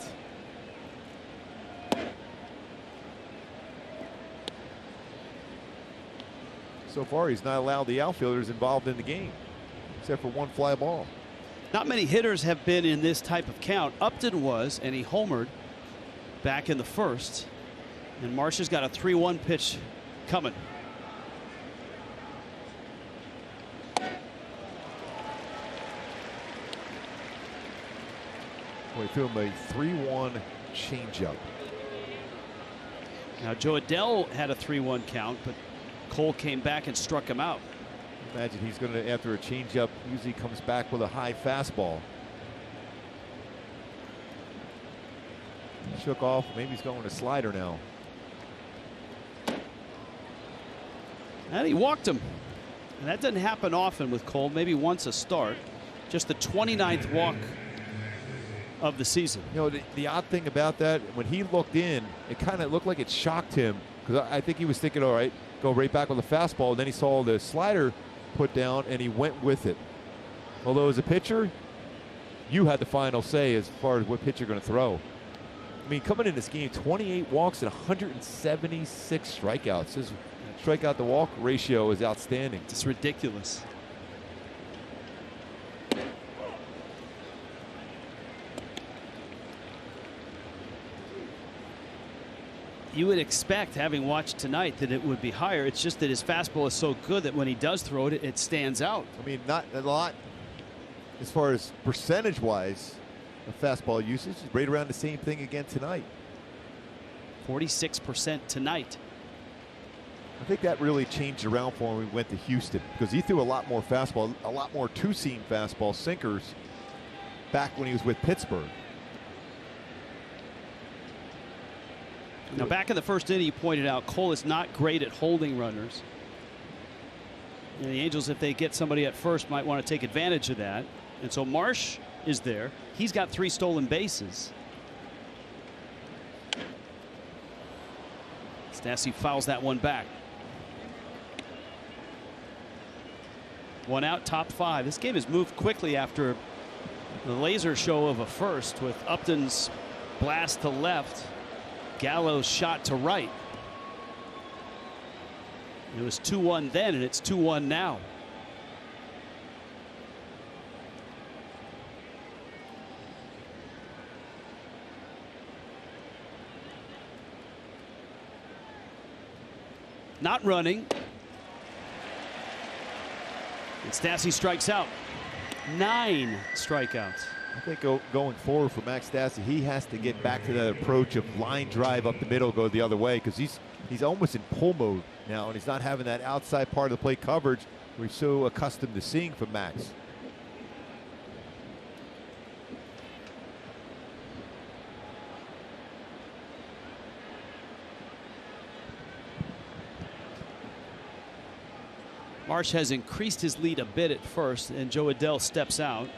Speaker 3: So far, he's not allowed the outfielders involved in the game, except for 1 fly ball.
Speaker 1: Not many hitters have been in this type of count. Upton was, and he homered back in the first. And Marsh has got a 3-1 pitch coming.
Speaker 3: We threw him a 3-1 changeup.
Speaker 1: Now, Joe Adell had a 3-1 count, but Cole came back and struck him out.
Speaker 3: Imagine he's going to, after a changeup, usually comes back with a high fastball. Shook off. Maybe he's going to slider now.
Speaker 1: And he walked him. And that doesn't happen often with Cole. Maybe once a start. Just the 29th walk of the season.
Speaker 3: You know, the odd thing about that, when he looked in, it kind of looked like it shocked him, because I think he was thinking, all right, go right back with the fastball. And then he saw the slider put down, and he went with it. Although as a pitcher, you had the final say as far as what pitch you're going to throw. I mean, coming in this game, 28 walks and 176 strikeouts. His strikeout to walk ratio is outstanding.
Speaker 1: It's ridiculous. You would expect, having watched tonight, that it would be higher. It's just that his fastball is so good that when he does throw it, it stands out.
Speaker 3: I mean, not a lot as far as percentage-wise of fastball usage. Right around the same thing again tonight.
Speaker 1: 46% tonight.
Speaker 3: I think that really changed around for him when we went to Houston, because he threw a lot more fastball, a lot more two-seam fastball sinkers back when he was with Pittsburgh.
Speaker 1: Now, back in the first inning, you pointed out Cole is not great at holding runners. And the Angels, if they get somebody at first, might want to take advantage of that. And so Marsh is there. He's got 3 stolen bases. Stassi fouls that one back. 1 out, top 5. This game has moved quickly after The laser show of a first with Upton's blast to left, Gallo's shot to right. It was 2-1 then, and it's 2-1 now. Not running. And Stassi strikes out. 9 strikeouts.
Speaker 3: I think going forward for Max Stassi, he has to get back to that approach of line drive up the middle, go the other way, because he's almost in pull mode now, and he's not having that outside part of the plate coverage we're so accustomed to seeing from Max.
Speaker 1: Marsh has increased his lead a bit at first, and Joe Adell steps out.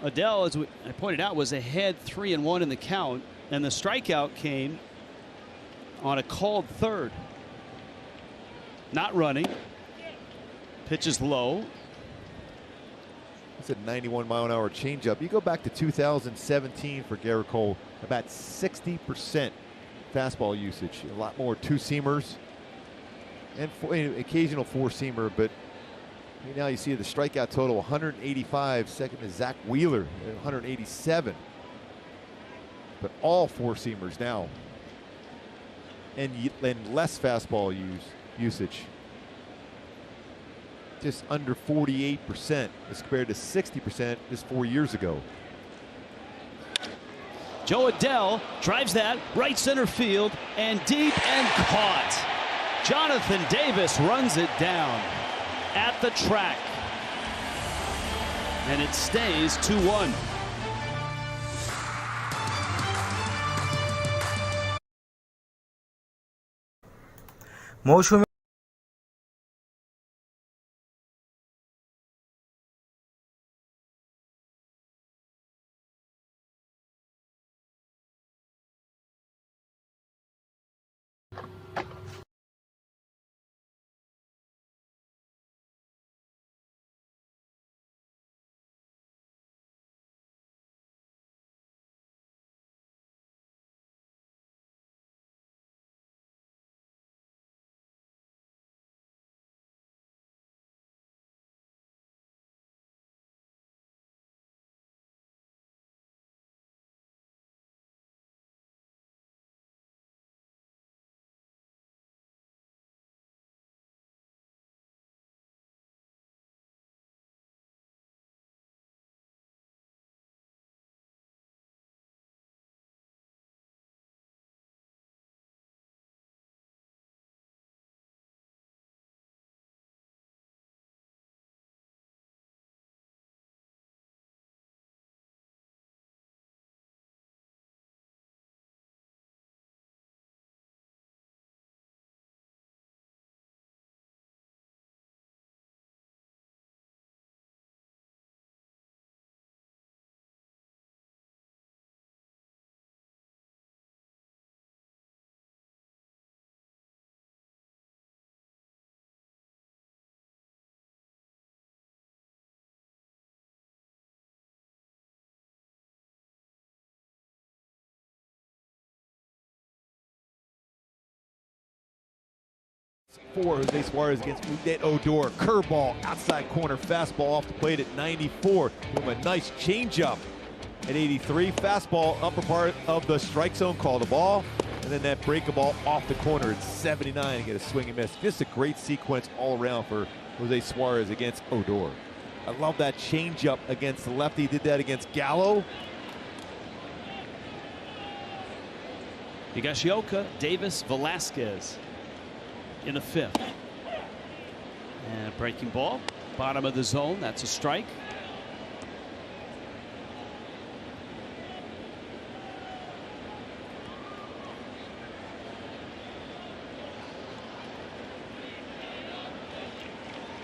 Speaker 1: Adell, as I pointed out, was ahead 3-1 in the count, and the strikeout came on a called third. Not running. Pitch is low.
Speaker 3: It's a 91-mile-an-hour changeup. You go back to 2017 for Garrett Cole, about 60% fastball usage. A lot more two-seamers and occasional four-seamer, but now you see the strikeout total 185. Second is Zach Wheeler at 187. But all four-seamers now, and less fastball usage. Just under 48% as compared to 60% just 4 years ago.
Speaker 1: Joe Adell drives that right center field and deep and caught. Jonathan Davis runs it down at the track, and it stays 2-1.
Speaker 8: Mousumi
Speaker 3: For Jose Suarez against Udet Odor. Curveball, outside corner, fastball off the plate at 94. With a nice changeup at 83. Fastball, upper part of the strike zone, call the ball. And then that breaking ball off the corner at 79 and get a swing and miss. Just a great sequence all around for Jose Suarez against Odor. I love that changeup against the lefty. Did that against Gallo.
Speaker 1: Higashioka, Davis, Velasquez in the fifth. And a breaking ball, bottom of the zone. That's a strike.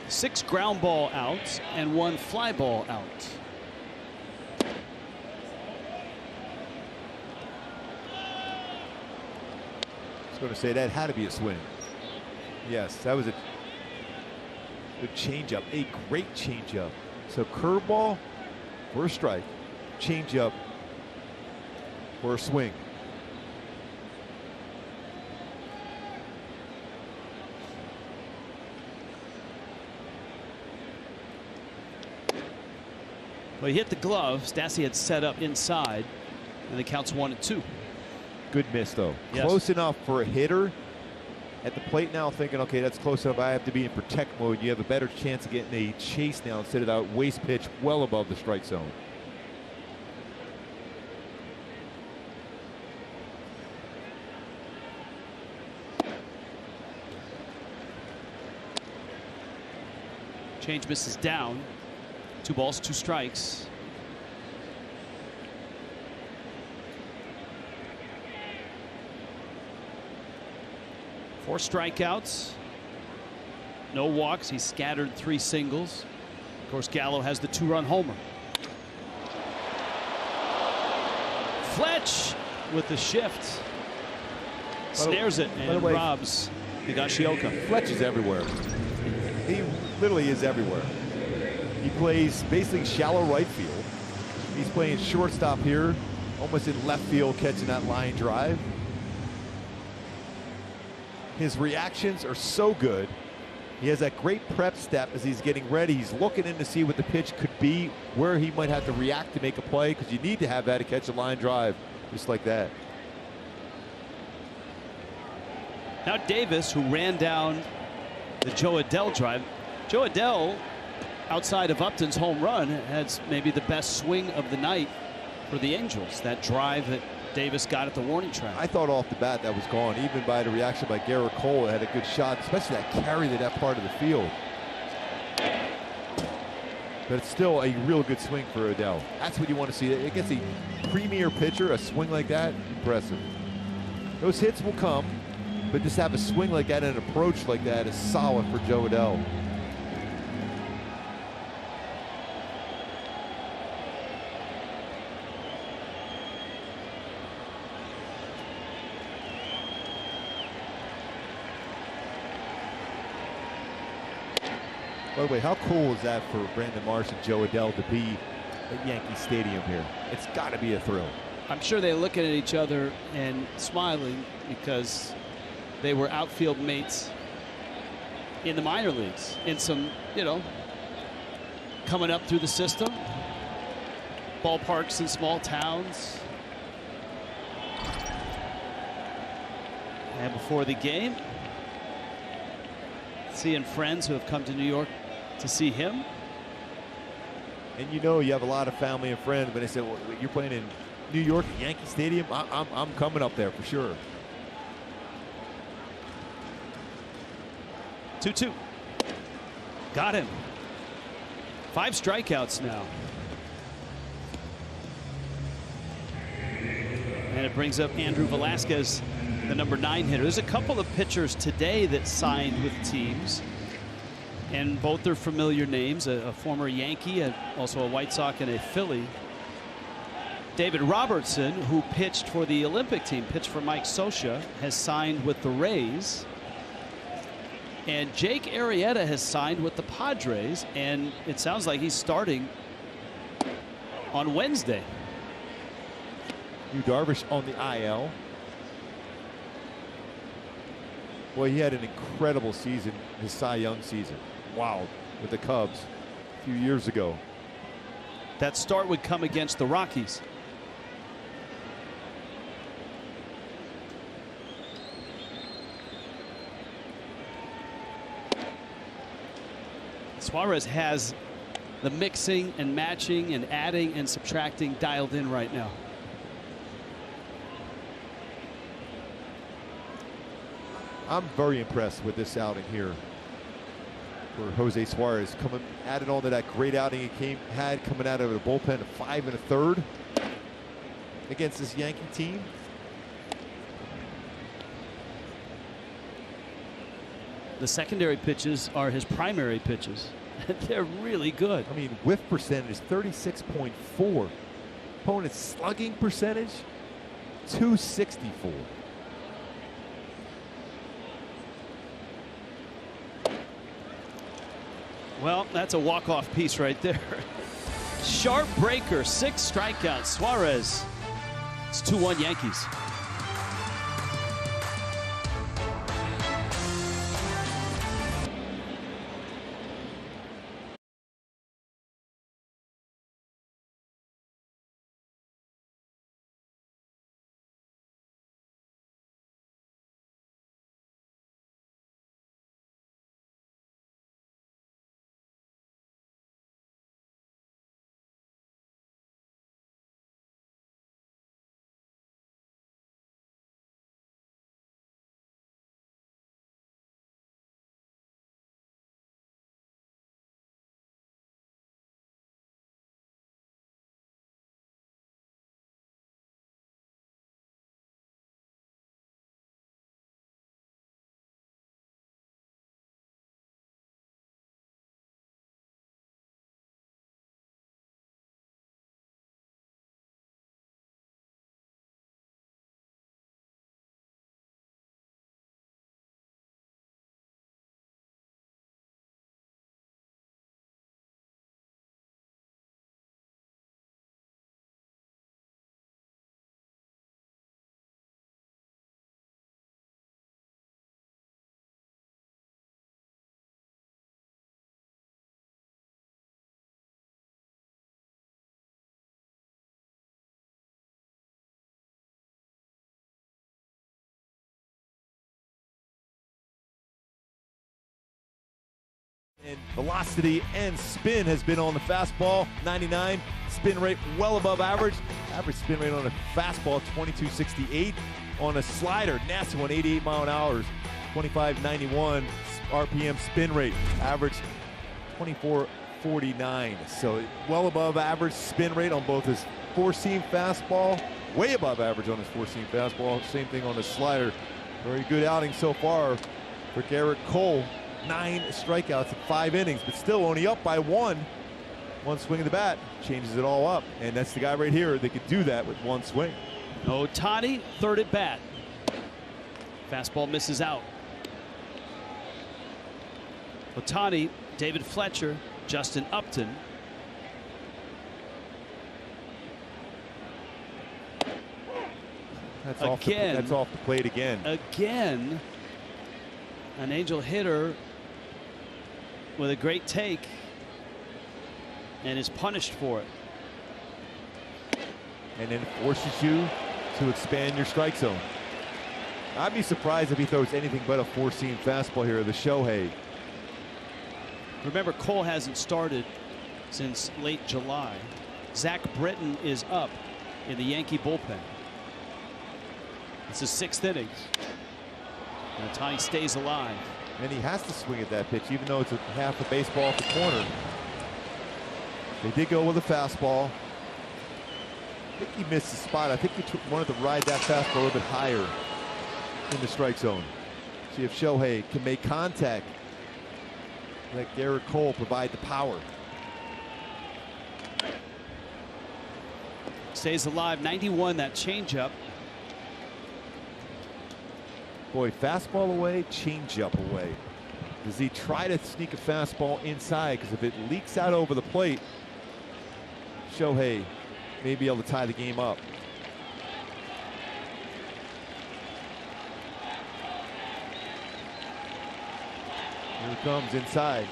Speaker 1: Six ground ball outs and one fly ball out.
Speaker 3: I was going to say that had to be a swing. Yes, that was a good changeup, a great changeup. So curveball, for a strike, change up for a swing.
Speaker 1: Well, he hit the glove. Stassi had set up inside, and the count's 1-2.
Speaker 3: Good miss, though.
Speaker 1: Yes.
Speaker 3: Close enough for a hitter at the plate now, thinking, okay, that's close enough. I have to be in protect mode. You have a better chance of getting a chase now instead of that waste pitch well above the strike zone.
Speaker 1: Change misses down. 2 balls, 2 strikes. Four strikeouts. No walks. He scattered 3 singles. Of course, Gallo has the 2-run homer. Fletch with the shift. Snares it and robs Higashioka.
Speaker 3: Fletch is everywhere. He literally is everywhere. He plays basically shallow right field. He's playing shortstop here, almost in left field, catching that line drive. His reactions are so good. He has that great prep step as he's getting ready. He's looking in to see what the pitch could be, where he might have to react to make a play, because you need to have that to catch a line drive, just like that.
Speaker 1: Now Davis, who ran down the Joe Adell drive. Joe Adell, outside of Upton's home run, has maybe the best swing of the night for the Angels. That drive that Davis got at the warning track.
Speaker 3: I thought off the bat that was gone, even by the reaction by Garrett Cole. Had a good shot, especially that carry to that part of the field. But it's still a real good swing for Adell. That's what you want to see. Against a premier pitcher, a swing like that, impressive. Those hits will come, but just have a swing like that and an approach like that is solid for Joe Adell. By the way, how cool is that for Brandon Marsh and Joe Adell to be at Yankee Stadium here? It's got to be a thrill.
Speaker 1: I'm sure they're looking at each other and smiling because they were outfield mates in the minor leagues in some, you know, coming up through the system, ballparks in small towns. And before the game, seeing friends who have come to New York to see him.
Speaker 3: And you know you have a lot of family and friends, but they said, well, you're playing in New York at Yankee Stadium? I'm coming up there for sure.
Speaker 1: 2-2. Got him. 5 strikeouts now. And it brings up Andrew Velasquez, the number 9 hitter. There's a couple of pitchers today that signed with teams, and both are familiar names, a former Yankee and also a White Sox and a Philly. David Robertson, who pitched for the Olympic team, pitched for Mike Scioscia, has signed with the Rays. And Jake Arrieta has signed with the Padres, and it sounds like he's starting on Wednesday.
Speaker 3: Yu Darvish on the IL. Boy, he had an incredible season, his Cy Young season. Wow, with the Cubs a few years ago.
Speaker 1: That start would come against the Rockies. Suarez has the mixing and matching and adding and subtracting dialed in right now.
Speaker 3: I'm very impressed with this outing here for Jose Suarez, coming added on to that great outing he had coming out of the bullpen of 5 1/3 against this Yankee team.
Speaker 1: The secondary pitches are his primary pitches. They're really good.
Speaker 3: I mean, whiff percentage 36.4. Opponent's slugging percentage 264.
Speaker 1: Well, that's a walk-off piece right there. Sharp breaker, 6 strikeouts. Suarez. It's 2-1 Yankees.
Speaker 3: And velocity and spin has been on the fastball, 99. Spin rate well above average. Average spin rate on a fastball, 22.68. On a slider, nasty one, 88 mile an hour, 25.91 RPM spin rate. Average 24.49. So well above average spin rate on both his four-seam fastball, way above average on his four-seam fastball. Same thing on his slider. Very good outing so far for Garrett Cole. 9 strikeouts in 5 innings, but still only up by 1. One swing of the bat changes it all up, and that's the guy right here that could do that with one swing.
Speaker 1: Ohtani, third at bat. Fastball misses out. Ohtani, David Fletcher, Justin Upton.
Speaker 3: That's off the plate again.
Speaker 1: Again, an Angel hitter with a great take and is punished for it.
Speaker 3: And then forces you to expand your strike zone. I'd be surprised if he throws anything but a four-seam fastball here, the Shohei.
Speaker 1: Remember, Cole hasn't started since late July. Zach Britton is up in the Yankee bullpen. It's the 6th inning. And Ohtani stays alive.
Speaker 3: And he has to swing at that pitch, even though it's a half a baseball off the corner. They did go with a fastball. I think he missed the spot. I think he wanted to ride that fastball a little bit higher in the strike zone. See if Shohei can make contact. Let Garrett Cole provide the power.
Speaker 1: Stays alive, 91, that changeup.
Speaker 3: Boy, fastball away, changeup away. Does he try to sneak a fastball inside? Because if it leaks out over the plate, Shohei may be able to tie the game up. Here it comes inside.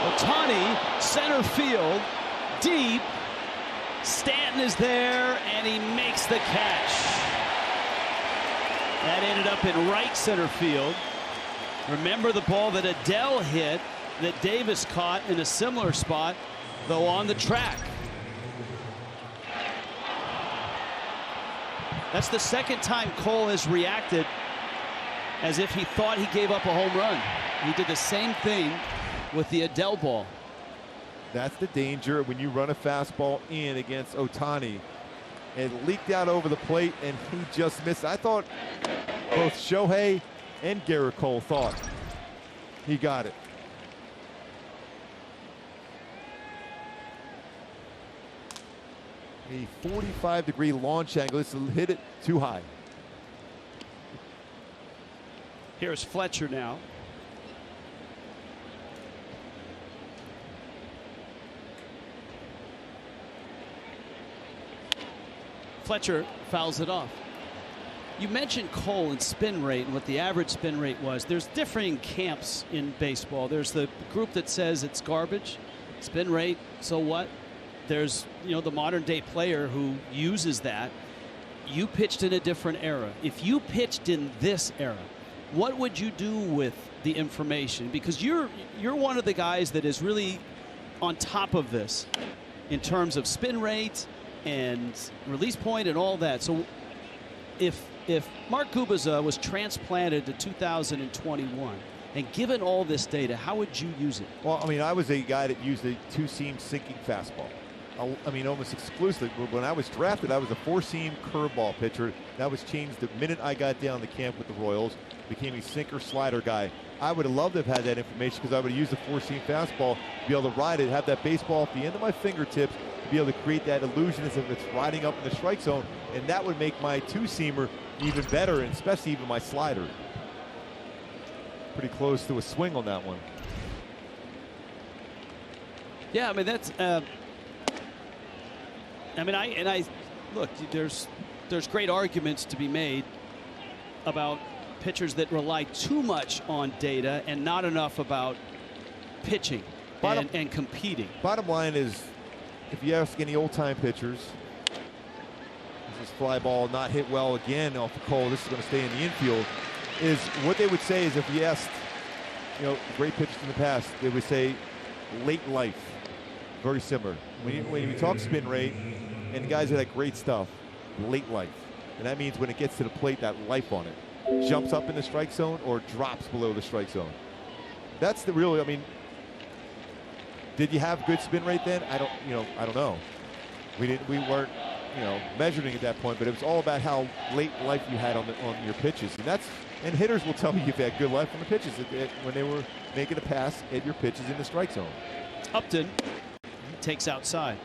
Speaker 1: Ohtani, center field, deep. Stanton is there, and he makes the catch. That ended up in right center field. Remember the ball that Adele hit that Davis caught in a similar spot, though on the track. That's the second time Cole has reacted as if he thought he gave up a home run. He did the same thing with the Adele ball.
Speaker 3: That's the danger when you run a fastball in against Ohtani. It leaked out over the plate, and he just missed. I thought both Shohei and Garrett Cole thought he got it. A 45-degree launch angle. This hit it too high.
Speaker 1: Here's Fletcher now. Fletcher fouls it off. You mentioned Cole and spin rate and what the average spin rate was. There's differing camps in baseball. There's the group that says it's garbage, spin rate, so what? There's, the modern day player who uses that. You pitched in a different era. If you pitched in this era, what would you do with the information? Because you're one of the guys that is really on top of this in terms of spin rate and release point and all that. So if Mark Kubica was transplanted to 2021 and given all this data, how would you use it?
Speaker 3: Well, I mean, I was a guy that used a two-seam sinking fastball. I mean, almost exclusively. When I was drafted, I was a four-seam curveball pitcher. That was changed the minute I got down the camp with the Royals. Became a sinker slider guy. I would have loved to have had that information because I would have used the four-seam fastball to be able to ride it, have that baseball at the end of my fingertips, to be able to create that illusion as if it's riding up in the strike zone, and that would make my two-seamer even better, and especially even my slider. Pretty close to a swing on that one.
Speaker 1: Yeah, I mean that's. I look. There's great arguments to be made about pitchers that rely too much on data and not enough about pitching and competing.
Speaker 3: Bottom line is, if you ask any old-time pitchers, is this fly ball not hit well again off the Cole? This is going to stay in the infield. Is what they would say is if you asked, great pitchers in the past, they would say late life. Very similar. When you talk spin rate and guys that have great stuff, late life. And that means when it gets to the plate, that life on it jumps up in the strike zone or drops below the strike zone. That's the real, did you have good spin rate then? I don't know. We weren't, measuring at that point, but it was all about how late life you had on your pitches. And hitters will tell you if you had good life on the pitches when they were making a pass at your pitches in the strike zone.
Speaker 1: Upton takes outside.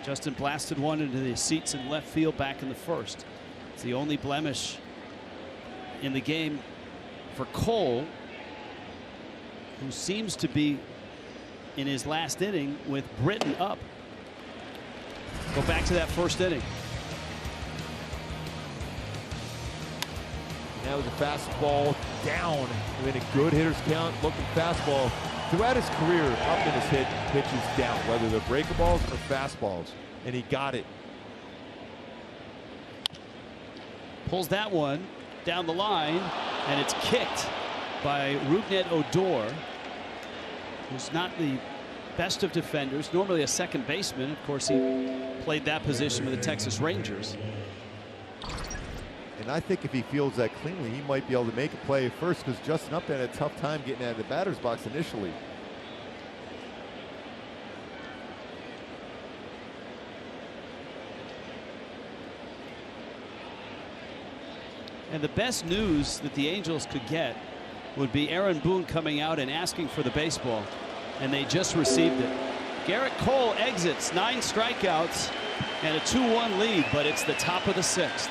Speaker 1: Justin blasted one into the seats in left field back in the first. It's the only blemish in the game for Cole, who seems to be in his last inning with Britton up. Go back to that first inning.
Speaker 3: That was a fastball down in a good hitter's count looking fastball. Throughout his career, Upton has hit pitches down, whether they're breaker balls or fastballs, and he got it.
Speaker 1: Pulls that one down the line, and it's kicked by Rougned Odor, who's not the best of defenders, normally a second baseman. Of course, he played that position with the Texas Rangers.
Speaker 3: And I think if he fields that cleanly, he might be able to make a play at first, because Justin Upton had a tough time getting out of the batter's box initially.
Speaker 1: And the best news that the Angels could get would be Aaron Boone coming out and asking for the baseball, and they just received it. Garrett Cole exits, 9 strikeouts and a 2-1 lead, but it's the top of the 6th.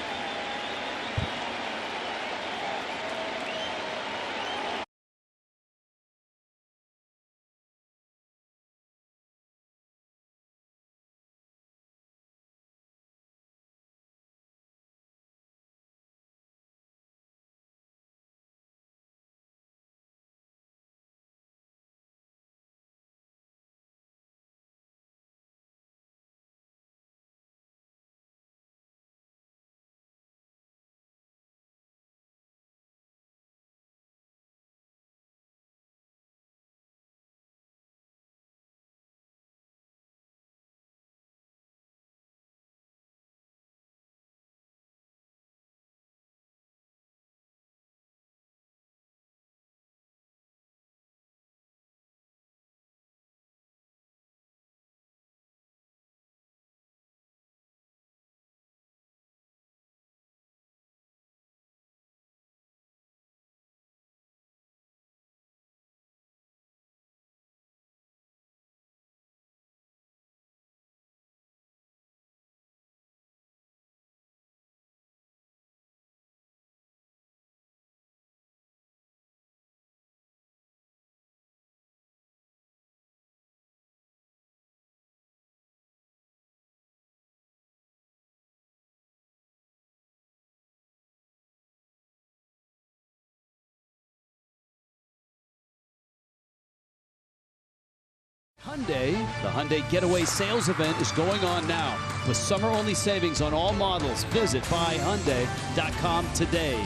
Speaker 1: Hyundai. The Hyundai Getaway Sales Event is going on now with summer-only savings on all models. Visit buyhyundai.com today.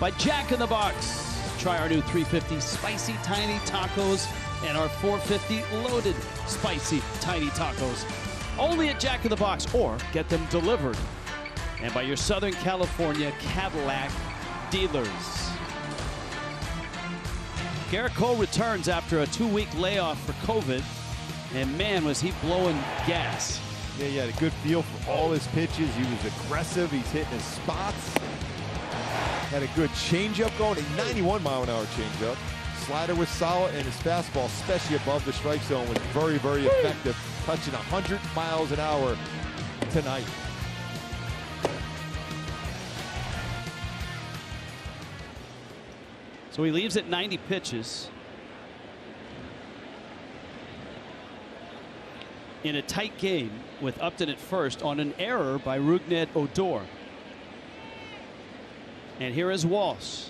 Speaker 1: By Jack in the Box. Try our new 350 Spicy Tiny Tacos and our 450 Loaded Spicy Tiny Tacos. Only at Jack in the Box, or get them delivered. And by your Southern California Cadillac dealers. Garrett Cole returns after a 2-week layoff for COVID, and man, was he blowing gas.
Speaker 3: Yeah, he had a good feel for all his pitches. He was aggressive. He's hitting his spots. Had a good changeup going, a 91-mile-an-hour changeup. Slider was solid, and his fastball, especially above the strike zone, was very, very effective, touching 100 miles an hour tonight.
Speaker 1: So he leaves at 90 pitches. In a tight game with Upton at first on an error by Rougned Odor. And here is Walsh.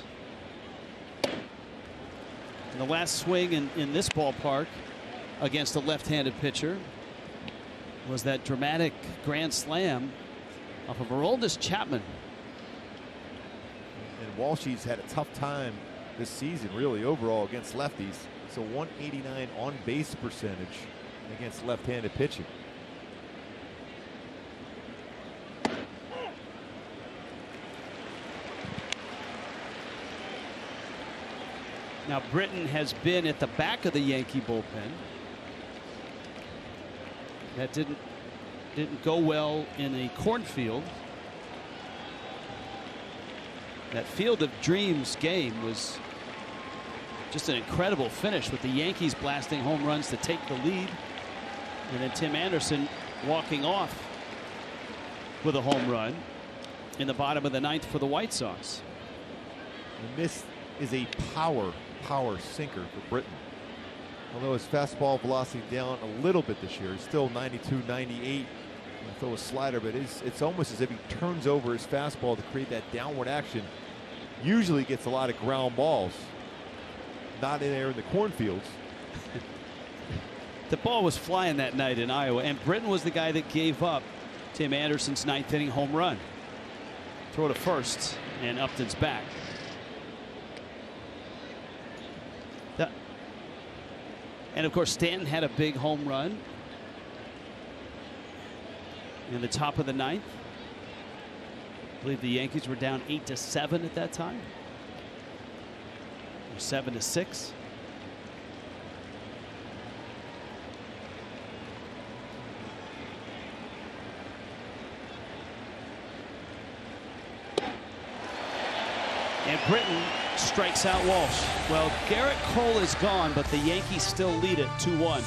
Speaker 1: And the last swing in this ballpark against a left-handed pitcher was that dramatic grand slam off of Aroldis Chapman.
Speaker 3: And Walshy's had a tough time this season, really, overall against lefties. So 189 on-base percentage against left-handed pitching.
Speaker 1: Now Britton has been at the back of the Yankee bullpen. That didn't go well in a cornfield. That Field of Dreams game was just an incredible finish with the Yankees blasting home runs to take the lead, and then Tim Anderson walking off with a home run in the bottom of the ninth for the White Sox.
Speaker 3: And this is a power sinker for Britton. Although his fastball velocity down a little bit this year, he's still 92, 98. Throw a slider, but it's almost as if he turns over his fastball to create that downward action. Usually gets a lot of ground balls. Not in there in the cornfields.
Speaker 1: The ball was flying that night in Iowa, and Britton was the guy that gave up Tim Anderson's ninth-inning home run. Throw to first, and Upton's back. And of course, Stanton had a big home run in the top of the ninth. I believe the Yankees were down 8-7 at that time, or 7-6. And Britton strikes out Walsh. Well, Garrett Cole is gone, but the Yankees still lead it 2-1.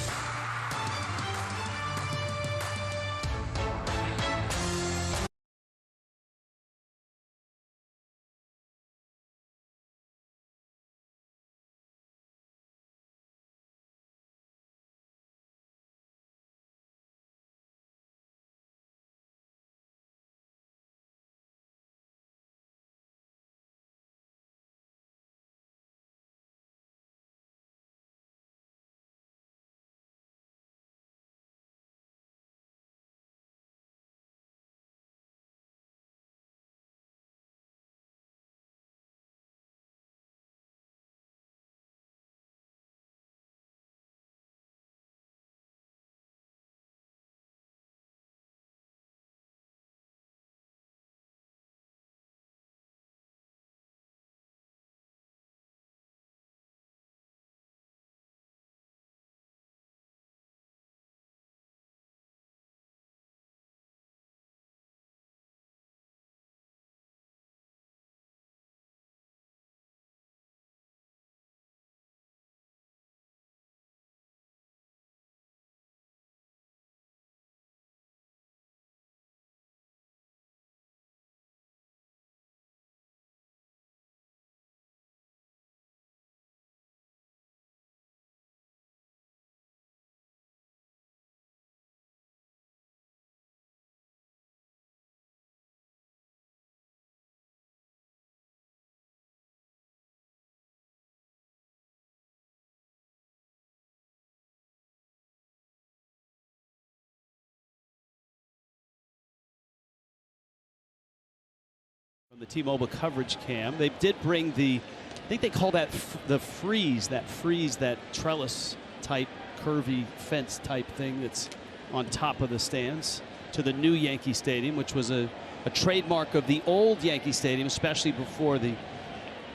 Speaker 1: The T-Mobile coverage cam. They did bring I think they call that the freeze, that trellis type, curvy fence type thing that's on top of the stands to the new Yankee Stadium, which was a trademark of the old Yankee Stadium, especially before the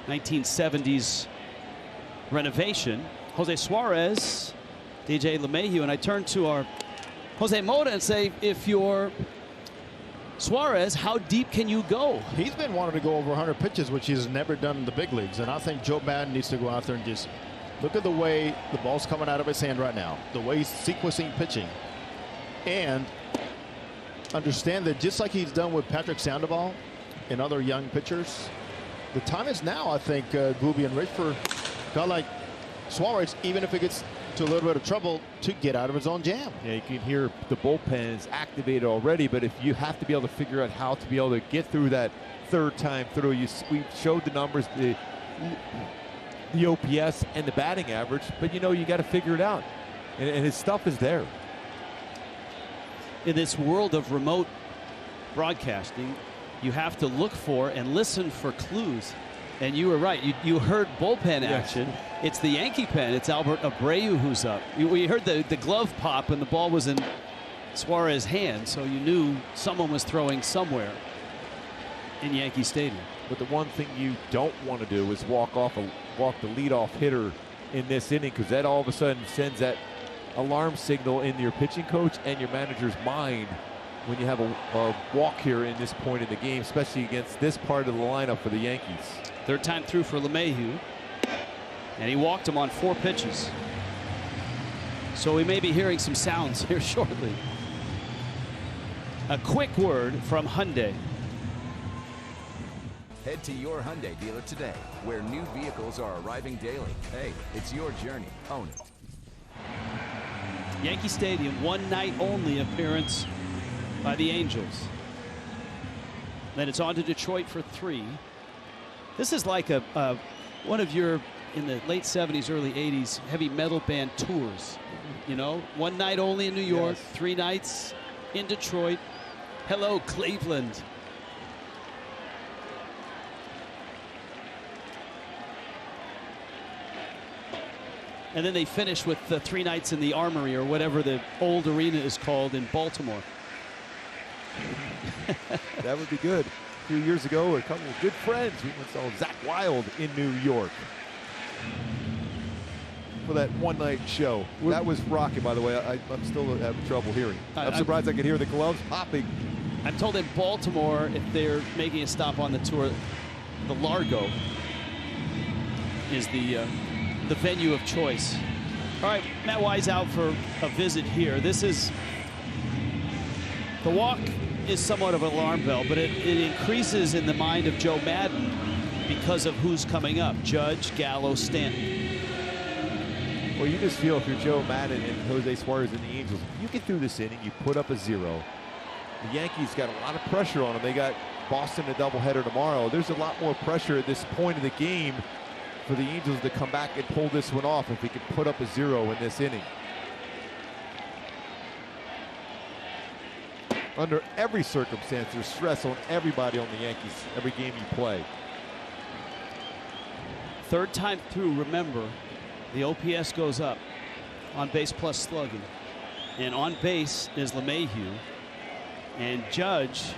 Speaker 1: 1970s renovation. Jose Suarez, DJ LeMahieu, and I turn to our Jose Mota and say, if you're Suarez, how deep can you go?
Speaker 4: He's been wanting to go over 100 pitches, which he's never done in the big leagues. And I think Joe Madden needs to go out there and just look at the way the ball's coming out of his hand right now, the way he's sequencing pitching, and understand that just like he's done with Patrick Sandoval and other young pitchers, the time is now, I think, Gooby and Rich, for a guy like Suarez, even if it gets to a little bit of trouble, to get out of his own jam.
Speaker 3: Yeah, you can hear the bullpen is activated already, but if you have to be able to figure out how to be able to get through that third time through, we showed the numbers, the OPS and the batting average, but you got to figure it out, and his stuff is there.
Speaker 1: In this world of remote broadcasting, you have to look for and listen for clues. And you were right. You heard bullpen action.
Speaker 3: Yes.
Speaker 1: It's the Yankee pen. It's Albert Abreu who's up. You heard the glove pop and the ball was in Suarez's hand, so you knew someone was throwing somewhere in Yankee Stadium.
Speaker 3: But the one thing you don't want to do is walk the leadoff hitter in this inning, because that all of a sudden sends that alarm signal in your pitching coach and your manager's mind when you have a walk here in this point in the game, especially against this part of the lineup for the Yankees.
Speaker 1: Third time through for LeMahieu, and he walked him on 4 pitches. So we may be hearing some sounds here shortly. A quick word from Hyundai.
Speaker 8: Head to your Hyundai dealer today, where new vehicles are arriving daily. Hey, it's your journey. Own it.
Speaker 1: Yankee Stadium, one night only appearance by the Angels. Then it's on to Detroit for 3. This is like one of your, in the late 70s, early 80s, heavy metal band tours. One night only in New York, yes. 3 nights in Detroit. Hello, Cleveland. And then they finish with 3 nights in the Armory, or whatever the old arena is called, in Baltimore.
Speaker 3: That would be good. A few years ago, a couple of good friends, we went and saw Zach Wilde in New York for that one-night show. That was rocking, by the way. I'm still having trouble hearing. I'm surprised I could hear the gloves popping.
Speaker 1: I'm told in Baltimore, if they're making a stop on the tour, the Largo is the venue of choice. All right, Matt Wise out for a visit here. This is the walk is somewhat of an alarm bell, but it increases in the mind of Joe Madden because of who's coming up: Judge, Gallo, Stanton.
Speaker 3: Well, you just feel, if you're Joe Madden and Jose Suarez and the Angels, if you get through this inning, you put up a 0. The Yankees got a lot of pressure on them. They got Boston a doubleheader tomorrow. There's a lot more pressure at this point of the game for the Angels to come back and pull this one off if he can put up a 0 in this inning. Under every circumstance, there's stress on everybody on the Yankees every game you play.
Speaker 1: Third time through, remember, the OPS goes up on base plus slugging. And on base is LeMahieu. And Judge,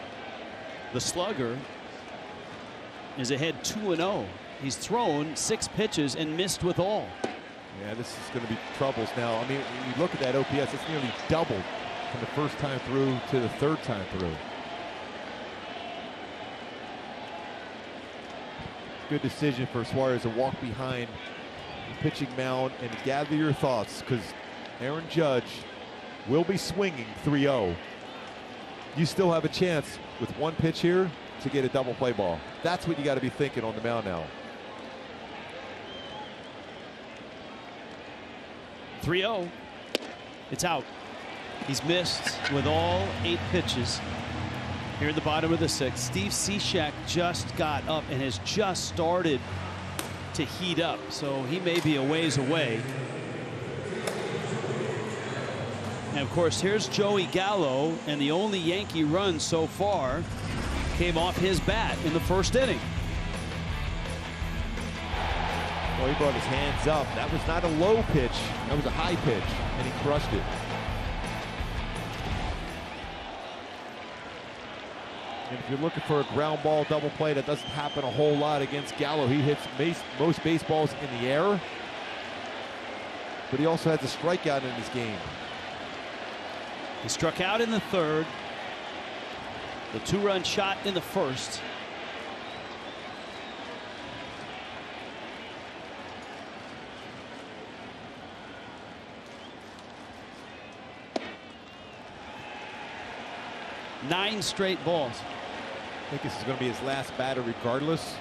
Speaker 1: the slugger, is ahead 2-0. He's thrown 6 pitches and missed with all.
Speaker 3: Yeah, this is going to be troubles now. I mean, when you look at that OPS, it's nearly doubled from the first time through to the third time through. Good decision for Suarez to walk behind the pitching mound and gather your thoughts, because Aaron Judge will be swinging 3-0. You still have a chance with 1 pitch here to get a double play ball. That's what you got to be thinking on the mound now.
Speaker 1: 3-0. It's out. He's missed with all 8 pitches here in the bottom of the 6th. Steve Cishek just got up and has just started to heat up, so he may be a ways away. And of course, here's Joey Gallo, and the only Yankee run so far came off his bat in the first inning.
Speaker 3: Well, he brought his hands up. That was not a low pitch. That was a high pitch, and he crushed it. And if you're looking for a ground ball double play, that doesn't happen a whole lot against Gallo. He hits most baseballs in the air, but he also has a strikeout in his game.
Speaker 1: He struck out in the third. The two-run shot in the first. Nine straight balls.
Speaker 3: I think this is going to be his last batter regardless.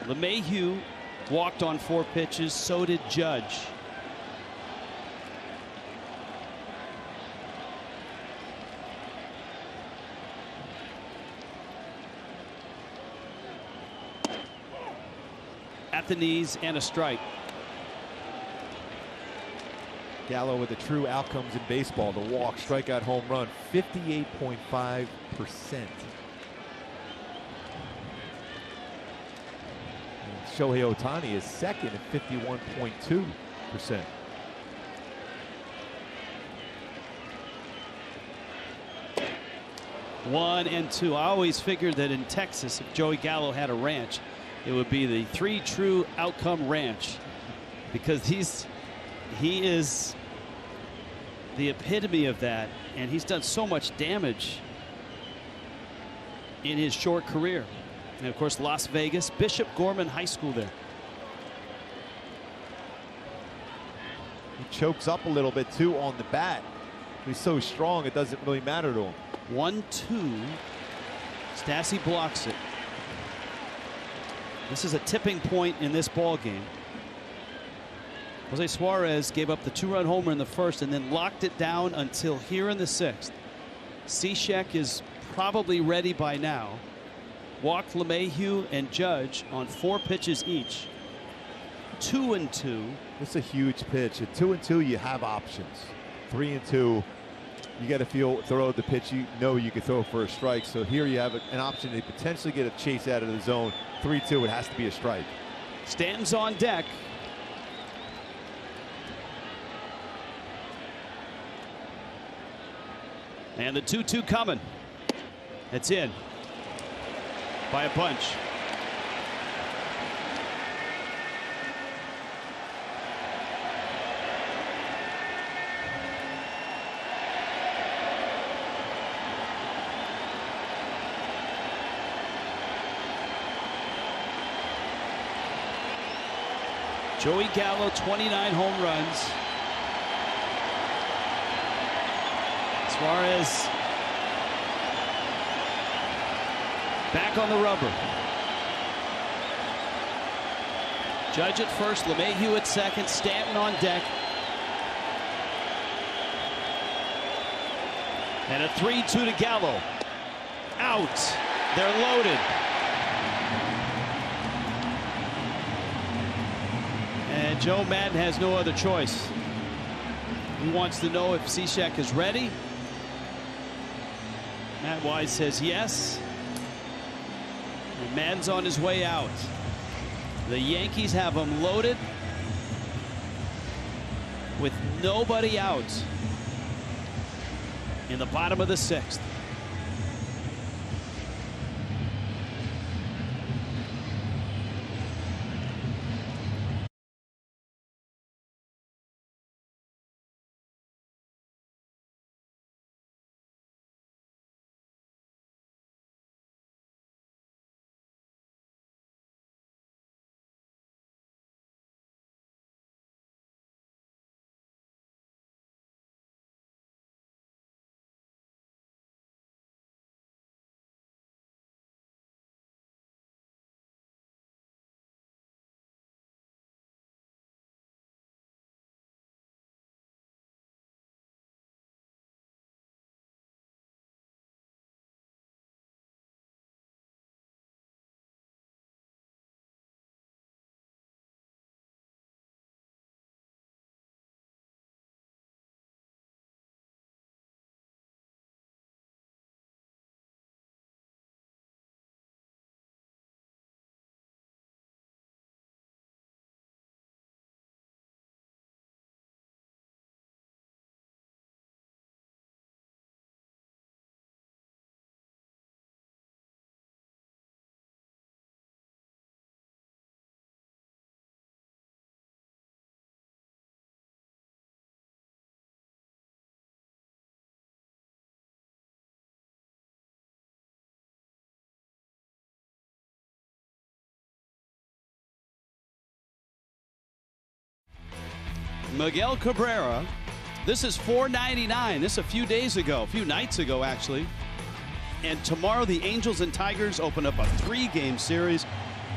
Speaker 1: LeMahieu walked on 4 pitches, so did Judge. At the knees and a strike.
Speaker 3: Gallo with the true outcomes in baseball, the walk, strikeout, home run, 58.5%. Shohei Ohtani is second at 51.2%.
Speaker 1: One and two. I always figured that in Texas, if Joey Gallo had a ranch, it would be the 3 true outcome ranch, because he is the epitome of that, and he's done so much damage in his short career. And of course, Las Vegas, Bishop Gorman High School there.
Speaker 3: He chokes up a little bit too on the bat. He's so strong, it doesn't really matter to him.
Speaker 1: 1-2. Stassi blocks it. This is a tipping point in this ball game. Jose Suarez gave up the 2-run homer in the first and then locked it down until here in the 6th. Cishek is probably ready by now. Walked LeMahieu and Judge on 4 pitches each. 2-2.
Speaker 3: It's a huge pitch. At 2-2, you have options. 3-2, you got to throw the pitch you know you can throw for a strike. So here you have an option to potentially get a chase out of the zone. 3-2, it has to be a strike.
Speaker 1: Stanton's on deck. And the 2-2 coming. It's in by a bunch. Joey Gallo, 29 home runs. Suarez back on the rubber. Judge at first, LeMahieu at second, Stanton on deck. And a 3-2 to Gallo. Out. They're loaded. And Joe Madden has no other choice. He wants to know if Cishek is ready. Matt Wise says yes. And Madden's on his way out. The Yankees have him loaded with nobody out in the bottom of the 6th. Miguel Cabrera. This is $4.99. This a few days ago, a few nights ago, actually. And tomorrow, the Angels and Tigers open up a 3-game series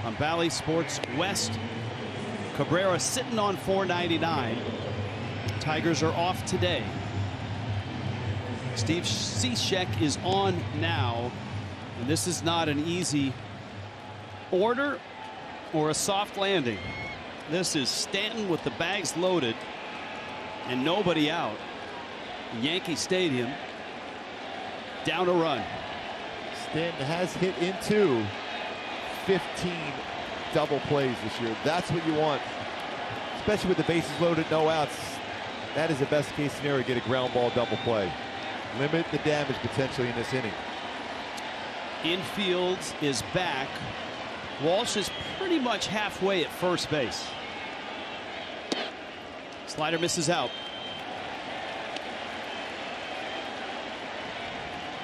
Speaker 1: on Bally Sports West. Cabrera sitting on $4.99. Tigers are off today. Steve Cishek is on now. And this is not an easy order or a soft landing. This is Stanton with the bags loaded and nobody out. Yankee Stadium down a run.
Speaker 3: Stanton has hit into 15 double plays this year. That's what you want, especially with the bases loaded, no outs. That is the best case scenario, get a ground ball double play. Limit the damage potentially in this inning.
Speaker 1: Infield is back. Walsh is pretty much halfway at first base. Slider misses out.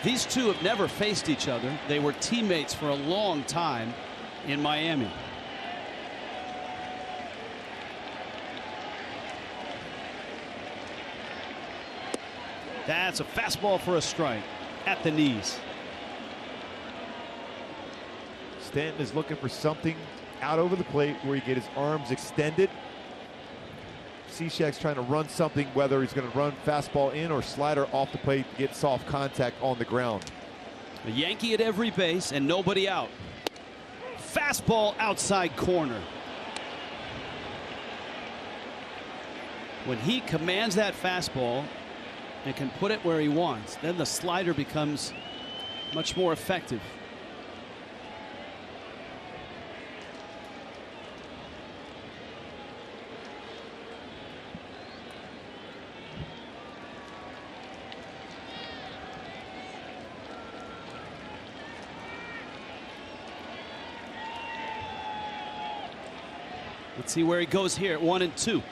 Speaker 1: These two have never faced each other. They were teammates for a long time in Miami. That's a fastball for a strike at the knees.
Speaker 3: Stanton is looking for something out over the plate where he get his arms extended. Cishek's trying to run something, whether he's going to run fastball in or slider off the plate to get soft contact on the ground.
Speaker 1: A Yankee at every base and nobody out. Fastball outside corner. When he commands that fastball and can put it where he wants, then the slider becomes much more effective. Let's see where he goes here at 1-2.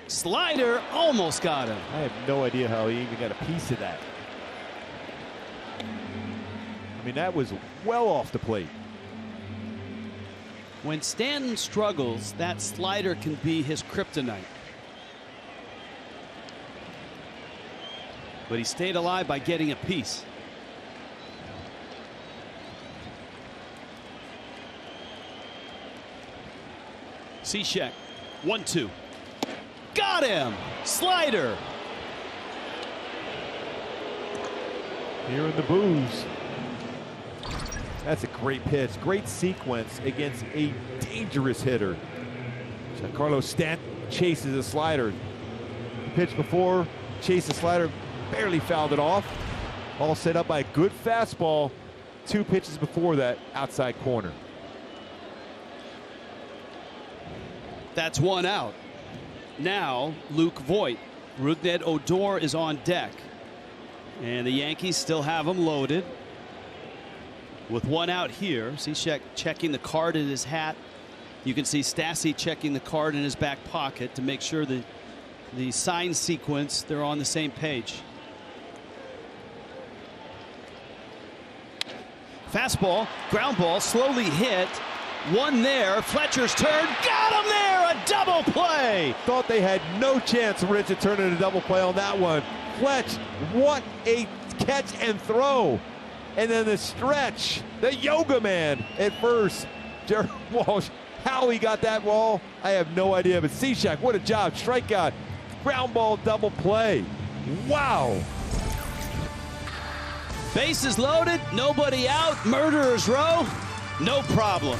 Speaker 1: Slider almost got him.
Speaker 3: I have no idea how he even got a piece of that. I mean, that was well off the plate.
Speaker 1: When Stanton struggles, that slider can be his kryptonite. But he stayed alive by getting a piece. Cishek, 1-2. Got him! Slider!
Speaker 3: Here in the booze. That's a great pitch. Great sequence against a dangerous hitter. Giancarlo Stanton chases a slider. The pitch before, chased the slider, barely fouled it off. All set up by a good fastball. 2 pitches before that, outside corner.
Speaker 1: That's 1 out. Now Luke Voit. Rougned Odor is on deck. And the Yankees still have him loaded. With 1 out here, Cishek checking the card in his hat. You can see Stassi checking the card in his back pocket to make sure that the sign sequence, they're on the same page. Fastball, ground ball, slowly hit. 1 there. Fletcher's turn. Got him there. A double play.
Speaker 3: Thought they had no chance, Rich, to turn it a double play on that one. Fletch, what a catch and throw. And then the stretch, the yoga man at first. Jared Walsh, how he got that ball, I have no idea. But Cishek, what a job. Strikeout, ground ball, double play. Wow.
Speaker 1: Bases loaded, nobody out, murderer's row, no problem.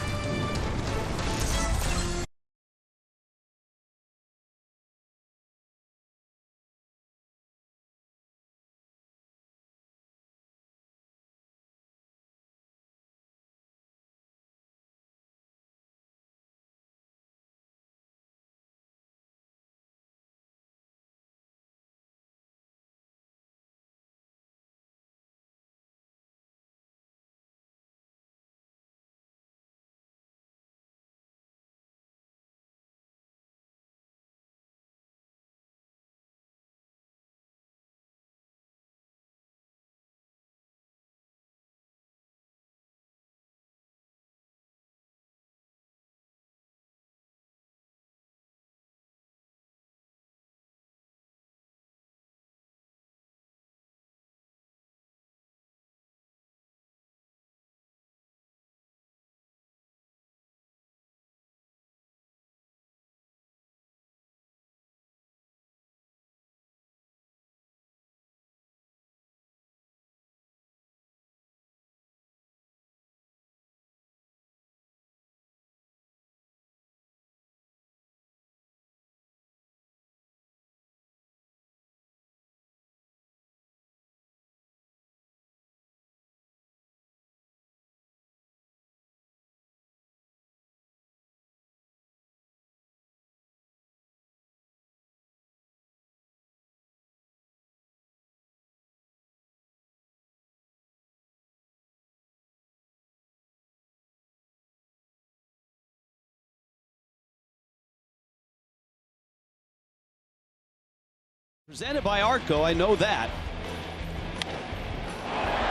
Speaker 1: Presented by Arco, I know that.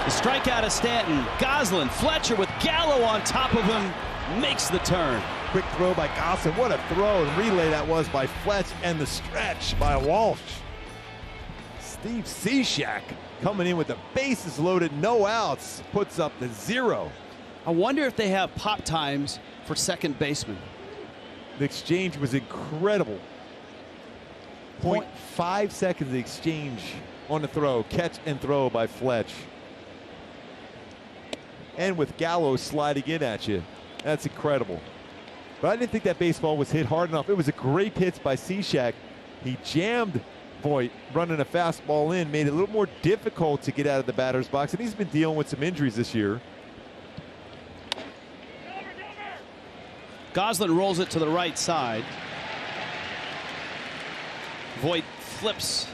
Speaker 1: The strikeout of Stanton. Goslin, Fletcher with Gallo on top of him, makes the turn.
Speaker 3: Quick throw by Goslin. What a throw and relay that was by Fletch, and the stretch by Walsh. Steve Cishek coming in with the bases loaded, no outs, puts up the 0.
Speaker 1: I wonder if they have pop times for second baseman.
Speaker 3: The exchange was incredible. 0.5 seconds of exchange on the throw, catch and throw by Fletch. And with Gallo sliding in at you, that's incredible. But I didn't think that baseball was hit hard enough. It was a great pitch by Cishek. He jammed Voit running a fastball in, made it a little more difficult to get out of the batter's box, and he's been dealing with some injuries this year.
Speaker 1: Goslin rolls it to the right side. Voit flips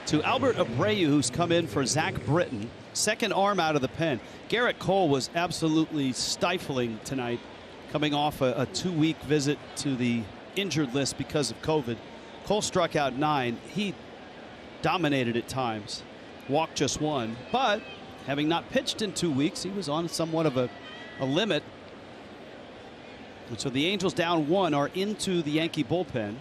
Speaker 1: to Albert Abreu, who's come in for Zach Britton. Second arm out of the pen. Garrett Cole was absolutely stifling tonight, coming off a 2-week visit to the injured list because of COVID. Cole struck out 9. He dominated at times, walked just 1, but having not pitched in 2 weeks, he was on somewhat of a limit. And so the Angels down 1 are into the Yankee bullpen.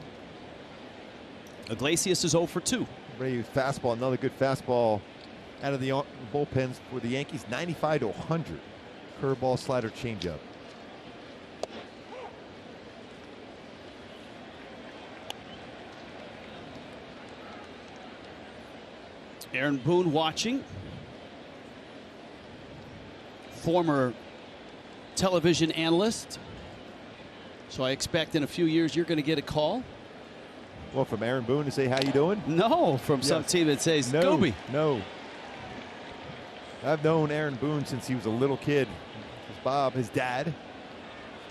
Speaker 1: Iglesias is 0 for 2.
Speaker 3: Abreu fastball, another good fastball out of the bullpens for the Yankees, 95 to 100. Curveball, slider, changeup.
Speaker 1: Aaron Boone watching. Former television analyst. So I expect in a few years you're going to get a call.
Speaker 3: Well, from Aaron Boone to say, how you doing?
Speaker 1: No, from some team that says,
Speaker 3: no,
Speaker 1: Gooby.
Speaker 3: No. I've known Aaron Boone since he was a little kid. Bob, his dad,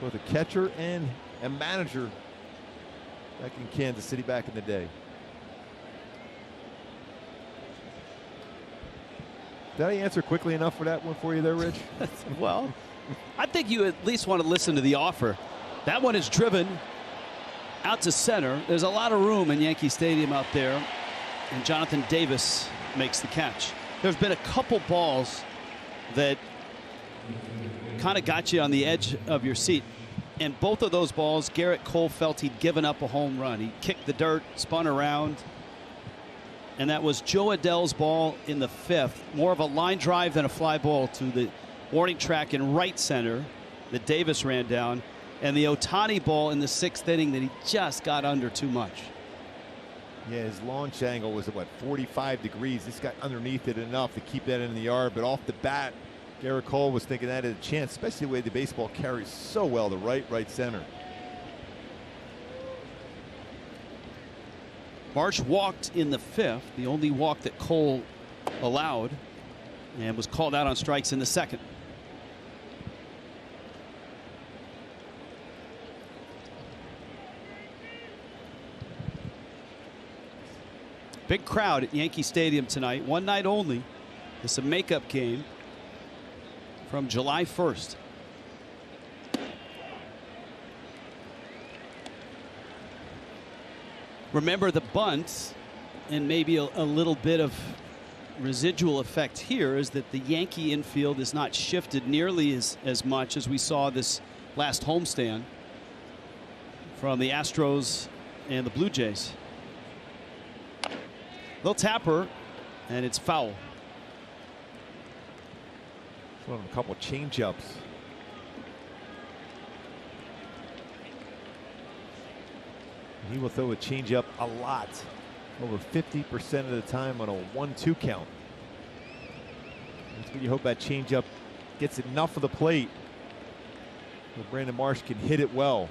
Speaker 3: both a catcher and a manager back in Kansas City back in the day. Did I answer quickly enough for that one for you there, Rich?
Speaker 1: Well, I think you at least want to listen to the offer. That one is driven out to center. There's a lot of room in Yankee Stadium out there, and Jonathan Davis makes the catch. There's been a couple balls that kind of got you on the edge of your seat, and both of those balls, Garrett Cole felt he'd given up a home run. He kicked the dirt, spun around, and that was Joe Adell's ball in the 5th. More of a line drive than a fly ball to the warning track in right center that Davis ran down, and the Ohtani ball in the 6th inning that he just got under too much.
Speaker 3: Yeah, his launch angle was at, what, 45 degrees. This got underneath it enough to keep that in the yard, but off the bat, Garrett Cole was thinking that had a chance, especially the way the baseball carries so well to right center.
Speaker 1: Marsh walked in the 5th, the only walk that Cole allowed, and was called out on strikes in the 2nd. Big crowd at Yankee Stadium tonight. One night only. It's a makeup game from July 1st. Remember the bunts, and maybe a little bit of residual effect here is that the Yankee infield is not shifted nearly as much as we saw this last homestand from the Astros and the Blue Jays. Little tapper, and it's foul.
Speaker 3: Throwing a couple of change-ups. He will throw a change-up a lot, over 50% of the time on a 1-2 count. That's when you hope that change-up gets enough of the plate so Brandon Marsh can hit it well.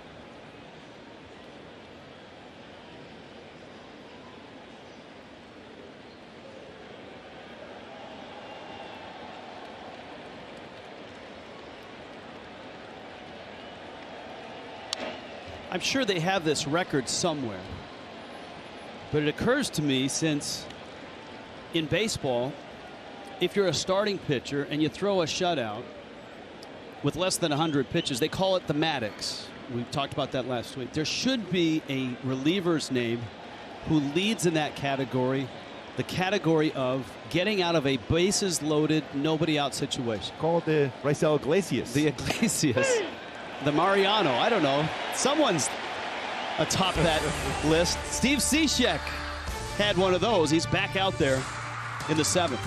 Speaker 1: I'm sure they have this record somewhere, but it occurs to me, since in baseball, if you're a starting pitcher and you throw a shutout with less than 100 pitches, they call it the Maddox. We talked about that last week. There should be a reliever's name who leads in that category the category of getting out of a bases loaded, nobody out situation.
Speaker 3: Called the Raisel Iglesias.
Speaker 1: The Iglesias. The Mariano. I don't know. Someone's atop that list. Steve Cishek had one of those. He's back out there in the 7th.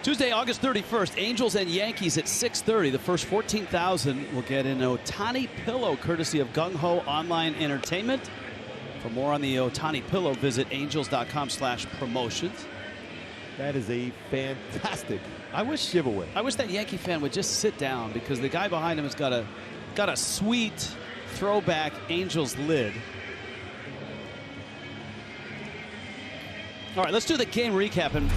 Speaker 1: Tuesday, August 31st, Angels and Yankees at 6:30. The first 14,000 will get an Ohtani pillow courtesy of Gung Ho Online Entertainment. For more on the Ohtani pillow, visit angels.com/promotions.
Speaker 3: That is a fantastic giveaway.
Speaker 1: I wish that Yankee fan would just sit down, because the guy behind him has got a sweet throwback Angels lid. All right, let's do the game recap, and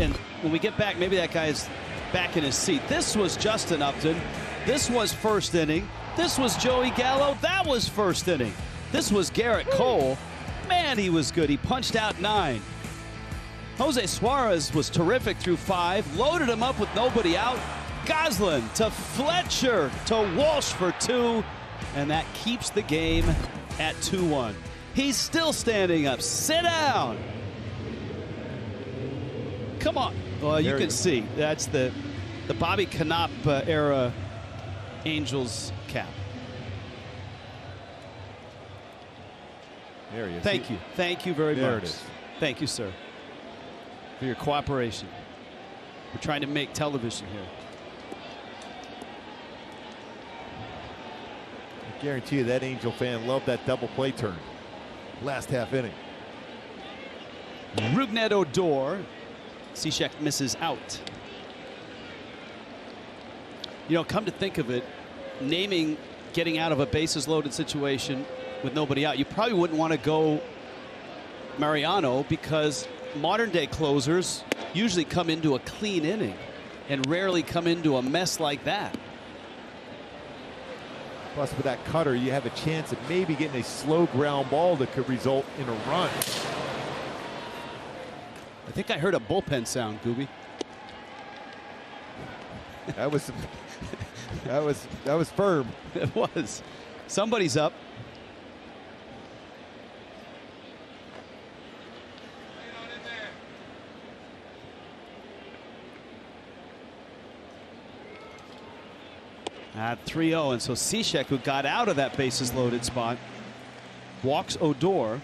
Speaker 1: when we get back, maybe that guy's back in his seat. This was Justin Upton. This was first inning. This was Joey Gallo. That was first inning. This was Garrett Cole. Man, he was good. He punched out 9. Jose Suarez was terrific through 5. Loaded him up with nobody out. Goslin to Fletcher to Walsh for 2. And that keeps the game at 2-1. He's still standing up. Sit down. Come on. Well, you can see that's the Bobby Knopp era Angels cap.
Speaker 3: There he is.
Speaker 1: Thank you. Thank you very
Speaker 3: There
Speaker 1: much.
Speaker 3: it is.
Speaker 1: Thank you, sir, for your cooperation. We're trying to make television here.
Speaker 3: I guarantee you that Angel fan loved that double play turn. Last half inning.
Speaker 1: Rougned Odor. Cishek misses out. You know, come to think of it, naming getting out of a bases loaded situation with nobody out, you probably wouldn't want to go Mariano, because modern day closers usually come into a clean inning and rarely come into a mess like that.
Speaker 3: Plus, with that cutter, you have a chance of maybe getting a slow ground ball that could result in a run.
Speaker 1: I think I heard a bullpen sound, Gooby.
Speaker 3: That was firm.
Speaker 1: It was. Somebody's up. At 3-0, and so Cishek, who got out of that bases loaded spot, walks Odor.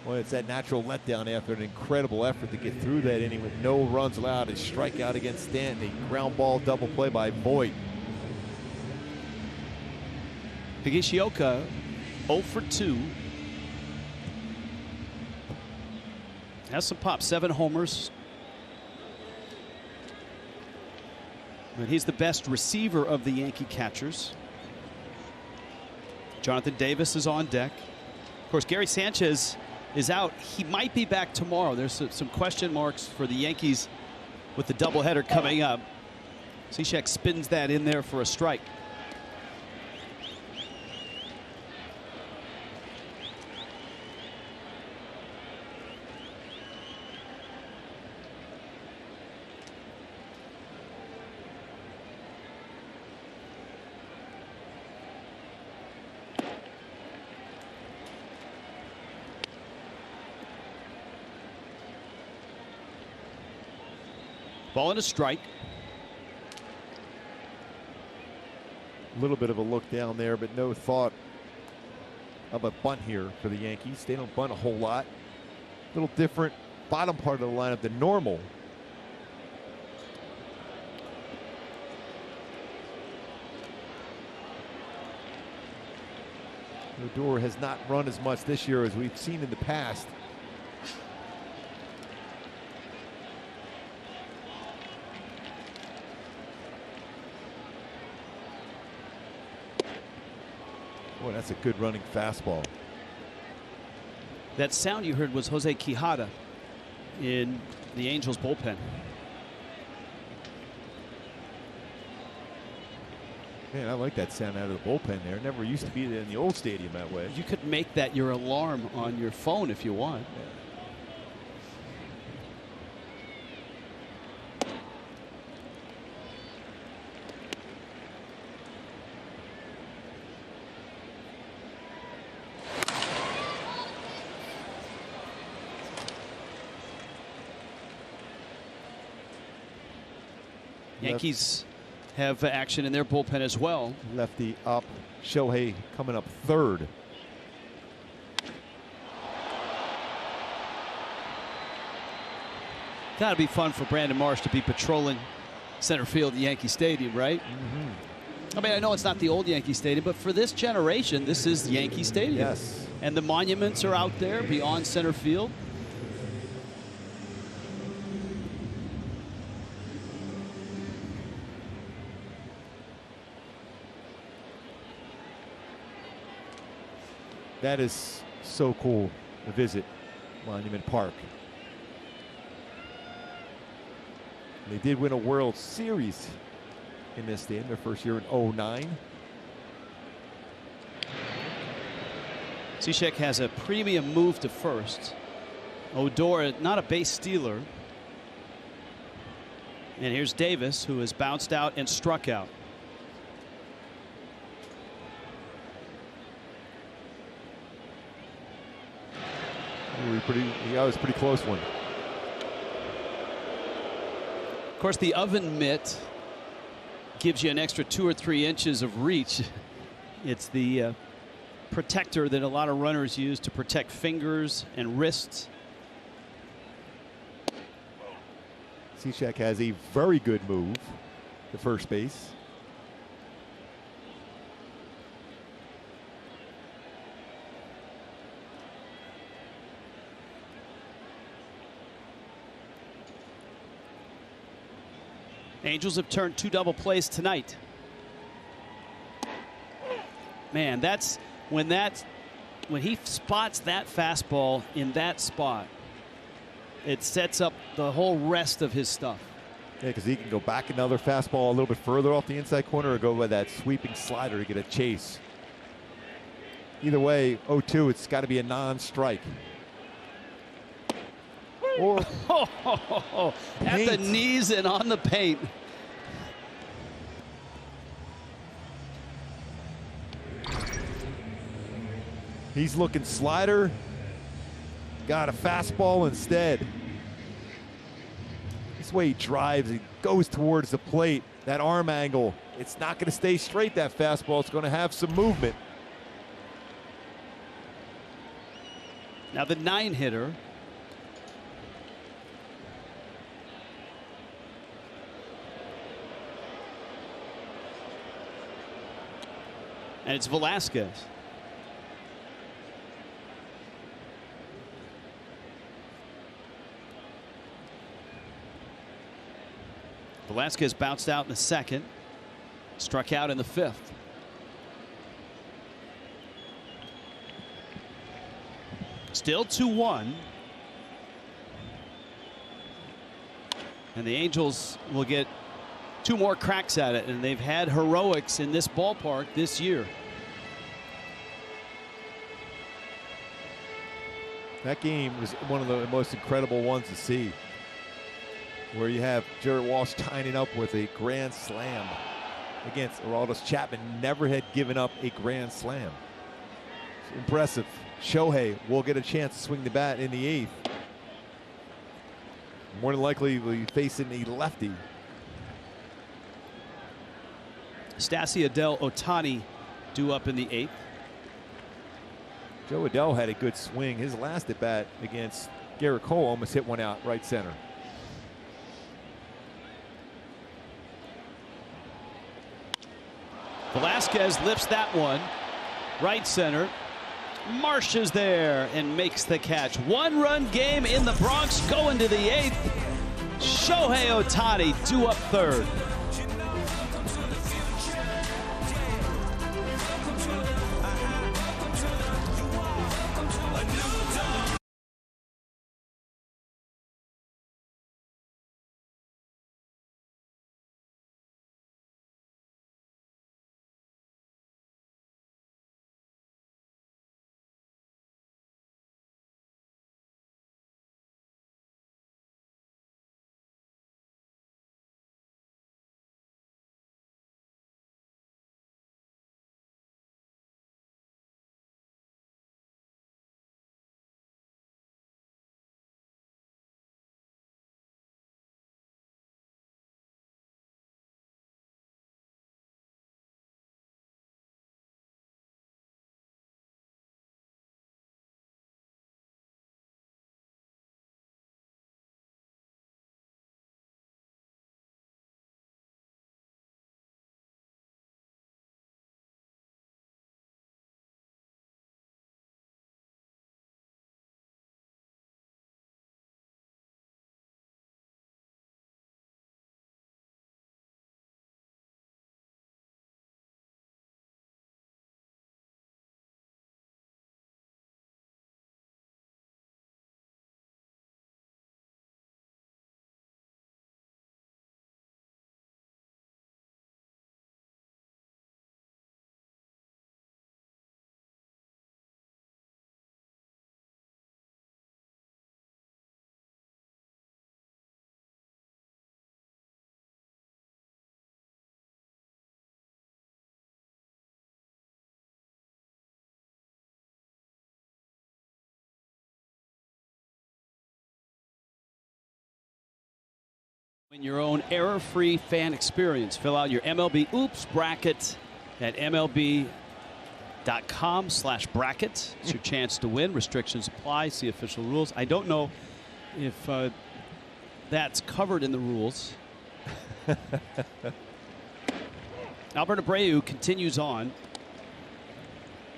Speaker 3: Well, it's that natural letdown after an incredible effort to get through that inning with no runs allowed. A strikeout against Stanton, a ground ball double play by Boyd.
Speaker 1: Higashioka 0 for 2. Has some pop, 7 homers. But he's the best receiver of the Yankee catchers. Jonathan Davis is on deck. Of course, Gary Sanchez is out. He might be back tomorrow. There's some question marks for the Yankees with the doubleheader coming up. Cishek spins that in there for a strike. Ball and a strike.
Speaker 3: A little bit of a look down there, but no thought of a bunt here for the Yankees. They don't bunt a whole lot. A little different bottom part of the lineup than normal. Odor has not run as much this year as we've seen in the past. Boy, that's a good running fastball.
Speaker 1: That sound you heard was Jose Quijada in the Angels bullpen.
Speaker 3: Man, I like that sound out of the bullpen there. It never used to be there in the old stadium that way.
Speaker 1: You could make that your alarm on your phone if you want.
Speaker 3: Yeah.
Speaker 1: Yankees have action in their bullpen as well.
Speaker 3: Lefty up. Shohei coming up third.
Speaker 1: Gotta be fun for Brandon Marsh to be patrolling center field at Yankee Stadium, right? I mean, I know it's not the old Yankee Stadium, but for this generation, this is Yankee Stadium.
Speaker 3: Yes.
Speaker 1: And the monuments are out there beyond center field.
Speaker 3: That is so cool to visit Monument Park. They did win a World Series in this stadium, their first year in '09.
Speaker 1: Cishek has a premium move to first. Odor, not a base stealer. And here's Davis, who has bounced out and struck out.
Speaker 3: That was a pretty close one.
Speaker 1: Of course, the oven mitt gives you an extra 2 or 3 inches of reach. It's the protector that a lot of runners use to protect fingers and wrists.
Speaker 3: Cishek has a very good move to first base.
Speaker 1: Angels have turned 2 double plays tonight. Man, that's when he spots that fastball in that spot, it sets up the whole rest of his stuff.
Speaker 3: Yeah, because he can go back another fastball a little bit further off the inside corner or go with that sweeping slider to get a chase. Either way, 0-2, it's got to be a non-strike. Or
Speaker 1: at the knees and on the paint.
Speaker 3: He's looking slider. Got a fastball instead. This way he drives, he goes towards the plate. That arm angle, it's not going to stay straight, that fastball. It's going to have some movement.
Speaker 1: Now the 9-hitter. And it's Velasquez. Velasquez bounced out in the second, struck out in the fifth. Still 2-1. And the Angels will get 2 more cracks at it, and they've had heroics in this ballpark this year.
Speaker 3: That game was one of the most incredible ones to see, where you have Jared Walsh tying up with a grand slam against Aroldis Chapman. Never had given up a grand slam. It's impressive. Shohei will get a chance to swing the bat in the 8th. More than likely, will be facing a lefty.
Speaker 1: Stassi, Adell, Ohtani due up in the 8th.
Speaker 3: Joe Adell had a good swing. His last at bat against Garrett Cole almost hit one out right center.
Speaker 1: Velasquez lifts that one right center. Marsh is there and makes the catch. 1-run game in the Bronx going to the 8th. Shohei Ohtani due up 3rd. Your own error-free fan experience. Fill out your MLB Oops bracket at MLB.com/bracket. It's your chance to win. Restrictions apply. See official rules. I don't know if that's covered in the rules. Albert Abreu continues on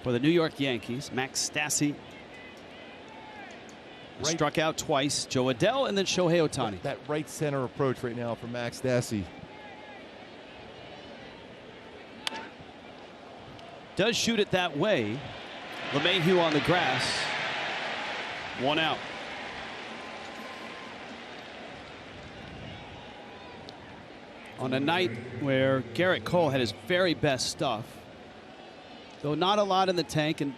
Speaker 1: for the New York Yankees. Max Stassi struck out twice. Joe Adell and then Shohei Ohtani.
Speaker 3: That right center approach right now for Max Stassi.
Speaker 1: Does shoot it that way. LeMahieu on the grass. 1 out. On a night where Garrett Cole had his very best stuff, though not a lot in the tank, and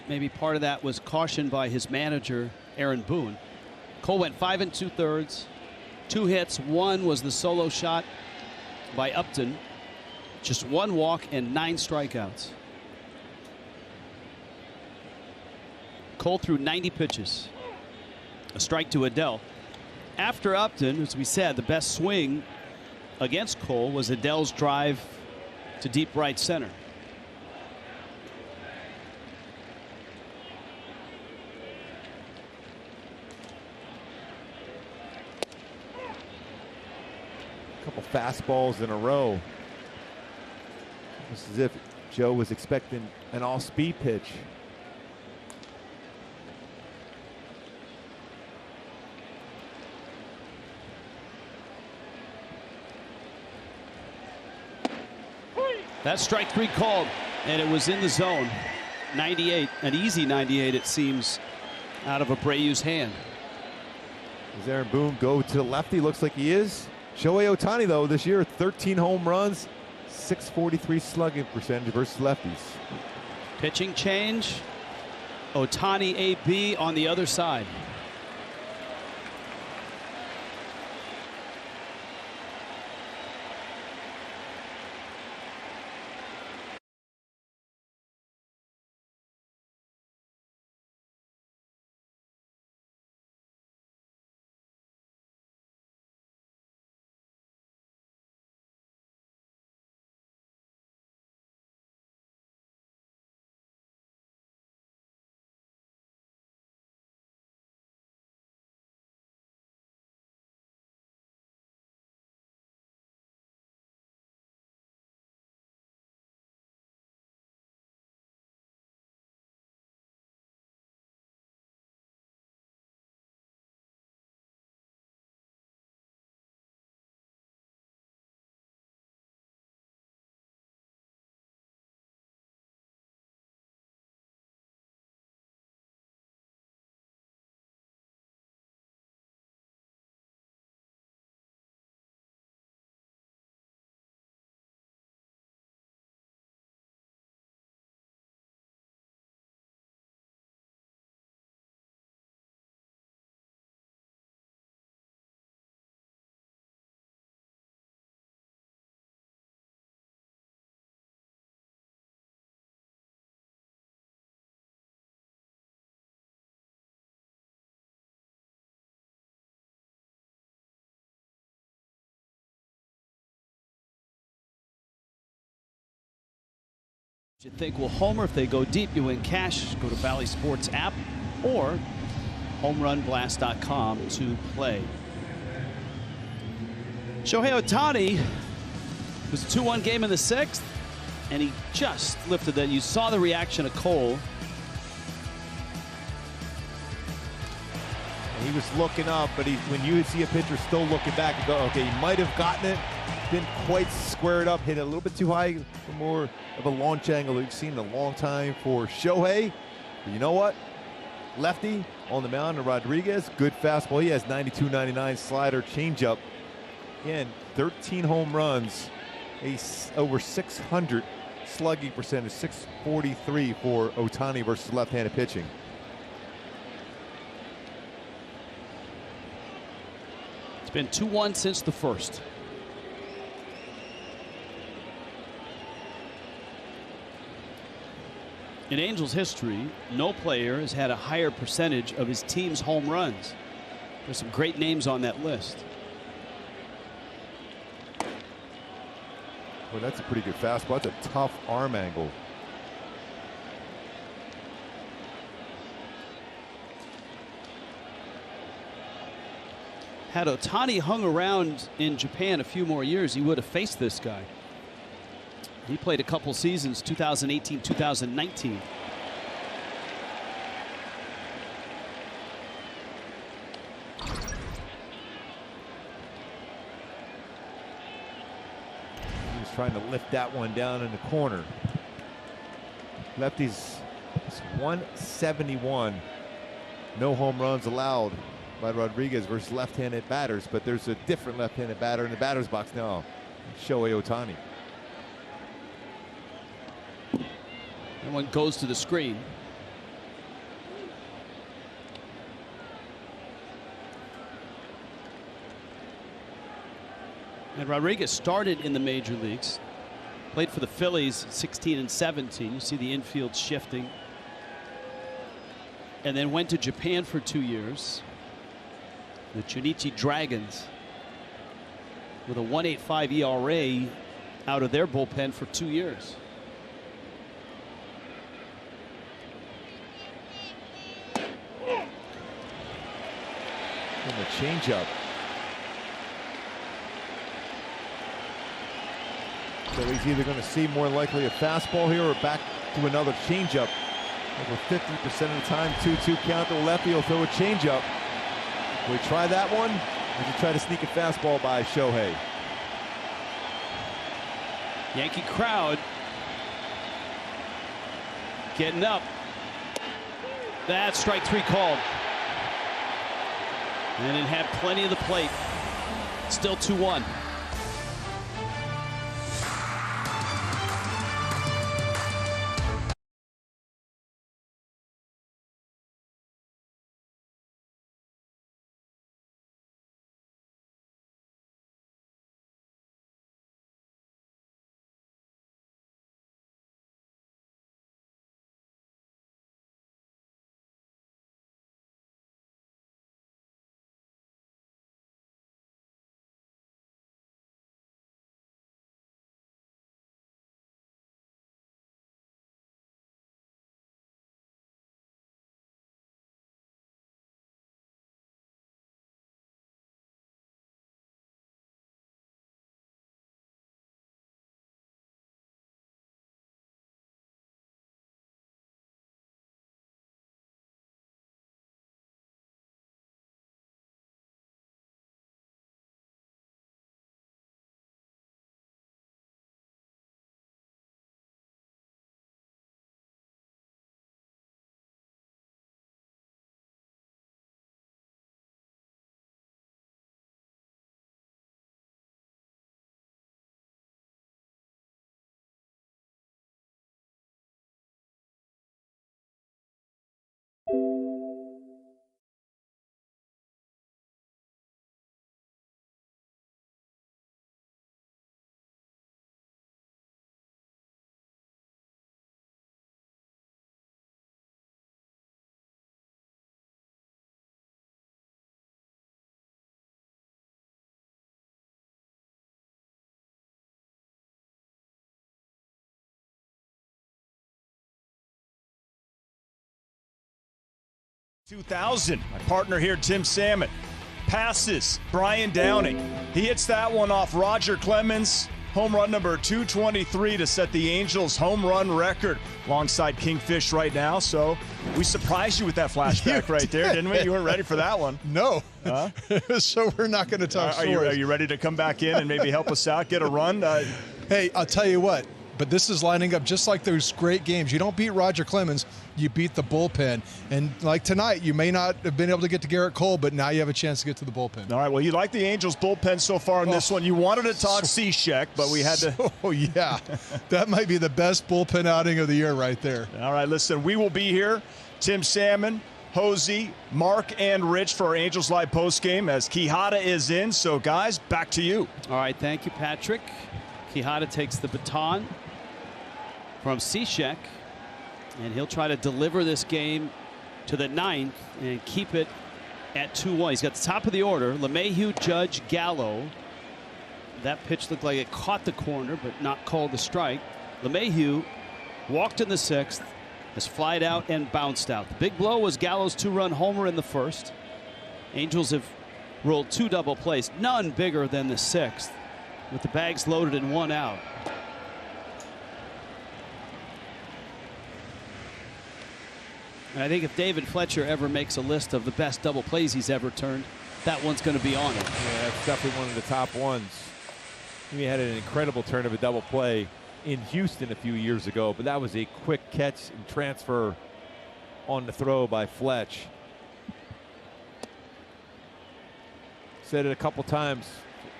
Speaker 1: maybe part of that was cautioned by his manager, Aaron Boone. Cole went 5 2/3, 2 hits. 1 was the solo shot by Upton. Just 1 walk and 9 strikeouts. Cole threw 90 pitches. A strike to Adell. After Upton, as we said, the best swing against Cole was Adell's drive to deep right center.
Speaker 3: couple fastballs in a row. It's as if Joe was expecting an all-speed pitch.
Speaker 1: That strike 3 called, and it was in the zone. 98, an easy 98 it seems, out of Abreu's hand.
Speaker 3: Does Aaron Boone go to the lefty? Looks like he is. Shohei Ohtani, though, this year, 13 home runs, 643 slugging percentage versus lefties.
Speaker 1: Pitching change. Ohtani AB on the other side. You think, well, homer if they go deep, you win cash. Go to Valley Sports app or homerunblast.com to play. Shohei Ohtani was a 2-1 game in the 6th, and he just lifted that. You saw the reaction of Cole.
Speaker 3: He was looking up, but when you see a pitcher still looking back, you go, okay, he might have gotten it. Didn't quite square it up, hit it a little bit too high for more of a launch angle we've seen in a long time for Shohei. But you know what? Lefty on the mound, Rodriguez, good fastball. He has 92-99 slider, changeup. Again, 13 home runs, over 600 slugging percentage, 643 for Ohtani versus left-handed pitching.
Speaker 1: It's been 2-1 since the first. In Angels history, no player has had a higher percentage of his team's home runs. There's some great names on that list.
Speaker 3: Well, that's a pretty good fastball. That's a tough arm angle.
Speaker 1: Had Ohtani hung around in Japan a few more years, he would have faced this guy. He played a couple seasons, 2018, 2019.
Speaker 3: He was trying to lift that one down in the corner. Lefties, it's 171. No home runs allowed by Rodriguez versus left-handed batters, but there's a different left-handed batter in the batter's box now, Shohei Ohtani.
Speaker 1: That one goes to the screen. And Rodriguez started in the major leagues, played for the Phillies 16 and 17. You see the infield shifting. And then went to Japan for 2 years. The Chunichi Dragons with a 1.85 ERA out of their bullpen for 2 years.
Speaker 3: And the changeup. So he's either going to see more likely a fastball here or back to another changeup. Over 50% of the time, 2-2 count to the lefty. He'll throw a changeup. Will he try that one? Or does he try to sneak a fastball by Shohei?
Speaker 1: Yankee crowd getting up. That's strike 3 called. And it had plenty of the plate. Still 2-1.
Speaker 5: .2000, my partner here, Tim Salmon. Passes, Brian Downing. He hits that one off Roger Clemens. Home run number 223 to set the Angels' home run record alongside Kingfish right now. So we surprised you with that flashback right there, didn't we? You weren't ready for that one.
Speaker 6: No.
Speaker 5: Huh?
Speaker 6: So we're not going to talk
Speaker 5: Are you ready to come back in and maybe help us out, get a run?
Speaker 6: Hey, I'll tell you what. But this is lining up just like those great games. You don't beat Roger Clemens, you beat the bullpen. And like tonight, you may not have been able to get to Garrett Cole, but now you have a chance to get to the bullpen.
Speaker 5: All right, well, you like the Angels bullpen so far in this one. You wanted to talk Cishek, but we had to.
Speaker 6: Oh, yeah. That might be the best bullpen outing of the year right there.
Speaker 5: All right, listen, we will be here. Tim Salmon, Hosey, Mark, and Rich for our Angels Live postgame as Quijada is in. So, guys, back to you.
Speaker 1: All right, thank you, Patrick. Quijada takes the baton from Cishek, and he'll try to deliver this game to the 9th and keep it at 2-1. He's got the top of the order: LeMahieu, Judge, Gallo. That pitch looked like it caught the corner, but not called the strike. LeMahieu walked in the 6th, has flied out and bounced out. The big blow was Gallo's 2-run homer in the 1st. Angels have rolled 2 double plays, none bigger than the 6th, with the bags loaded and 1 out. And I think if David Fletcher ever makes a list of the best double plays he's ever turned, that one's going to be on it.
Speaker 3: Yeah, that's definitely one of the top ones. He had an incredible turn of a double play in Houston a few years ago, but that was a quick catch and transfer on the throw by Fletch. Said it a couple times,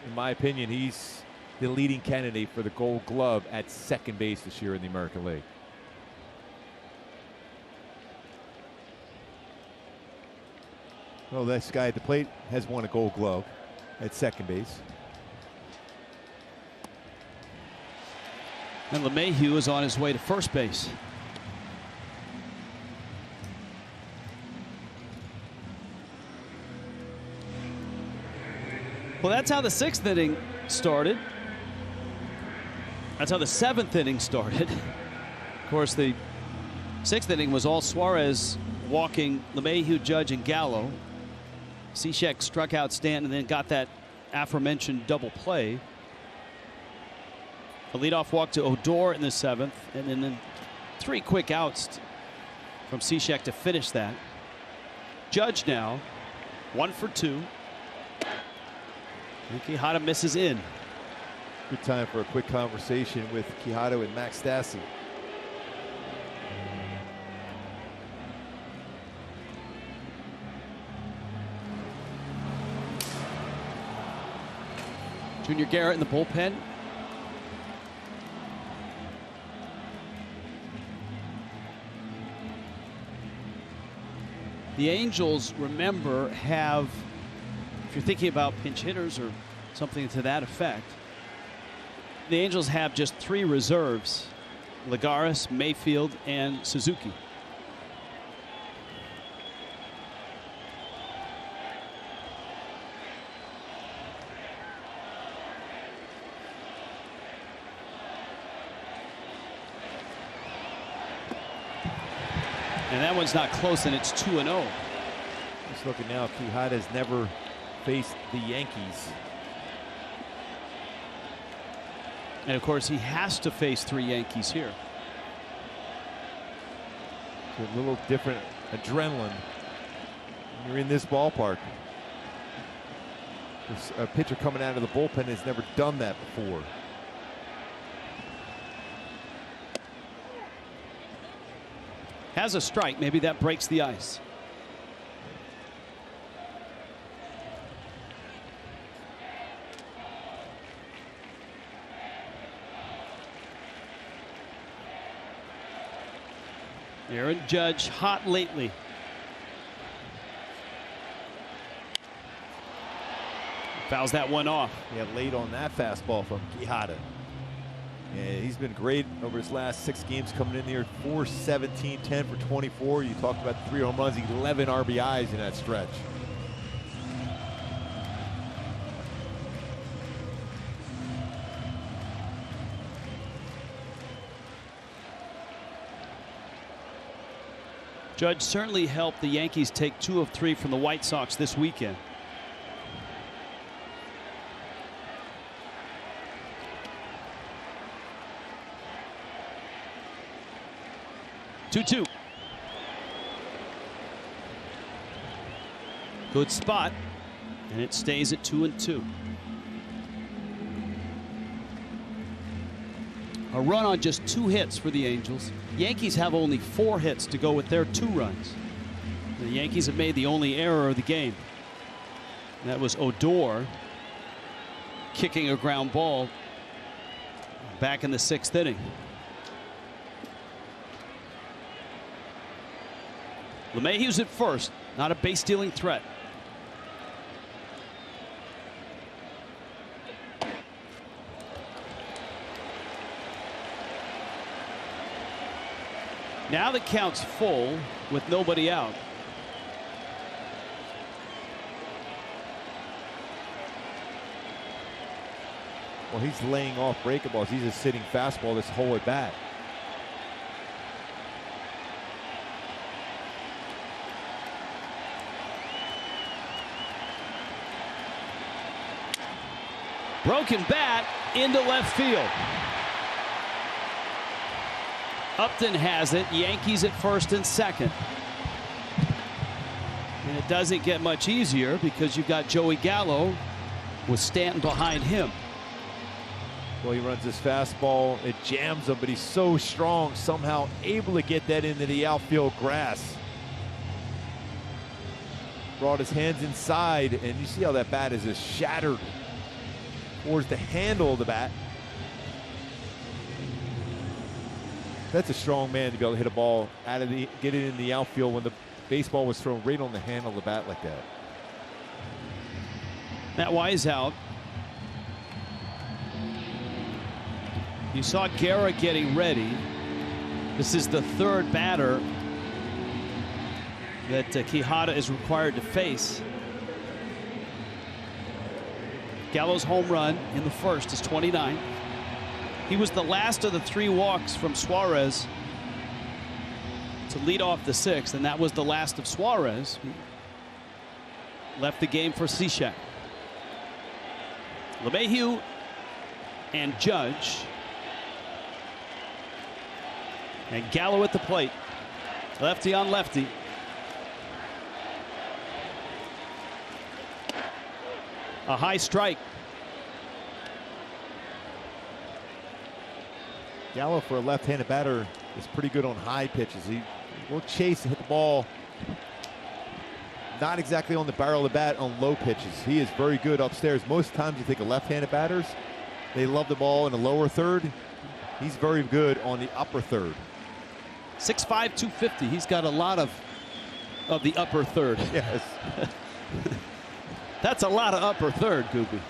Speaker 3: in my opinion, he's the leading candidate for the Gold Glove at second base this year in the American League. Well, this guy at the plate has won a Gold Glove at second base.
Speaker 1: And LeMahieu is on his way to first base. Well, that's how the 6th inning started. That's how the 7th inning started. Of course, the 6th inning was all Suarez walking LeMahieu, Judge, and Gallo. Cishek struck out Stanton and then got that aforementioned double play. A leadoff walk to Odor in the 7th, and then 3 quick outs from Cishek to finish that. Judge now 1 for 2. And Quijada misses in.
Speaker 3: Good time for a quick conversation with Quijada and Max Stassi.
Speaker 1: Junior Garrett in the bullpen. The Angels, remember, have, if you're thinking about pinch hitters or something to that effect, the Angels have just 3 reserves: Lagares, Mayfield, and Suzuki. And that one's not close, and it's 2-0.
Speaker 3: Just looking now, Quijada has never faced the Yankees.
Speaker 1: And of course, he has to face 3 Yankees here.
Speaker 3: It's a little different adrenaline when you're in this ballpark. A pitcher coming out of the bullpen has never done that before.
Speaker 1: Has a strike. Maybe that breaks the ice. Aaron Judge hot lately. Fouls that one off.
Speaker 3: Yeah, late on that fastball from Quijada. Yeah, he's been great over his last 6 games coming in here. 4-17, 10 for 24. You talked about the 3 home runs, 11 RBIs in that stretch.
Speaker 1: Judge certainly helped the Yankees take 2 of 3 from the White Sox this weekend. Two. Good spot, and it stays at 2-2. A run on just 2 hits for the Angels. Yankees have only 4 hits to go with their 2 runs. The Yankees have made the only error of the game. That was Odor kicking a ground ball back in the 6th inning. LeMahieu's at first, not a base stealing threat. Now the count's full with nobody out.
Speaker 3: Well, he's laying off breakables. He's just sitting fastball this whole at bat.
Speaker 1: Broken bat into left field. Upton has it. Yankees at first and second. And it doesn't get much easier because you've got Joey Gallo with Stanton behind him.
Speaker 3: Well, he runs his fastball. It jams him, but he's so strong, somehow able to get that into the outfield grass. Brought his hands inside, and you see how that bat is just shattered towards the handle of the bat. That's a strong man to be able to hit a ball out of the, get it in the outfield when the baseball was thrown right on the handle of the bat like that.
Speaker 1: That Wise out. You saw Guerra getting ready. This is the 3rd batter that Quijada is required to face. Gallo's home run in the 1st is 29. He was the last of the 3 walks from Suarez to lead off the 6th, and that was the last of Suarez. He left the game for Cishek. LeMahieu and Judge And Gallo at the plate. Lefty on lefty. A high strike.
Speaker 3: Gallo, for a left-handed batter, is pretty good on high pitches. He will chase and hit the ball not exactly on the barrel of the bat on low pitches. He is very good upstairs. Most times you think of left-handed batters, they love the ball in the lower third. He's very good on the upper third.
Speaker 1: 6'5", 250. He's got a lot of the upper third.
Speaker 3: Yes.
Speaker 1: That's a lot of upper third, Goopy.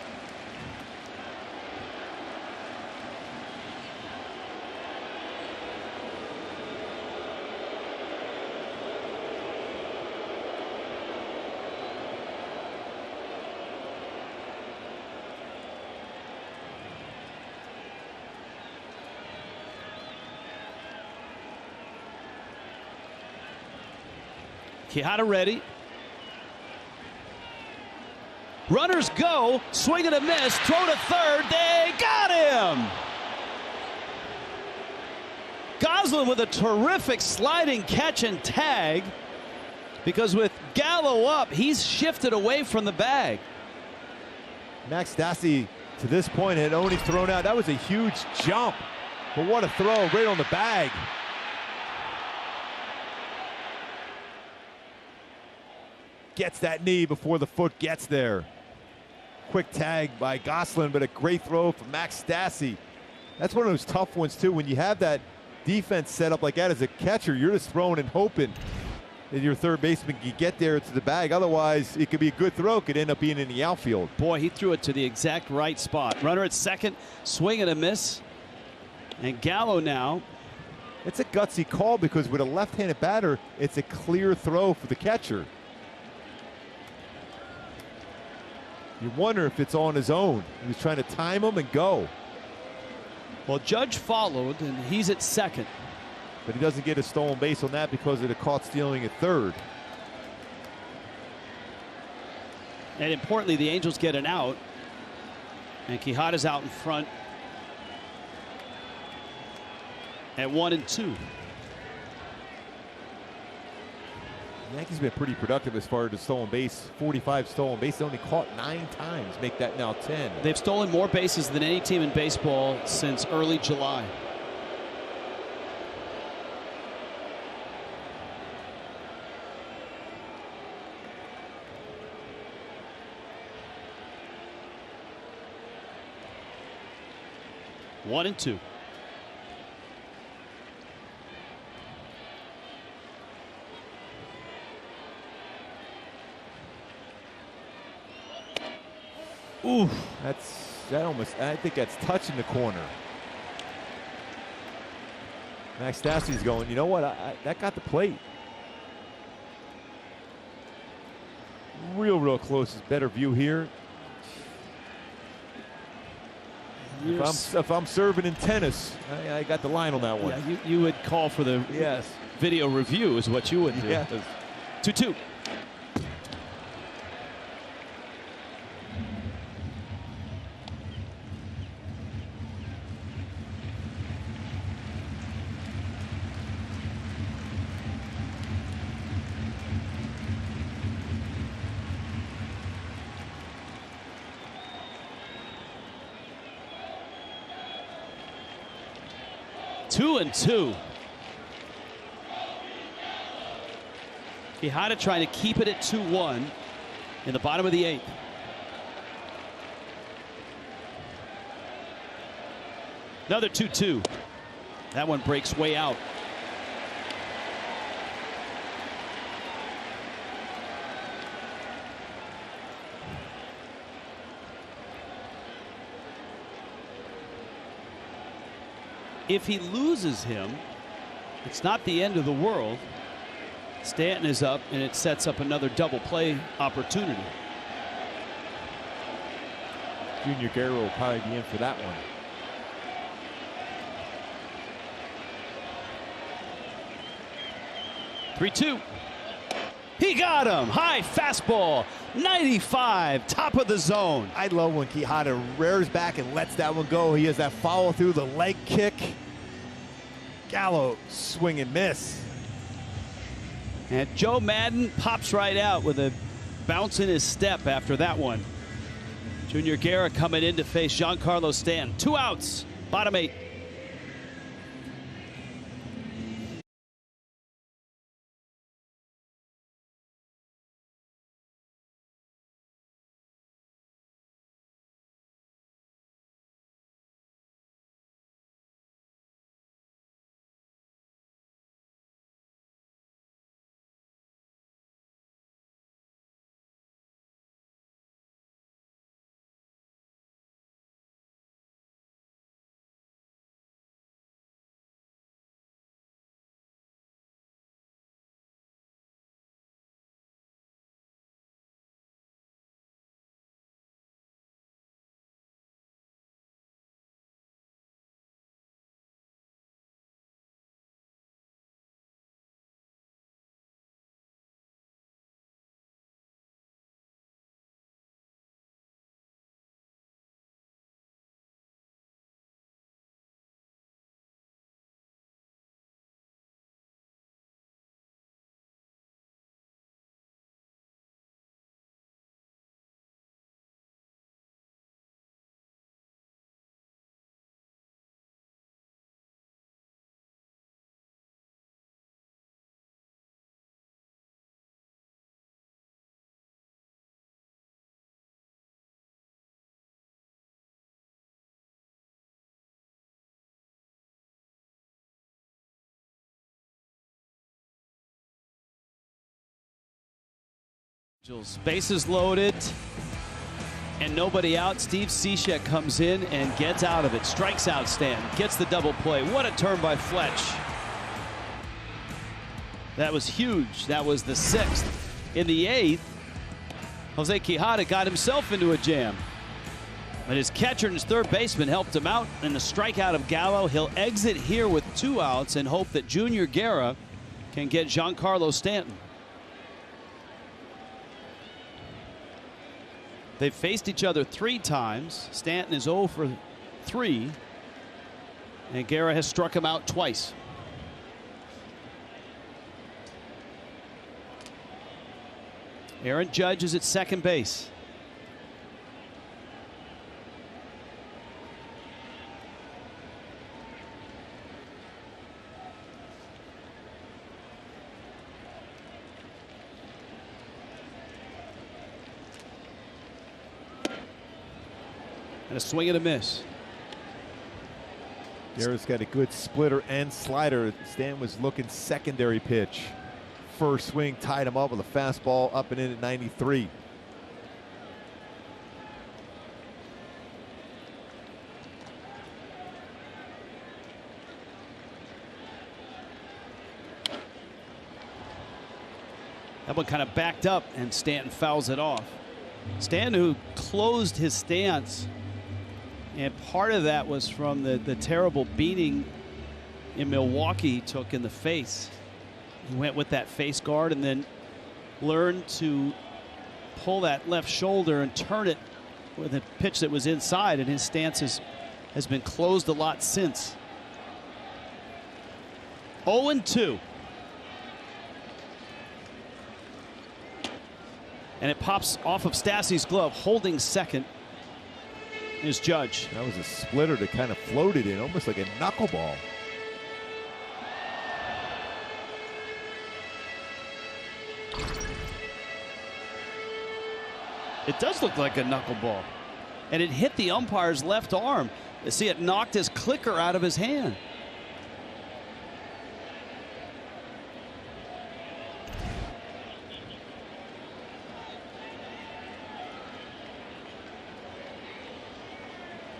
Speaker 1: Quijada ready. Runners go. Swing and a miss. Throw to third. They got him. Goslin with a terrific sliding catch and tag, because with Gallo up, he's shifted away from the bag.
Speaker 3: Max Stassi, to this point, had only thrown out. That was a huge jump. But what a throw right on the bag. Gets that knee before the foot gets there. Quick tag by Goslin, but a great throw from Max Stassi. That's one of those tough ones, too. When you have that defense set up like that as a catcher, you're just throwing and hoping that your third baseman can get there to the bag. Otherwise, it could be a good throw. It could end up being in the outfield.
Speaker 1: Boy, he threw it to the exact right spot. Runner at second, swing and a miss. And Gallo now.
Speaker 3: It's a gutsy call, because with a left-handed batter, it's a clear throw for the catcher. You wonder if it's on his own. He was trying to time him and go.
Speaker 1: Well, Judge followed, and he's at second.
Speaker 3: But he doesn't get a stolen base on that because of the caught stealing at third.
Speaker 1: And importantly, the Angels get an out. And Quijada's out in front at 1-2.
Speaker 3: The Yankees have been pretty productive as far as the stolen base. 45 stolen bases, only caught 9 times. Make that now 10.
Speaker 1: They've stolen more bases than any team in baseball since early July. One and two.
Speaker 3: Ooh, that almost, I think that's touching the corner. Max Stassi's going, you know what, that got the plate. Real close, better view here. If I'm serving in tennis, I got the line on that one.
Speaker 1: Yeah, you would call for the video review is what you would do.
Speaker 3: Yes.
Speaker 1: 2-2. Two and two. Quijada trying to keep it at 2-1 in the bottom of the 8th. Another 2-2. That one breaks way out. If he loses him, it's not the end of the world. Stanton is up, and it sets up another double play opportunity.
Speaker 3: Junior Guerrero will probably be in for that one.
Speaker 1: Three-two. He got him. High fastball. 95, top of the zone.
Speaker 3: I love when Quijada rears back and lets that one go. He has that follow through the leg kick. Gallo, swing and miss.
Speaker 1: And Joe Madden pops right out with a bounce in his step after that one. Junior Guerra coming in to face Giancarlo Stanton. 2 outs, bottom 8. Bases loaded and nobody out. Steve Cishek comes in and gets out of it. Strikes out Stanton. Gets the double play. What a turn by Fletch. That was huge. That was the 6th. In the 8th, Jose Quijada got himself into a jam. But his catcher and his third baseman helped him out in the strikeout of Gallo. He'll exit here with 2 outs and hope that Junior Guerra can get Giancarlo Stanton. They've faced each other 3 times. Stanton is 0 for 3. And Guerra has struck him out twice. Aaron Judge is at second base. And a swing and a miss.
Speaker 3: Guerra's got a good splitter and slider. Stan was looking secondary pitch. First swing tied him up with a fastball up and in at 93.
Speaker 1: That one kind of backed up and Stanton fouls it off. Stanton, who closed his stance, and part of that was from the terrible beating in Milwaukee he took in the face. He went with that face guard and then learned to pull that left shoulder and turn it with a pitch that was inside, and his stance has been closed a lot since. 0-2. And it pops off of Stassi's glove. Holding second is Judge.
Speaker 3: That was a splitter that kind of floated in, almost like a knuckleball.
Speaker 1: It does look like a knuckleball. And it hit the umpire's left arm. You see, it knocked his clicker out of his hand.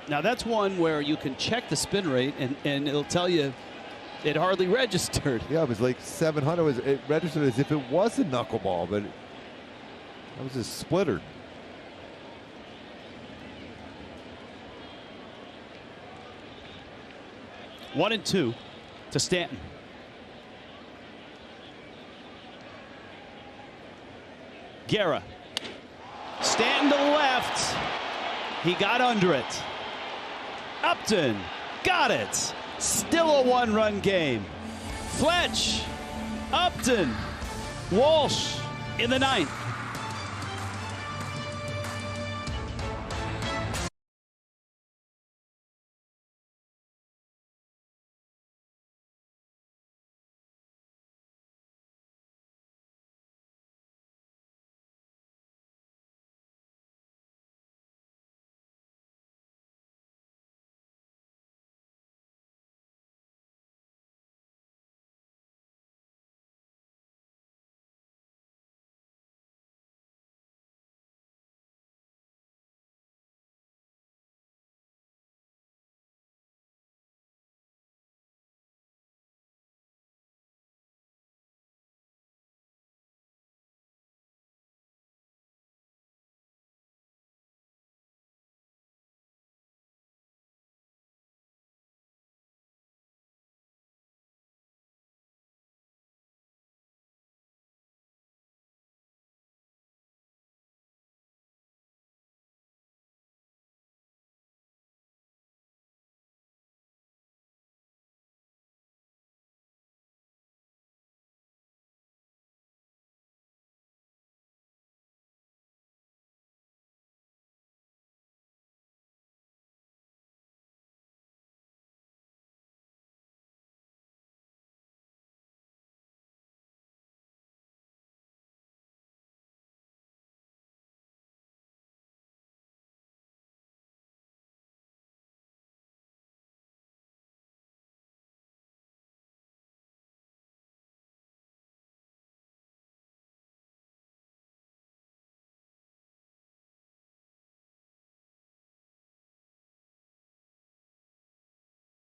Speaker 1: Now that's one where you can check the spin rate and it'll tell you it hardly registered.
Speaker 3: Yeah, it was like 700. It registered as if it was a knuckleball, but that was a splitter.
Speaker 1: One and two to Stanton. Guerra. Stanton to left. He got under it. Upton got it. Still a one-run game. Fletch, Upton, Walsh in the ninth.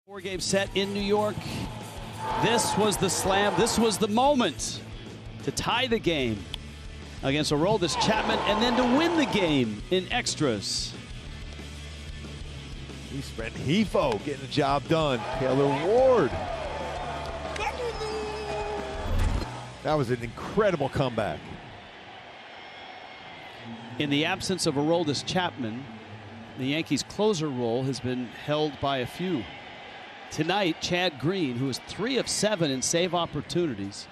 Speaker 1: Four-game set in New York. This was the slam. This was the moment to tie the game against Aroldis Chapman and then to win the game in extras.
Speaker 3: East Rengifo getting the job done. Taylor Ward. That was an incredible comeback.
Speaker 1: In the absence of Aroldis Chapman, the Yankees' closer role has been held by a few. Tonight, Chad Green, who is 3 of 7 in save opportunities,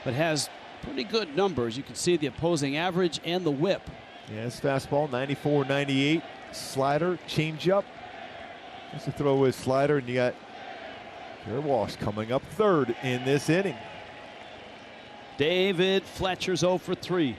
Speaker 1: but has pretty good numbers. You can see the opposing average and the whip.
Speaker 3: Yeah, his fastball, 94-98. Slider, changeup. Just to throw his slider, and you got Jared Walsh coming up third in this inning.
Speaker 1: David Fletcher's 0 for 3.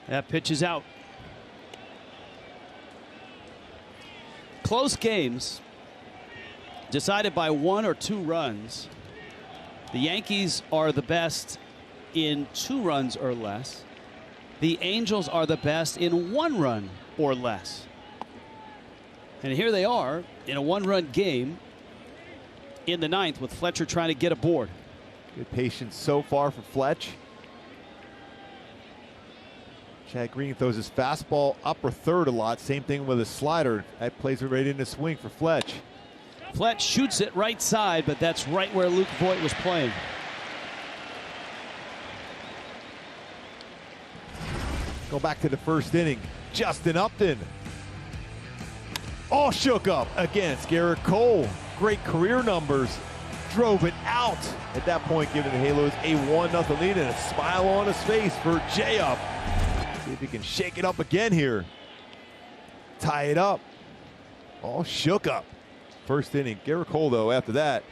Speaker 1: That pitch is out. Close games decided by 1 or 2 runs. The Yankees are the best in 2 runs or less. The Angels are the best in 1 run or less. And here they are in a 1-run game in the 9th with Fletcher trying to get aboard.
Speaker 3: Good patience so far for Fletch. Chad Green throws his fastball upper third a lot. Same thing with his slider. That plays it right into swing for Fletch.
Speaker 1: Fletch shoots it right side, but that's right where Luke Voigt was playing.
Speaker 3: Go back to the first inning. Justin Upton. All shook up against Garrett Cole. Great career numbers. Drove it out. At that point, giving the Halos a 1-0 lead and a smile on his face for J-Up. See if he can shake it up again here. Tie it up. All shook up. First inning. Garrett Cole, though, after that,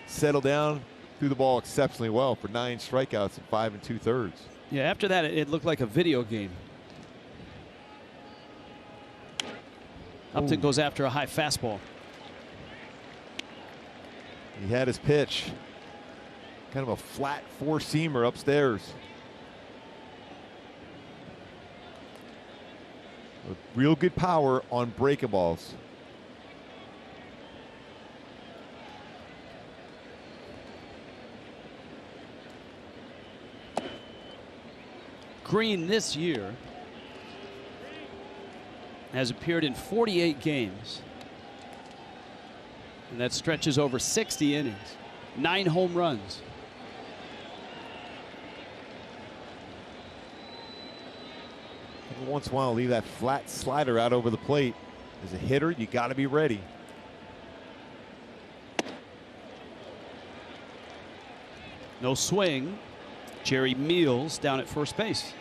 Speaker 3: settled down, threw the ball exceptionally well for 9 strikeouts in 5 2/3.
Speaker 1: Yeah, after that, it looked like a video game. Upton goes after a high fastball.
Speaker 3: He had his pitch. Kind of a flat 4-seamer upstairs. With real good power on breaking balls.
Speaker 1: Green this year has appeared in 48 games. And that stretches over 60 innings. 9 home runs.
Speaker 3: Every once in a while, leave that flat slider out over the plate. As a hitter, you got to be ready.
Speaker 1: No swing. Jerry Meals down at first base.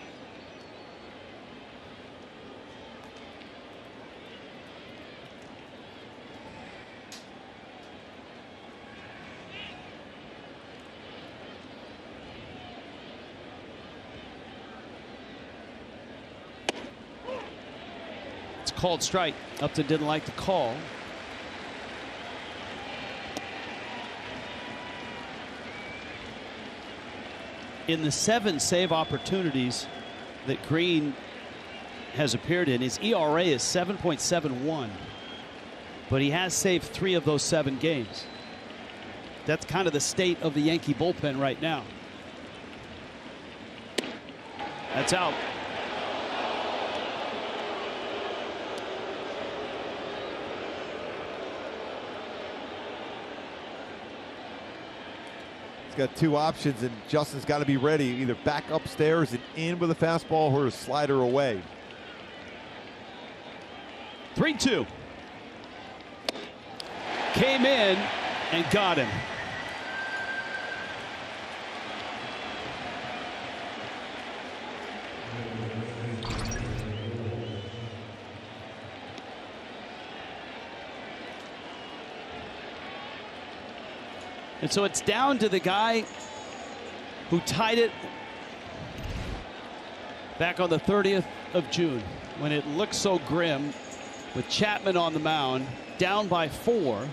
Speaker 1: It's called strike. Upton didn't like the call. In the 7 save opportunities that Green has appeared in, his ERA is 7.71, but he has saved 3 of those 7 games. That's kind of the state of the Yankee bullpen right now. That's out.
Speaker 3: Got 2 options, and Justin's got to be ready. Either back upstairs and in with a fastball or a slider away.
Speaker 1: 3-2. Came in and got him. And so it's down to the guy who tied it back on the 30th of June when it looked so grim with Chapman on the mound, down by 4.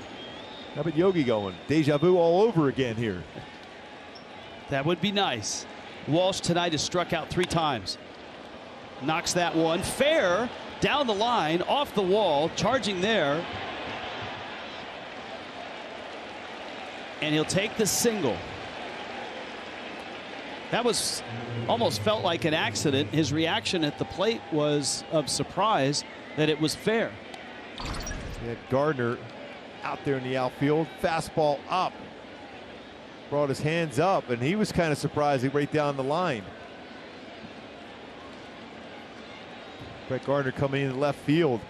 Speaker 3: How about Yogi going? Deja vu all over again here.
Speaker 1: That would be nice. Walsh tonight has struck out 3 times. Knocks that one fair down the line, off the wall, charging there. And he'll take the single. That was almost felt like an accident. His reaction at the plate was of surprise that it was fair.
Speaker 3: Gardner out there in the outfield. Fastball up. Brought his hands up, and he was kind of surprised right down the line. Brett Gardner coming in left field.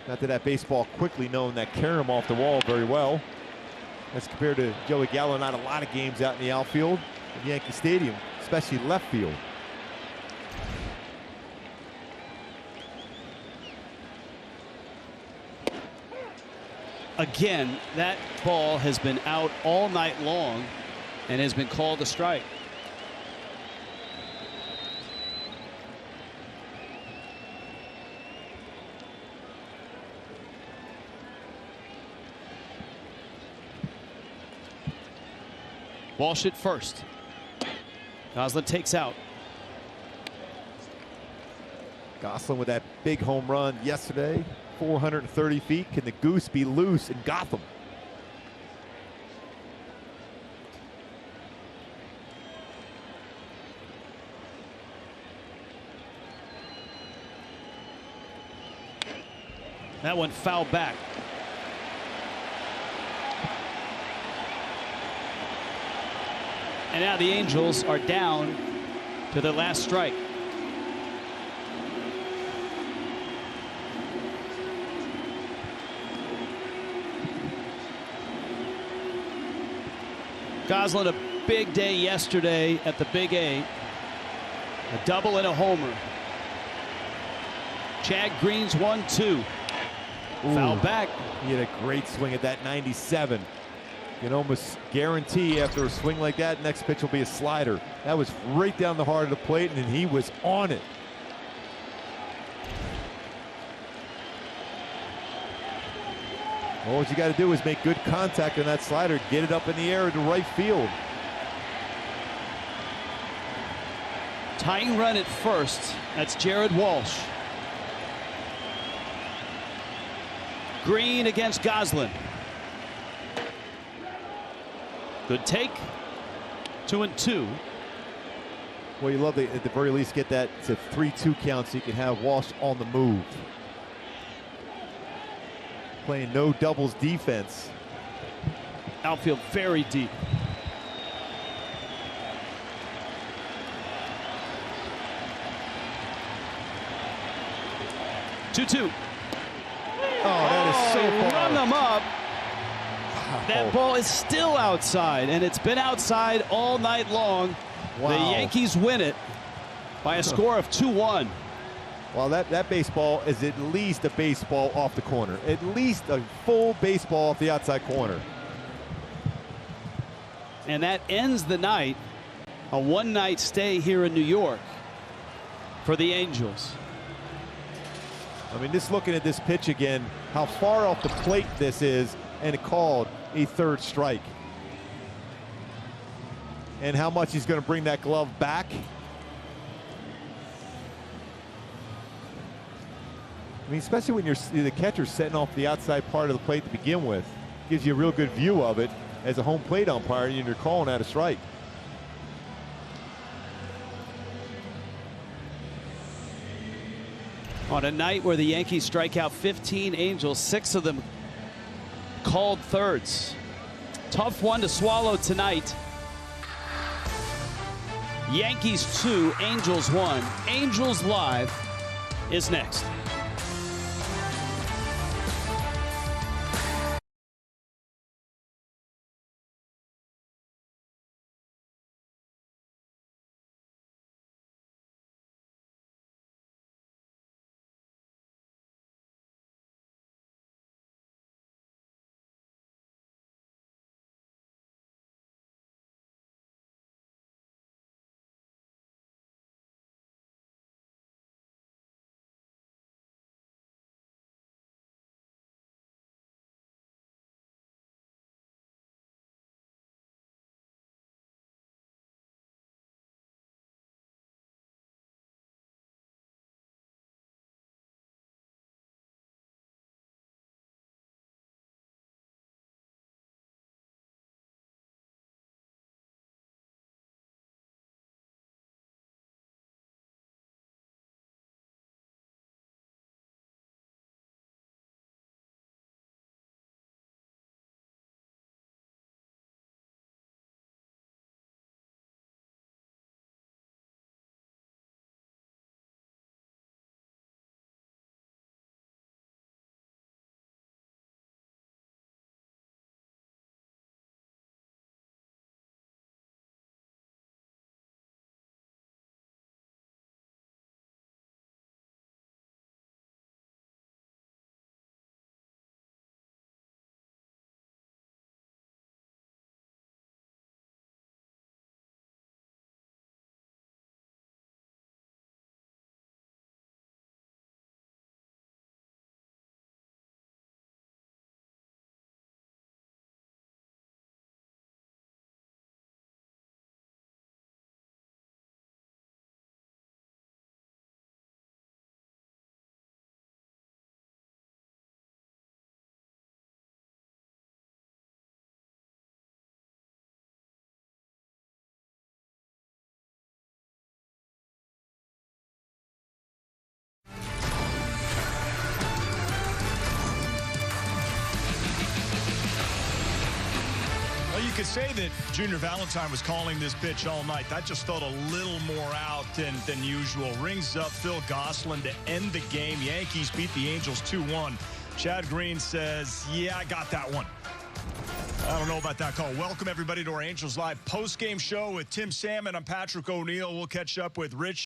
Speaker 3: Not that baseball quickly, knowing that carry him off the wall very well. As compared to Joey Gallo, not a lot of games out in the outfield at Yankee Stadium, especially left field.
Speaker 1: Again, that ball has been out all night long and has been called a strike. Walsh at first. Goslin takes out.
Speaker 3: Goslin with that big home run yesterday, 430 feet. Can the goose be loose in Gotham?
Speaker 1: That one fouled back. And now the Angels are down to their last strike. Goslin, a big day yesterday at the Big A. A double and a homer. Chad Green's 1-2. Foul back.
Speaker 3: He had a great swing at that 97. You can almost guarantee after a swing like that, next pitch will be a slider. That was right down the heart of the plate, and he was on it. All you got to do is make good contact on that slider, get it up in the air to right field.
Speaker 1: Tying run at first. That's Jared Walsh. Green against Goslin. Good take. 2-2.
Speaker 3: Well, you love to, at the very least, get that to 3-2 count so you can have Walsh on the move. playing no doubles defense.
Speaker 1: Outfield very deep. Two-two.
Speaker 3: Oh, that is so far.
Speaker 1: Run them up. That ball is still outside, and it's been outside all night long.
Speaker 3: Wow.
Speaker 1: The Yankees win it by a score of 2-1.
Speaker 3: Well, that baseball is at least a baseball off the corner. At least a full baseball off the outside corner.
Speaker 1: And that ends the night. A one-night stay here in New York for the Angels.
Speaker 3: I mean, just looking at this pitch again, how far off the plate this is, and it called a third strike. And how much he's going to bring that glove back. I mean, especially when the catcher's setting off the outside part of the plate to begin with. Gives you a real good view of it as a home plate umpire, and you're calling out a strike.
Speaker 1: On a night where the Yankees strike out 15 Angels, 6 of them called thirds. Tough one to swallow tonight. Yankees 2, Angels 1. Angels Live is next.
Speaker 5: You could say that Junior Valentine was calling this pitch all night. That just felt a little more out than usual. Rings up Phil Gosselin to end the game. Yankees beat the Angels 2-1. Chad Green says, yeah, I got that one. I don't know about that call. Welcome, everybody, to our Angels Live post-game show with Tim Salmon. I'm Patrick O'Neill. We'll catch up with Rich